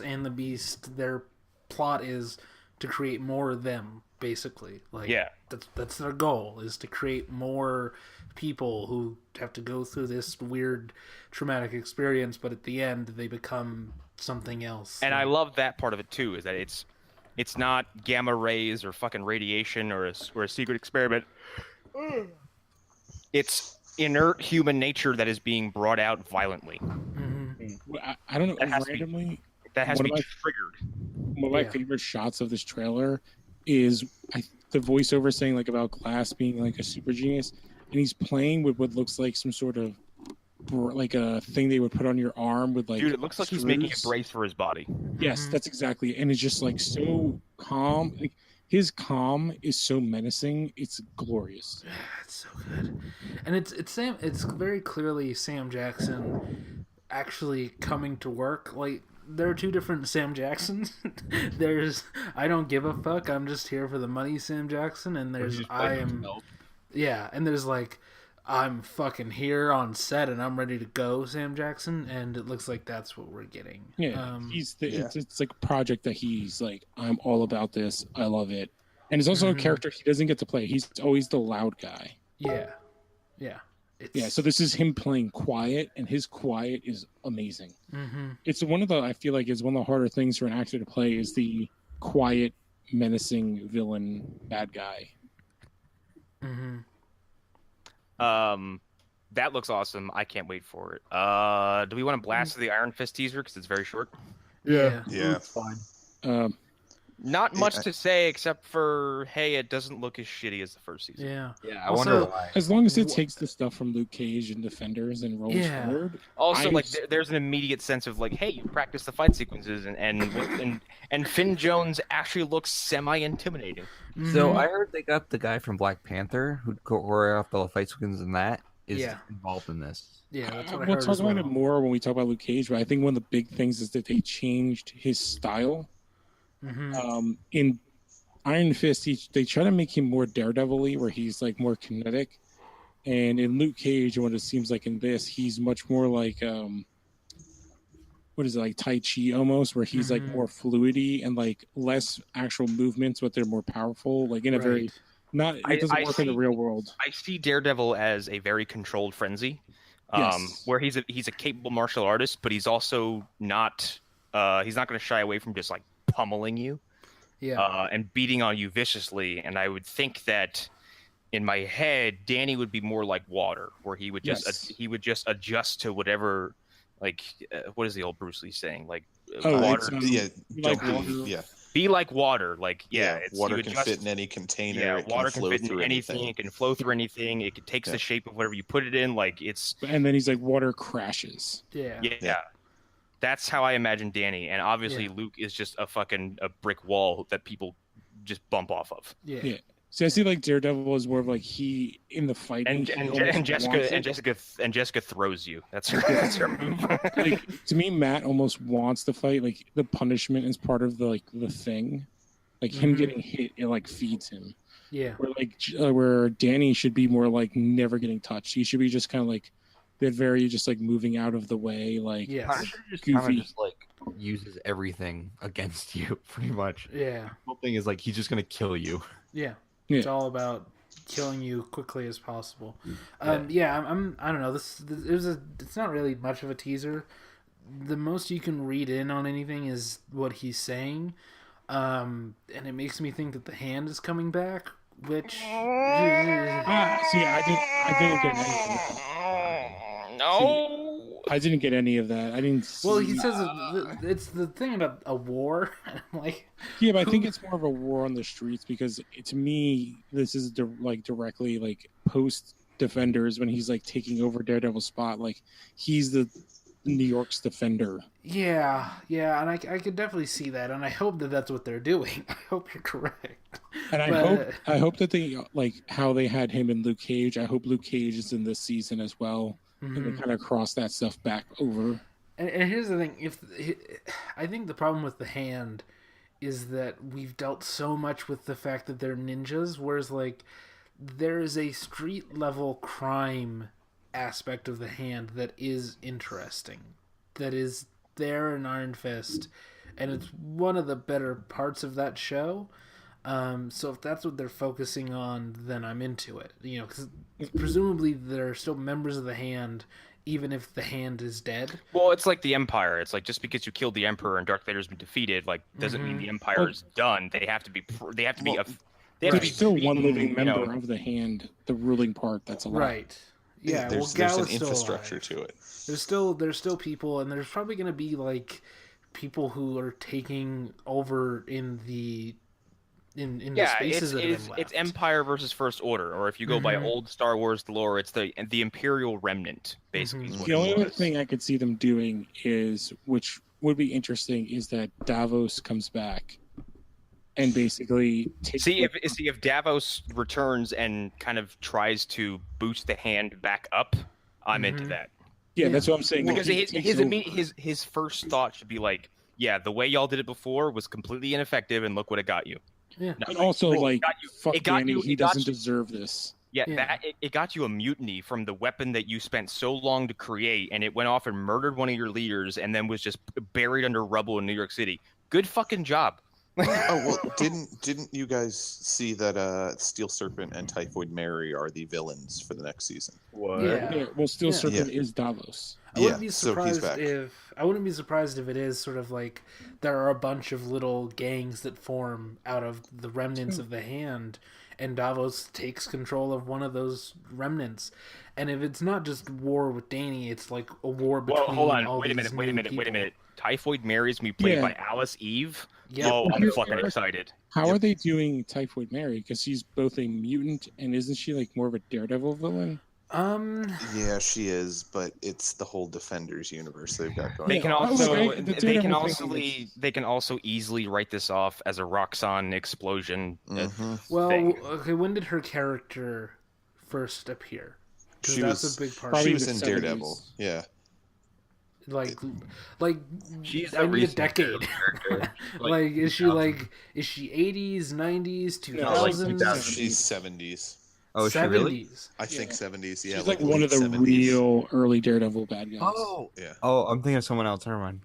and the Beast, their plot is to create more of them, basically. Like, yeah, that's their goal, is to create more people who have to go through this weird traumatic experience, but at the end they become something else. And I love that part of it too, is that it's not gamma rays or fucking radiation or a secret experiment. It's inert human nature that is being brought out violently. I don't know. Randomly, that has to be triggered. One of my favorite shots of this trailer is the voiceover saying like about Glass being like a super genius, and he's playing with what looks like some sort of like a thing they would put on your arm with like. Dude, it looks like he's making a brace for his body. Yes, that's exactly, and it's just like so calm. Like, his calm is so menacing. It's glorious. It's so good, and it's very clearly Sam Jackson actually coming to work. Like, there are two different Sam Jacksons. There's I don't give a fuck, I'm just here for the money Sam Jackson, and there's and there's like I'm fucking here on set and I'm ready to go Sam Jackson, and it looks like that's what we're getting. Yeah, it's like a project that he's like, I'm all about this, I love it. And it's also a character he doesn't get to play. He's always the loud guy. Yeah. So this is him playing quiet, and his quiet is amazing. It's I feel like it's one of the harder things for an actor to play, is the quiet, menacing villain bad guy. That looks awesome. I can't wait for it. Do we want to blast the Iron Fist teaser because it's very short? Yeah. It's fine. Not much to say except for, hey, it doesn't look as shitty as the first season. Yeah. I wonder why. As long as it takes the stuff from Luke Cage and Defenders and rolls forward. Also, there's an immediate sense of like, hey, you practice the fight sequences, and Finn Jones actually looks semi-intimidating. So I heard they got the guy from Black Panther who choreographed all the fight sequences, and that is involved in this. Yeah, that's what I we'll heard talk as well. about it more when we talk about Luke Cage, but I think one of the big things is that they changed his style. In Iron Fist, they try to make him more Daredevil-y, where he's like more kinetic, and in Luke Cage, what it seems like in this, he's much more like what is it, like Tai Chi almost, where he's like more fluidy and like less actual movements, but they're more powerful. Like in a very it doesn't work in the real world. I see Daredevil as a very controlled frenzy, where he's a capable martial artist, but he's also not he's not going to shy away from just like pummeling you and beating on you viciously. And I would think that in my head, Danny would be more like water, where he would just adjust to whatever, like what is the old Bruce Lee saying, like water be like water, like water can fit in any container, water can fit in anything, it can flow through anything, it takes the shape of whatever you put it in, like it's, and then he's like water crashes. That's how I imagine Danny, and obviously Luke is just a brick wall that people just bump off of. Yeah. So I see like Daredevil is more of like he in the fight, and Jessica throws you. That's her move. Like, to me, Matt almost wants the fight. Like the punishment is part of the thing. Like him getting hit, it like feeds him. Yeah. Where Danny should be more like never getting touched. He should be just kind of like they're very just like moving out of the way, like goofy. Just like uses everything against you, pretty much. Yeah. The whole thing is like he's just gonna kill you. Yeah. It's all about killing you quickly as possible. I don't know. It's not really much of a teaser. the most you can read in on anything is what he's saying, and it makes me think that the hand is coming back, which See, I didn't get any of that. No. See, I didn't get any of that. I didn't. Well, he says it's the thing about a war. And I'm like, Yeah, but I think it's more of a war on the streets because to me, this is directly like post Defenders when he's like taking over Daredevil's spot. Like he's the New York's Defender. yeah, and I could definitely see that, and I hope that that's what they're doing. I hope you're correct. And I hope that they like how they had him in Luke Cage. I hope Luke Cage is in this season as well, and they kind of cross that stuff back over. And here's the thing: I think the problem with the Hand is that we've dealt so much with the fact that they're ninjas, whereas like there is a street level crime aspect of the Hand that is interesting, that is there in Iron Fist, and it's one of the better parts of that show. So if that's what they're focusing on, then I'm into it. You know, because presumably they're still members of the Hand, even if the Hand is dead. Well, it's like the Empire. It's like just because you killed the Emperor and Darth Vader's been defeated, like doesn't mean the Empire is done. They have to be. There's still one living member of the Hand, the ruling part that's alive. Right. Yeah. There's Gal an is still infrastructure alive. to it. There's still people, and there's probably going to be like people who are taking over in the spaces that have been left. It's Empire versus First Order, or if you go by old Star Wars lore, it's the Imperial Remnant, basically. Is what The only other thing I could see them doing is, which would be interesting, is that Davos comes back and basically takes. See if Davos returns and kind of tries to boost the Hand back up, I'm into that. Yeah, that's what I'm saying. Because his first thought should be like, yeah, the way y'all did it before was completely ineffective, and look what it got you. Yeah. And also, fuck Danny, he doesn't you. deserve this. Yeah, it got you a mutiny from the weapon that you spent so long to create, and it went off and murdered one of your leaders, and then was just buried under rubble in New York City. Good fucking job. Oh well, didn't you guys see that Steel Serpent and Typhoid Mary are the villains for the next season? What? Yeah. Well, Steel Serpent is Davos. I wouldn't be so he's surprised back. if it is sort of like there are a bunch of little gangs that form out of the remnants of the Hand, and Davos takes control of one of those remnants. And if it's not just war with Danny, it's like a war between. Well, hold on. all Wait a these minute. new Wait a people. minute. Typhoid Mary's me played by Alice Eve. Yeah. Oh, I'm fucking excited. How are they doing Typhoid Mary? Because she's both a mutant and isn't she like more of a Daredevil villain? Yeah, she is, but it's the whole Defenders universe they've got going. They can on. also The they can also easily write this off as a Roxxon explosion. Well, thing. okay. When did her character first appear? Because She that's was a big part. probably She was the in 70s. Daredevil. Yeah. Like She's I need a recent decade. character. Like is she 80s, 90s, 2000s? She's 70s. Oh, is she really? 70s. I think 70s. Yeah, She's like one late of the 70s. real early Daredevil bad guys. Oh, Yeah. oh, I'm thinking of someone else. Never mind.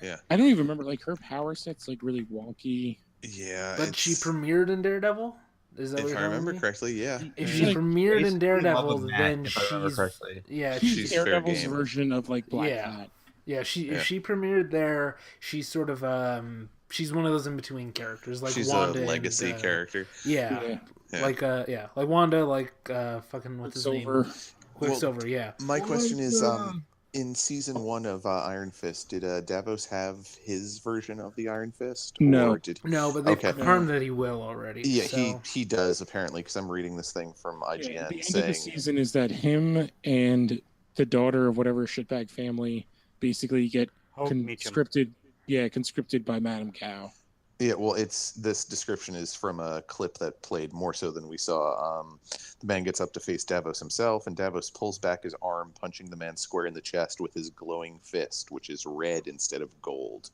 I don't even remember. Like her power set's like really wonky. Yeah. But she it's- premiered in Daredevil? Is that what If you're I telling remember me? correctly, yeah. If She's she like premiered in basically Daredevil, Mother Matt, then if I remember she's correctly. She's fair Daredevil's game. version of like Black Yeah. Cat. yeah. If she premiered there, she's sort of she's one of those in between characters, like She's Wanda a legacy and, character. Yeah, Yeah. like Wanda, like fucking what's his Quicksilver. name? Quicksilver. Yeah. My question is, in season 1 of Iron Fist, did Davos have his version of the Iron Fist? No. Or did... No, but they Okay. confirmed that he will already. Yeah, so. he does apparently, because I'm reading this thing from Yeah, IGN the end of saying the season is that him and the daughter of whatever shitbag family basically get Hope Meacham. conscripted by Madame Cow. Yeah, well, this description is from a clip that played more so than we saw. The man gets up to face Davos himself, and Davos pulls back his arm, punching the man square in the chest with his glowing fist, which is red instead of gold.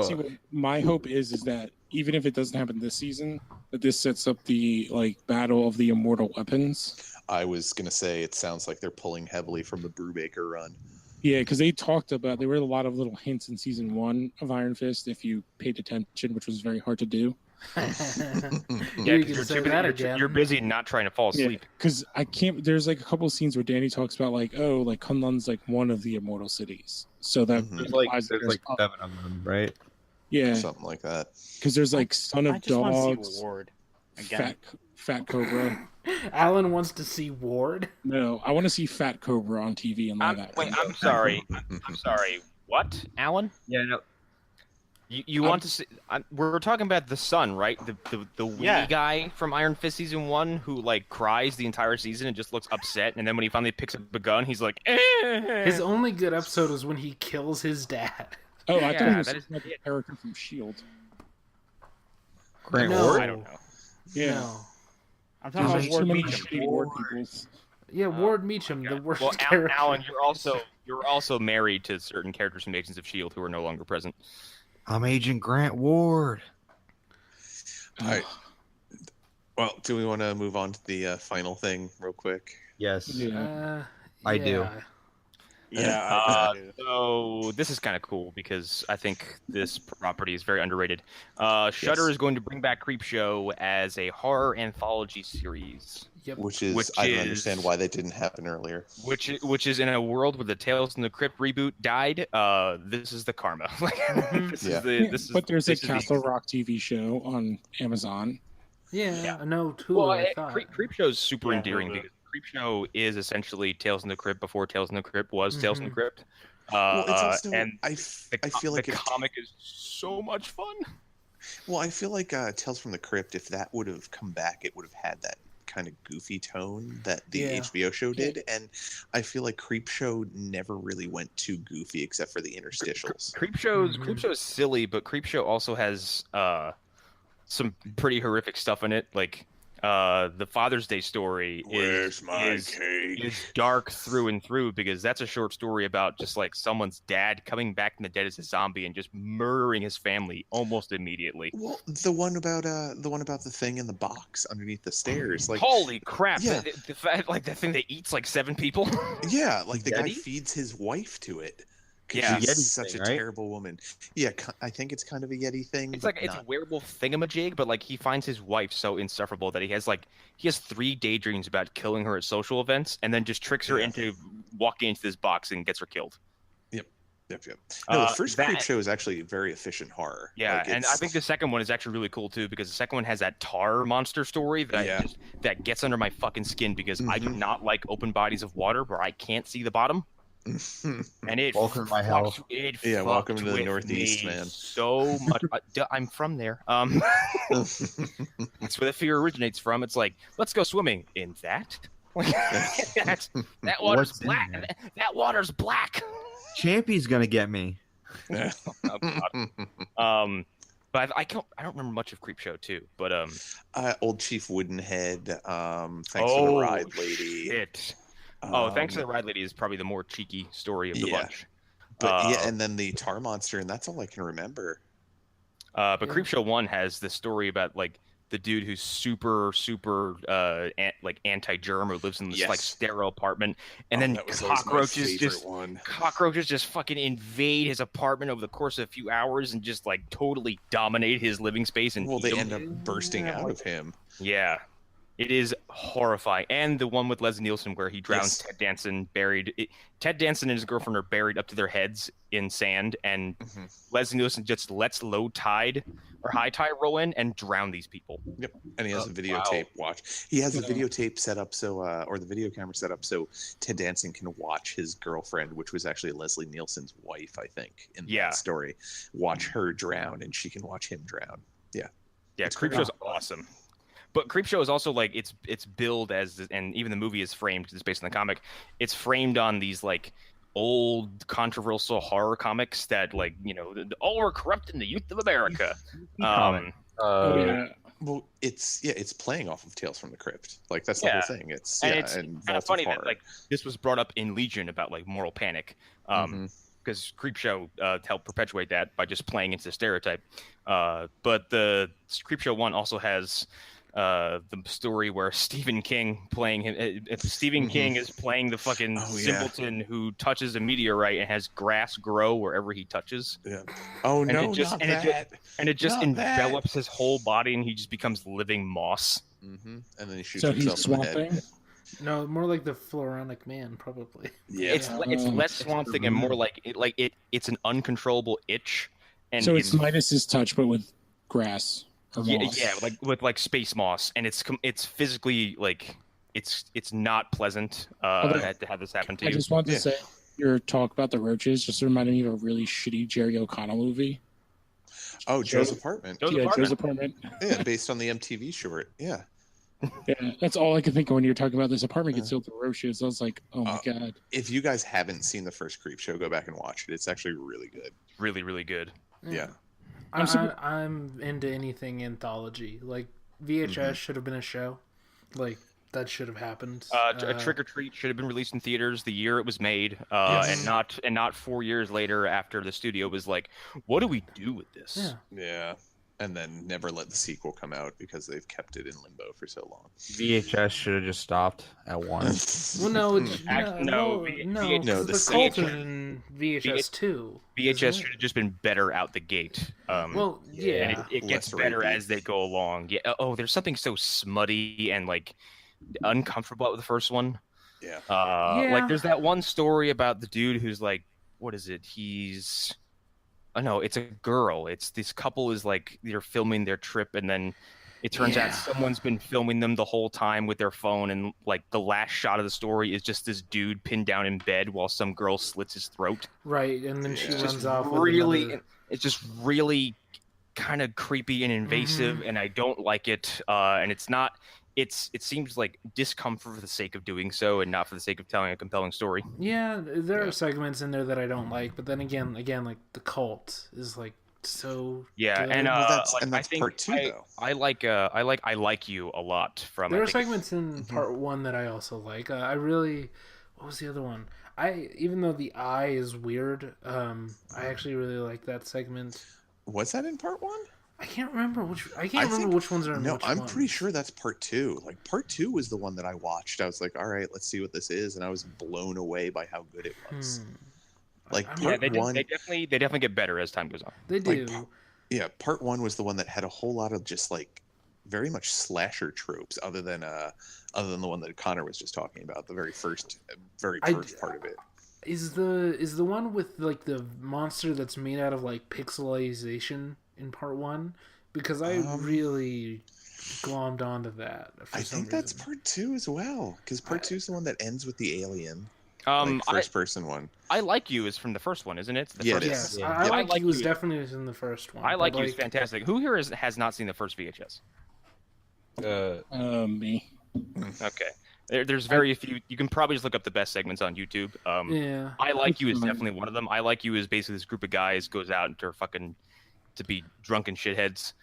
See, what my hope is that even if it doesn't happen this season, that this sets up the battle of the immortal weapons. I was gonna say it sounds like they're pulling heavily from the Brubaker run. Yeah, because they talked about there were a lot of little hints in season 1 of Iron Fist if you paid attention, which was very hard to do. Yeah, because you're busy not trying to fall asleep. Because I can't. There's like a couple of scenes where Danny talks about like, oh, like Kunlun's like one of the immortal cities. So that there's like 7 of them, right? Yeah, something like that. Because there's like Son of I just want to Dogs, see Ward again. Fat Cobra. Alan wants to see Ward. No, I want to see Fat Cobra on TV and live action. Wait, I'm sorry. I'm sorry. What, Alan? Yeah, no. You want to see? We're talking about the son, right? The wee guy from Iron Fist season 1 who like cries the entire season and just looks upset, and then when he finally picks up a gun, he's like. His only good episode is when he kills his dad. Oh, I thought he was like a character from Shield. Grant Ward? Ward? I don't know. Yeah. No. I'm talking about Ward Meacham. Yeah, Ward Meacham, the worst well, character. Alan, you're also married to certain characters from Agents of Shield who are no longer present. I'm Agent Grant Ward. All right. Well, do we want to move on to the final thing real quick? Yes. I do. Yeah. So this is kind of cool because I think this property is very underrated. Shudder is going to bring back Creepshow as a horror anthology series. Yep. Which I don't understand why that didn't happen earlier. Which is in a world where the Tales from the Crypt reboot died. This is the karma. But there's a Castle Rock TV show on Amazon. Yeah. No, Hulu. Well, I thought. Creepshow is super endearing because Creepshow is essentially Tales from the Crypt before Tales from the Crypt was Tales from the Crypt. Well, it's also, and I feel like the comic is so much fun. Well, I feel like Tales from the Crypt, if that would have come back, it would have had that kind of goofy tone that the HBO show did, and I feel like Creepshow never really went too goofy except for the interstitials. Creepshow is silly, but Creepshow also has some pretty horrific stuff in it, like the Father's Day story is dark through and through because that's a short story about just like someone's dad coming back from the dead as a zombie and just murdering his family almost immediately. Well, the one about the thing in the box underneath the stairs, like holy crap! Yeah. The thing that eats like 7 people. Yeah, like the guy feeds his wife to it. Yeah, she's such a terrible woman. Yeah, I think it's kind of a Yeti thing. It's like it's a werewolf thingamajig, but like he finds his wife so insufferable that he has 3 daydreams about killing her at social events, and then just tricks her into walking into this box and gets her killed. Yep. No, the first Creepshow is actually very efficient horror. Yeah, and I think the second one is actually really cool too because the second one has that tar monster story that gets under my fucking skin because I do not like open bodies of water where I can't see the bottom. And it welcome to my house. Welcome to the Northeast, man. So much. I'm from there. That's where the fear originates from. It's like, let's go swimming in that. That water's black. That water's black. Champy's gonna get me. Oh, God. But I don't remember much of Creepshow too. But Old Chief Woodenhead. Thanks for the Ride Lady. Thanks to the Ride Lady is probably the more cheeky story of the bunch. But and then the Tar Monster, and that's all I can remember. But Creepshow 1 has the story about like the dude who's super like anti-germ who lives in this like sterile apartment, and then cockroaches just fucking invade his apartment over the course of a few hours and just like totally dominate his living space. And they end up bursting out of him. Yeah. It is horrifying. And the one with Leslie Nielsen where he drowns Ted Danson Ted Danson and his girlfriend are buried up to their heads in sand, and Leslie Nielsen just lets low tide or high tide roll in and drown these people. Yep. And he has a videotape watch. He has the videotape set up or the video camera set up so Ted Danson can watch his girlfriend, which was actually Leslie Nielsen's wife, I think, in that story. Watch her drown and she can watch him drown. Yeah. Yeah, Creepshow's awesome. But Creepshow is also like it's billed as, and even the movie is framed, it's based on the comic. It's framed on these like old controversial horror comics that like all are corrupt in the youth of America. Well, it's playing off of Tales from the Crypt. Like that's the whole thing. It's kind of funny that like this was brought up in Legion about like moral panic. Because Creepshow helped perpetuate that by just playing into the stereotype. But the Creepshow 1 also has the story where Stephen King playing him. If Stephen King is playing the fucking simpleton who touches a meteorite and has grass grow wherever he touches. Yeah. Oh and no, it just, not and that. It just Not envelops his whole body, and he just becomes living moss. And then he shoots So himself he's in the Swamp head. Thing? No, more like the Floronic Man, probably. Yeah. It's less Swamp Thing and more like it's an uncontrollable itch. And So it's Midas's touch, but with grass. Yeah, like with like space moss, and it's physically like it's not pleasant to have this happen to you. I just wanted to say your talk about the roaches just reminded me of a really shitty Jerry O'Connell movie. Oh, Joe's Apartment. Joe's Apartment. Yeah, based on the MTV short. Yeah. Yeah, that's all I could think of when you were talking about this apartment gets filled with roaches. I was like, oh my god. If you guys haven't seen the first Creepshow, go back and watch it. It's actually really good. Really, really good. Yeah. I'm into anything anthology. Like VHS should have been a show. Like that should have happened. Trick or Treat should have been released in theaters the year it was made, and not 4 years later after the studio was like, "What do we do with this?" Yeah. And then never let the sequel come out because they've kept it in limbo for so long. VHS should have just stopped at 1. Well, no, the cult is in VHS 2. VHS should have just been better out the gate. Well, yeah, and it gets better as they go along. Yeah. Oh, there's something so smutty and like uncomfortable with the first one. Yeah. Like there's that one story about the dude who's like, what is it? Oh no, it's a girl. It's this couple is like they're filming their trip, and then it turns out someone's been filming them the whole time with their phone, and like the last shot of the story is just this dude pinned down in bed while some girl slits his throat. Right, and then she runs off. It's just really kind of creepy and invasive, and I don't like it. And it's not. It seems like discomfort for the sake of doing so and not for the sake of telling a compelling story. Yeah, there are segments in there that I don't like, but then again, like the cult is like so. Yeah, good. and that's I think part 2 though. I like you a lot from. There are segments in part 1 that I also like. What was the other one? Even though the eye is weird, I actually really like that segment. Was that in part 1? I can't remember which ones are in which I'm one. pretty sure that's part 2. Like part 2 was the one that I watched. I was like, all right, let's see what this is, and I was blown away by how good it was. Like part 1, they definitely get better as time goes on. They do. Part 1 was the one that had a whole lot of just like very much slasher tropes, other than the one that Connor was just talking about, the very first part of it. Is the one with like the monster that's made out of like pixelization in part 1? Because I really glommed onto that. I think that's part 2 as well, because part 2 is the one that ends with the alien. First person one. I Like You is from the first one, isn't it? It is. I Like You is definitely in the first one. I Like You is fantastic. Who here has not seen the first VHS? Me. Okay. There's very few. You can probably just look up the best segments on YouTube. I Like You is definitely one of them. I Like You is basically this group of guys goes out to be drunken shitheads,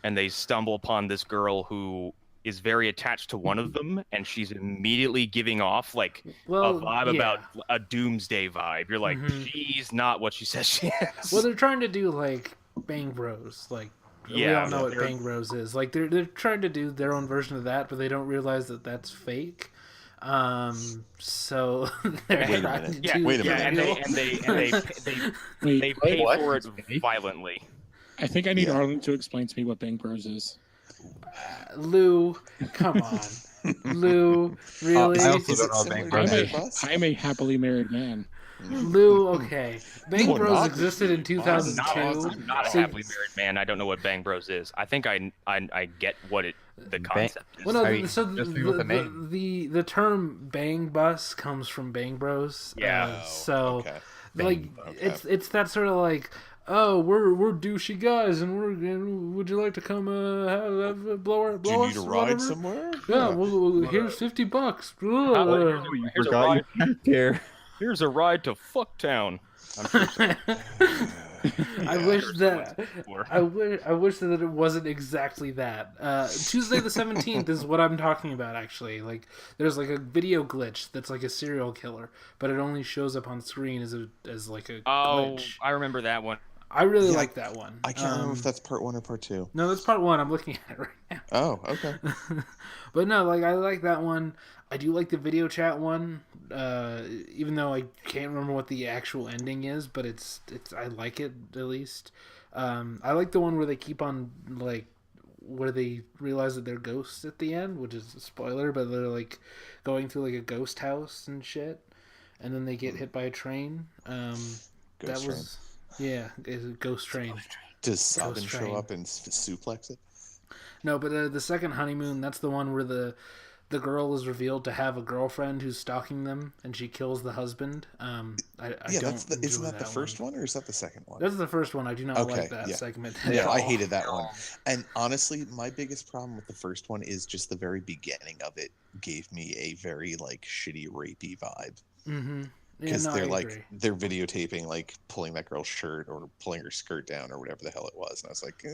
and they stumble upon this girl who is very attached to one of them, and she's immediately giving off like a vibe about a doomsday vibe. You're like, she's not what she says she is. Well, they're trying to do like Bang Bros, like we all know what Bang Bros is. Like they're trying to do their own version of that, but they don't realize that that's fake. So they're trying to Wait a minute. And they pay for it violently. I think I need Arlen to explain to me what Bang Bros is. Lou, come on. Lou, really? I also don't know what Bang Bros is. I'm a happily married man. Lou, okay. Bang Bros existed in 2002. I'm not a happily married man. I don't know what Bang Bros is. I think I get what the concept is. Well, no, so the term Bang Bus comes from Bang Bros. Yeah. It's that sort of like, oh, we're douchey guys, and would you like to come blow us? Do you need a ride somewhere? Yeah, well, here's $50. Here's a ride to Fucktown. I wish that it wasn't exactly that. Tuesday the 17th is what I'm talking about, actually. Like, there's like a video glitch that's like a serial killer, but it only shows up on screen as like a glitch. I remember that one. I really like that one. I can't remember if that's part 1 or part 2. No, that's part 1. I'm looking at it right now. Oh, okay. But no, like I like that one. I do like the video chat one, even though I can't remember what the actual ending is, but it's I like it at least. I like the one where they keep on like where they realize that they're ghosts at the end, which is a spoiler, but they're like going through like a ghost house and shit, and then they get hit by a train. That was it's a ghost train. Does Sabin show up and suplex it? No, but the second honeymoon, that's the one where the girl is revealed to have a girlfriend who's stalking them, and she kills the husband. Isn't that the first one, or is that the second one? That's the first one. I do not like that segment. Yeah, I hated that one. And honestly, my biggest problem with the first one is just the very beginning of it gave me a very like shitty rapey vibe. Mm-hmm. Because they're videotaping like pulling that girl's shirt or pulling her skirt down or whatever the hell it was, and I was like,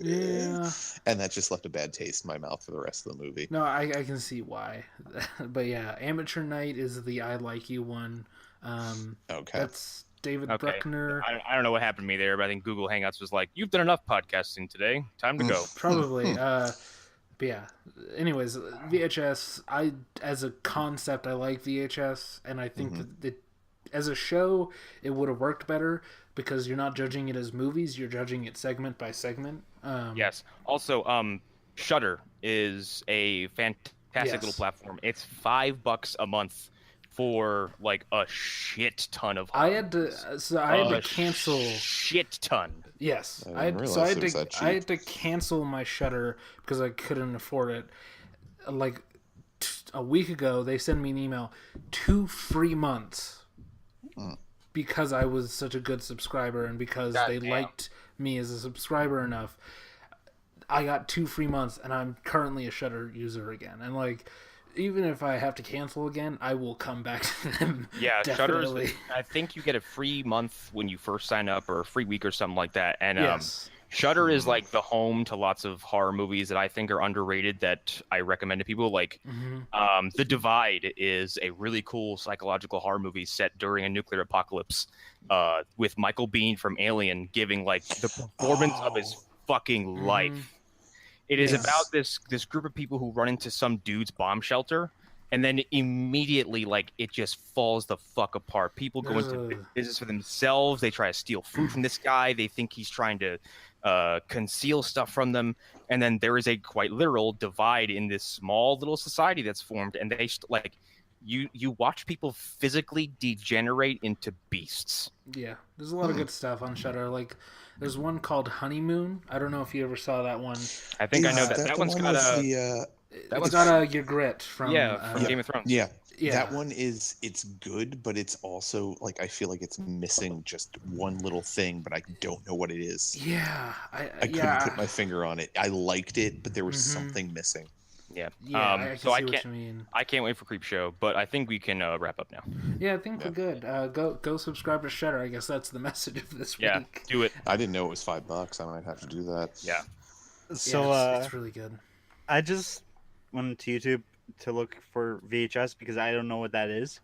yeah, and that just left a bad taste in my mouth for the rest of the movie. No, I can see why, but yeah, Amateur Night is the I Like You one. Okay, that's David Bruckner. I don't know what happened to me there, but I think Google Hangouts was like, "You've done enough podcasting today. Time to go." Probably. But yeah. Anyways, VHS. As a concept, I like VHS, and I think that as a show, it would have worked better because you're not judging it as movies; you're judging it segment by segment. Yes. Also, Shudder is a fantastic little platform. It's $5 a month for like a shit ton of. I had to cancel. Shit ton. Yes, I had to cancel my Shudder because I couldn't afford it. Like a week ago, they sent me an email, 2 free months, because I was such a good subscriber and because they liked me as a subscriber enough. I got 2 free months, and I'm currently a Shudder user again. And like, even if I have to cancel again, I will come back to them. Yeah, Shudder. I think you get a free month when you first sign up, or a free week, or something like that. And Shudder is like the home to lots of horror movies that I think are underrated that I recommend to people. Like, The Divide is a really cool psychological horror movie set during a nuclear apocalypse, with Michael Biehn from Alien giving like the performance of his fucking life. It is about this group of people who run into some dude's bomb shelter, and then immediately, like, it just falls the fuck apart. People go into business for themselves. They try to steal food from this guy. They think he's trying to conceal stuff from them. And then there is a quite literal divide in this small little society that's formed. And they you watch people physically degenerate into beasts. Yeah, there's a lot of good stuff on Shudder. Like, there's one called Honeymoon. I don't know if you ever saw that one. I think I know that. That one's got a Ygritte from Game of Thrones. Yeah. That one it's good, but it's also like I feel like it's missing just one little thing, but I don't know what it is. Yeah, I couldn't put my finger on it. I liked it, but there was something missing. Yeah. I so I can't wait for Creepshow, but I think we can wrap up now. Yeah, I think we're good. Go subscribe to Shudder. I guess that's the message of this week. Yeah, do it. I didn't know it was $5. I might have to do that. Yeah. So it's really good. I just went to YouTube to look for VHS because I don't know what that is.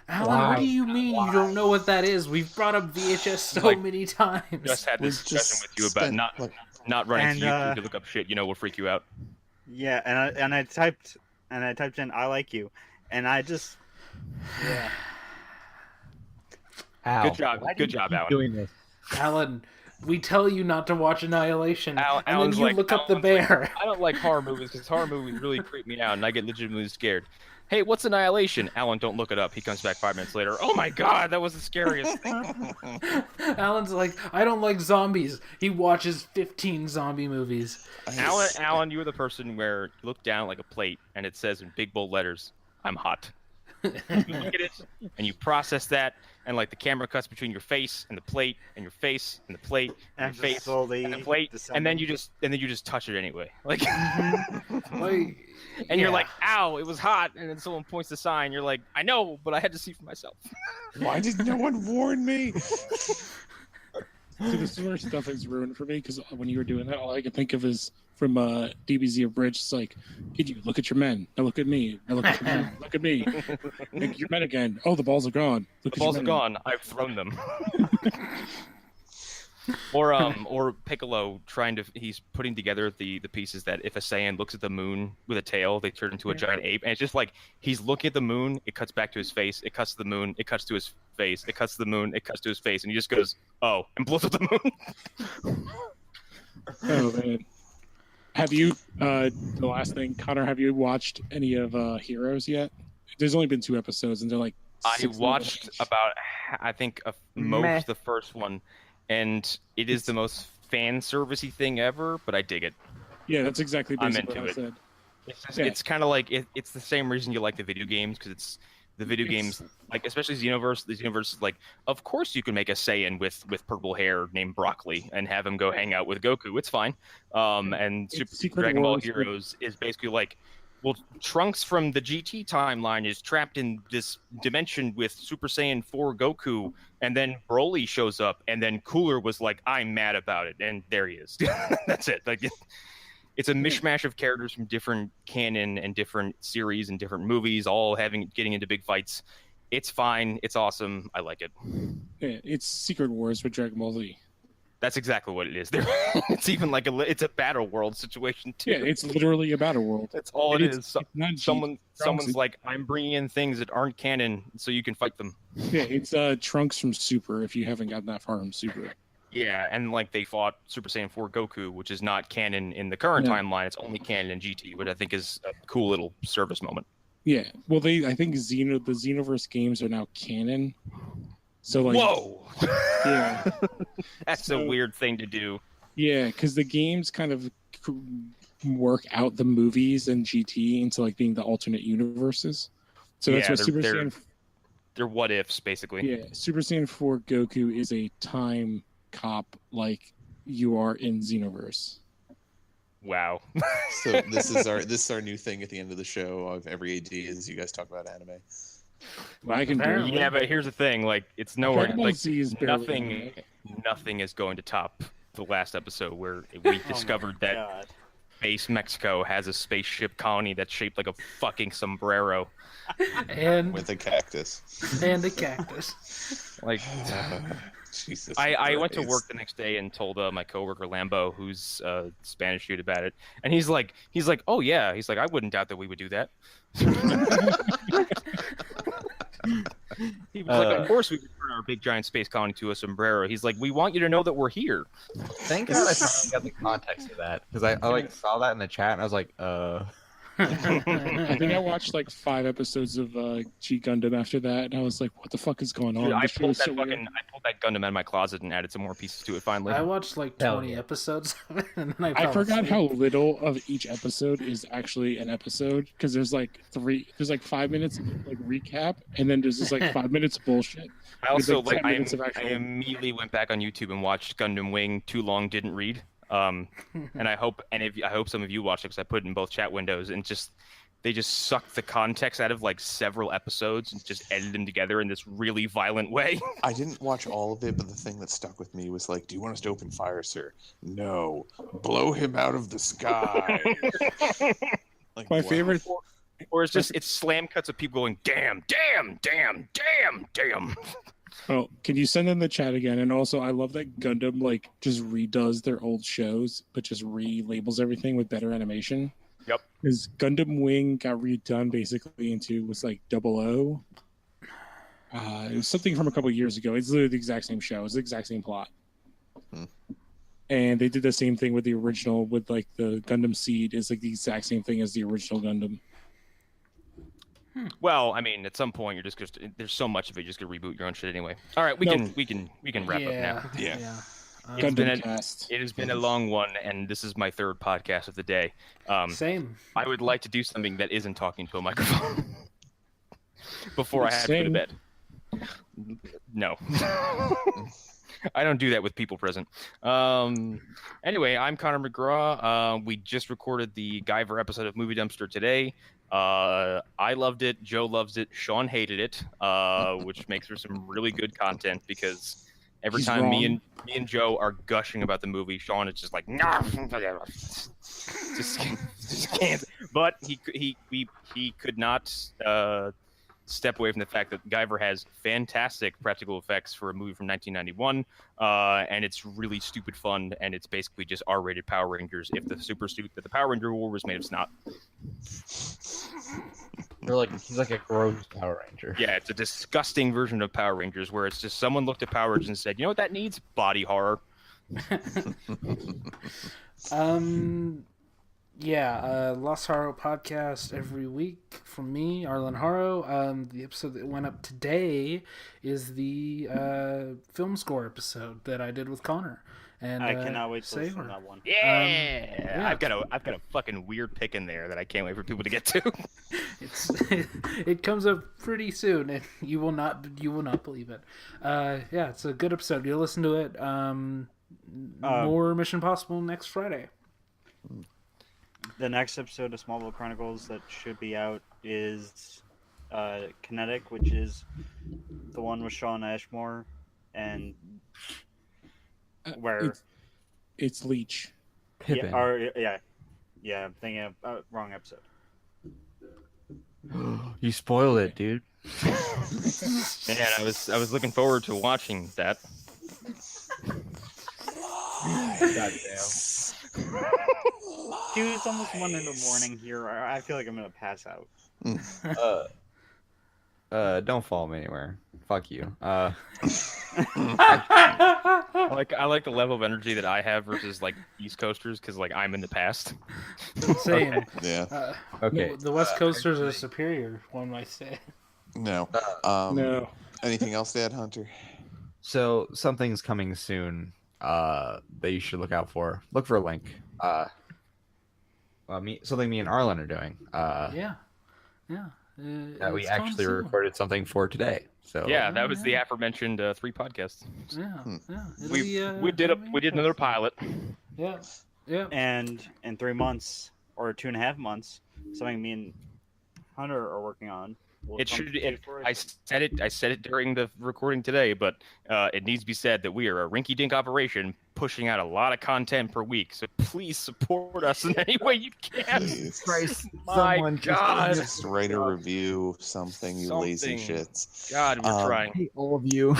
Alan, what do you mean you don't know what that is? We've brought up VHS so many times. Just had this discussion with you about not running to YouTube to look up shit. Will freak you out. Yeah, and I typed in "I like you," and I just Good job, Alan. Doing this, Alan. We tell you not to watch Annihilation, and Alan's then you look up the bear. I don't like horror movies because horror movies really creep me out, and I get legitimately scared. Hey, what's Annihilation? Alan, don't look it up. He comes back 5 minutes later. Oh my god, that was the scariest thing. Alan's like, I don't like zombies. He watches 15 zombie movies. Alan, you're the person where you look down like a plate, and it says in big bold letters, "I'm hot." You look at it, and you process that, and like the camera cuts between your face and the plate, and your face and the plate, and your face and the plate, and then you just touch it anyway, like, and you're like, "Ow, it was hot," and then someone points the sign, you're like, "I know, but I had to see for myself." Why did no one warn me? See, the sewer stuff is ruined for me because when you were doing that, all I could think of is from DBZ Abridged. It's like, "Kid, you look at your men. Now look at me. Now look at your men. Look at me. Look at your men again. Oh, the balls are gone. The balls are gone. I've thrown them." Or Piccolo he's putting together the pieces that if a Saiyan looks at the moon with a tail, they turn into a giant ape, and it's just like he's looking at the moon, it cuts back to his face, it cuts to the moon, it cuts to his face, it cuts to the moon, it cuts to his face, and he just goes, oh, and blows up the moon. Oh man. Have you the last thing, Connor, have you watched any of Heroes yet? There's only been 2 episodes and they're like I watched about, I think, most the first one, and it is the most fan servicey thing ever, but I dig it. Yeah, that's exactly basically I'm what I into said. It's kind of like it's the same reason you like the video games, because it's the video games, like especially Xenoverse. The Xenoverse is like, of course you can make a Saiyan with purple hair named Broccoli and have him go hang out with Goku. It's fine. And Super Dragon Ball Heroes is basically like, well, Trunks from the GT timeline is trapped in this dimension with Super Saiyan 4 Goku, and then Broly shows up, and then Cooler was like, I'm mad about it, and there he is. That's it. Like, it's a mishmash of characters from different canon and different series and different movies, all getting into big fights. It's fine. It's awesome. I like it. Yeah, it's Secret Wars with Dragon Ball Z. That's exactly what it is. It's even like it's a battle world situation too. Yeah, it's literally a battle world. That's all it is. Someone's like, I'm bringing in things that aren't canon so you can fight them. Yeah, it's Trunks from Super. If you haven't gotten that far from Super. Yeah, and like they fought Super Saiyan 4 Goku, which is not canon in the current timeline. It's only canon in GT, which I think is a cool little service moment. Yeah, well, I think the Xenoverse games are now canon. So like, whoa, yeah, that's a weird thing to do. Yeah, because the games kind of work out the movies and GT into like being the alternate universes. So that's what Super Saiyan. They're what ifs, basically. Yeah, Super Saiyan 4 Goku is a time cop like you are in Xenoverse. Wow. So this is our new thing at the end of the show of every AD is you guys talk about anime. Well, I can do it. Yeah, but here's the thing: like, it's nowhere. Like, nothing is going to top the last episode where we discovered that base Mexico has a spaceship colony that's shaped like a fucking sombrero, and with a cactus. And a cactus. Like, Jesus. I went to work the next day and told my coworker Lambo, who's a Spanish dude, about it, and he's like, oh yeah, he's like, I wouldn't doubt that we would do that. He was like, of course we could turn our big giant space colony to a sombrero. He's like, we want you to know that we're here. Thank God I finally got the context of that, because I like saw that in the chat and I was like, I think I watched like 5 episodes of G Gundam after that, and I was like, "What the fuck is going on?" Dude, I pulled that Gundam out of my closet and added some more pieces to it. Finally, I watched like 20 episodes of it, and then I forgot how little of each episode is actually an episode, because there's like 5 minutes of, like, recap, and then there's just like 5 minutes of bullshit. I also I immediately went back on YouTube and watched Gundam Wing Too Long Didn't Read. And I hope some of you watched it, because I put it in both chat windows, and they just sucked the context out of like several episodes and just edited them together in this really violent way. I didn't watch all of it, but the thing that stuck with me was like, "Do you want us to open fire, sir?" No. Blow him out of the sky. Like, my favorite, or it's slam cuts of people going, "Damn, damn, damn, damn, damn." Oh, can you send in the chat again? And also, I love that Gundam like just redoes their old shows, but just relabels everything with better animation. Yep. Because Gundam Wing got redone basically was like 00. It was something from a couple years ago. It's literally the exact same show. It's the exact same plot. And they did the same thing with the original, with like the Gundam Seed is like the exact same thing as the original Gundam. Well, I mean, at some point you're just there's so much of it, you're just gonna reboot your own shit anyway. All right, we can wrap up now. Yeah. It has been a long one, and this is my 3rd podcast of the day. Same. I would like to do something that isn't talking to a microphone before I have to go to bed. No. I don't do that with people present. Anyway, I'm Connor McGraw. We just recorded the Guyver episode of Movie Dumpster today. I loved it. Joe loves it. Sean hated it, which makes for some really good content, because every time me and Joe are gushing about the movie, Sean is just like, nah, just can't. But he could not step away from the fact that Guyver has fantastic practical effects for a movie from 1991, and it's really stupid fun, and it's basically just R-rated Power Rangers if the super suit that the Power Ranger wore was made of snot. He's like a gross Power Ranger. Yeah, it's a disgusting version of Power Rangers where it's just someone looked at Power Rangers and said, you know what that needs? Body horror. Lost Haro podcast every week from me, Arlen Haro. The episode that went up today is the film score episode that I did with Connor. And I cannot wait to listen to that one. Yeah. I've got a fucking weird pick in there that I can't wait for people to get to. It comes up pretty soon, and you will not believe it. It's a good episode. You'll listen to it. More Mission Possible next Friday. The next episode of Smallville Chronicles that should be out is Kinetic, which is the one with Shawn Ashmore and where it's Leech. Pippin. Yeah, I'm thinking of wrong episode. You spoiled it, dude. Man, I was looking forward to watching that. Goddamn. Dude, it's almost 1 in the morning here. I feel like I'm gonna pass out. Don't follow me anywhere. Fuck you. I like the level of energy that I have versus like East Coasters because like I'm in the past. Same. Okay. Yeah. Okay. The West Coasters are superior, one might say. No. No. Anything else to add, Hunter? So something's coming soon that you should look out for. Look for a link. Something me and Arlen are doing. We actually recorded something for today. So Yeah, that was the aforementioned 3 podcasts. Yeah. We did another pilot. Yeah. And in 3 months or 2.5 months, something me and Hunter are working on. I said it during the recording today, but it needs to be said that we are a rinky-dink operation pushing out a lot of content per week. So please support us in any way you can. Christ, my God. Just write a review, something, you lazy shits. God, we're trying. Hey, all of you.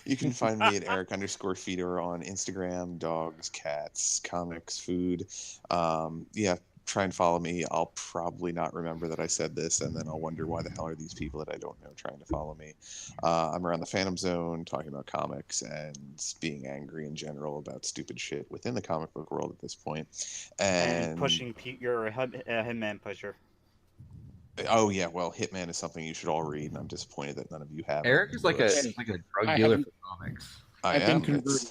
You can find me at Eric_Feeder on Instagram, dogs, cats, comics, food. Try and follow me. I'll probably not remember that I said this, and then I'll wonder why the hell are these people that I don't know trying to follow me. I'm around the Phantom Zone talking about comics and being angry in general about stupid shit within the comic book world at this point. And pushing you're a Hitman pusher. Oh yeah, well, Hitman is something you should all read, and I'm disappointed that none of you have. Eric is like a drug dealer for comics. I've been converted.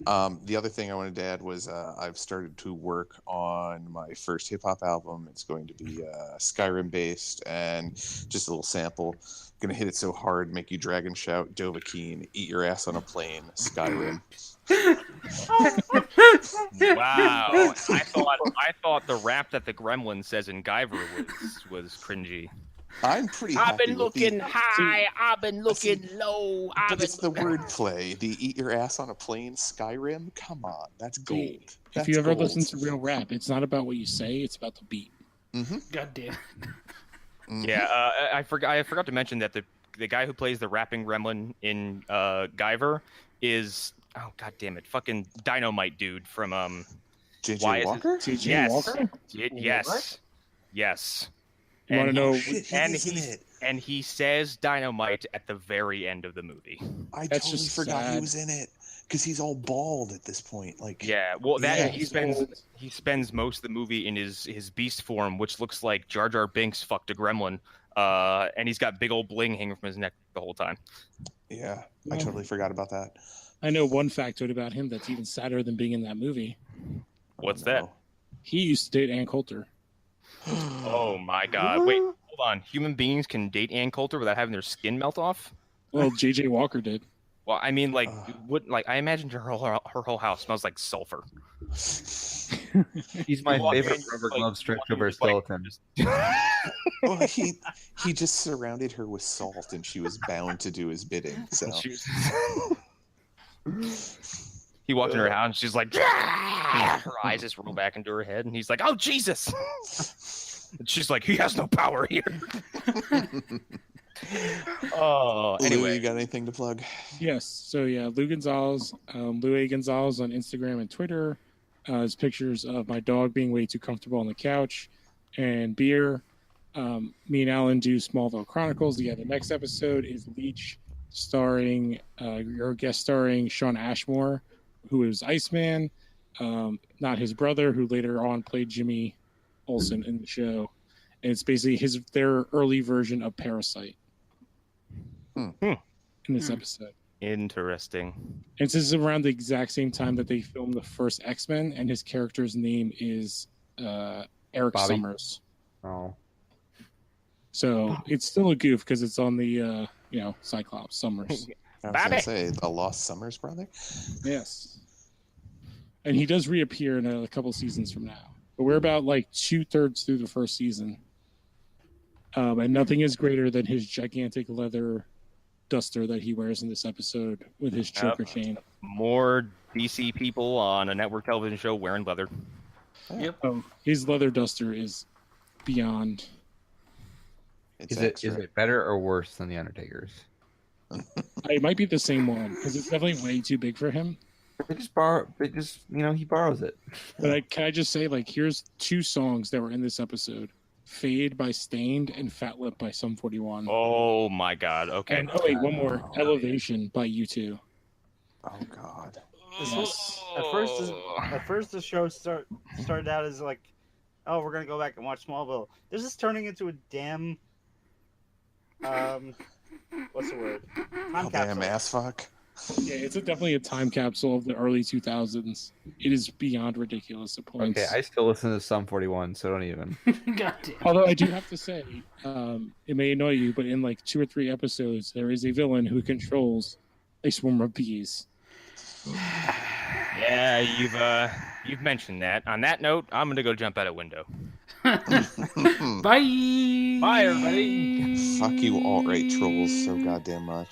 The other thing I wanted to add was I've started to work on my first hip hop album. It's going to be Skyrim based, and just a little sample. Gonna hit it so hard, make you drag and shout, Dovahkiin, eat your ass on a plane, Skyrim. Wow, I thought the rap that the Gremlin says in Guyver was cringy. I'm pretty I've happy been with looking high, I've been looking low. But it's the wordplay. The eat your ass on a plane, Skyrim? Come on, that's gold. If you ever listen to real rap, it's not about what you say, it's about the beat. Mm-hmm. God damn. Mm-hmm. Yeah, I forgot to mention that the guy who plays the rapping gremlin in Guyver is, oh god damn it, fucking Dynamite dude from JJ Walker? Yes. Walker? Yes. You want to know? And he says Dynamite at the very end of the movie. I totally forgot he was in it because he's all bald at this point. Like, yeah, well, he spends most of the movie in his beast form, which looks like Jar Jar Binks fucked a gremlin, and he's got big old bling hanging from his neck the whole time. Yeah, I totally forgot about that. I know one factoid about him that's even sadder than being in that movie. What's that? He used to date Ann Coulter. Oh my god! Wait, hold on. Human beings can date Ann Coulter without having their skin melt off? Well, JJ Walker did. Well, I mean, like, I imagined her whole house smells like sulfur. He's my favorite rubber glove stretched over a skeleton. Well, he just surrounded her with salt, and she was bound to do his bidding. So he walked in her house, and she's like, her eyes just roll back into her head, and he's like, "Oh Jesus!" And she's like, he has no power here. Oh, Lou, anyway. you got anything to plug? Yes. So yeah, Lou Gonzalez, Lou A. Gonzalez on Instagram and Twitter. His pictures of my dog being way too comfortable on the couch and beer. Me and Alan do Smallville Chronicles. Yeah, the next episode is Leech, starring guest starring Sean Ashmore, who is Iceman, not his brother, who later on played Jimmy Olsen in the show. And it's basically their early version of Parasite in this episode. Interesting. And this is around the exact same time that they filmed the first X-Men, and his character's name is Eric Bobby? Summers. Oh. So it's still a goof because it's on the Cyclops Summers. I was Bobby. gonna say the Lost Summers brother. Yes. And he does reappear in a couple seasons from now. But we're about like 2/3 through the first season. And nothing is greater than his gigantic leather duster that he wears in this episode with his choker chain. More DC people on a network television show wearing leather. Yep. His leather duster is beyond. It's Is it better or worse than the Undertaker's? It might be the same one because it's definitely way too big for him. He borrows it. But can I just say, like, here's 2 songs that were in this episode: "Fade" by Stained and "Fat Lip" by Sum 41. Oh my God. Okay. And one more, "Elevation" by U2. Oh God. At first the show started out as like, oh, we're gonna go back and watch Smallville. This is turning into a damn what's the word? Time Damn capsule. ass fuck. Yeah, it's definitely a time capsule of the early 2000s. It is beyond ridiculous at points. Okay, I still listen to Sum 41, so don't even. Goddamn. Although I do have to say, it may annoy you, but in like 2 or 3 episodes, there is a villain who controls a swarm of bees. Yeah, you've mentioned that. On that note, I'm gonna go jump out a window. Bye. Bye, everybody. Fuck you, alt-right trolls, so goddamn much.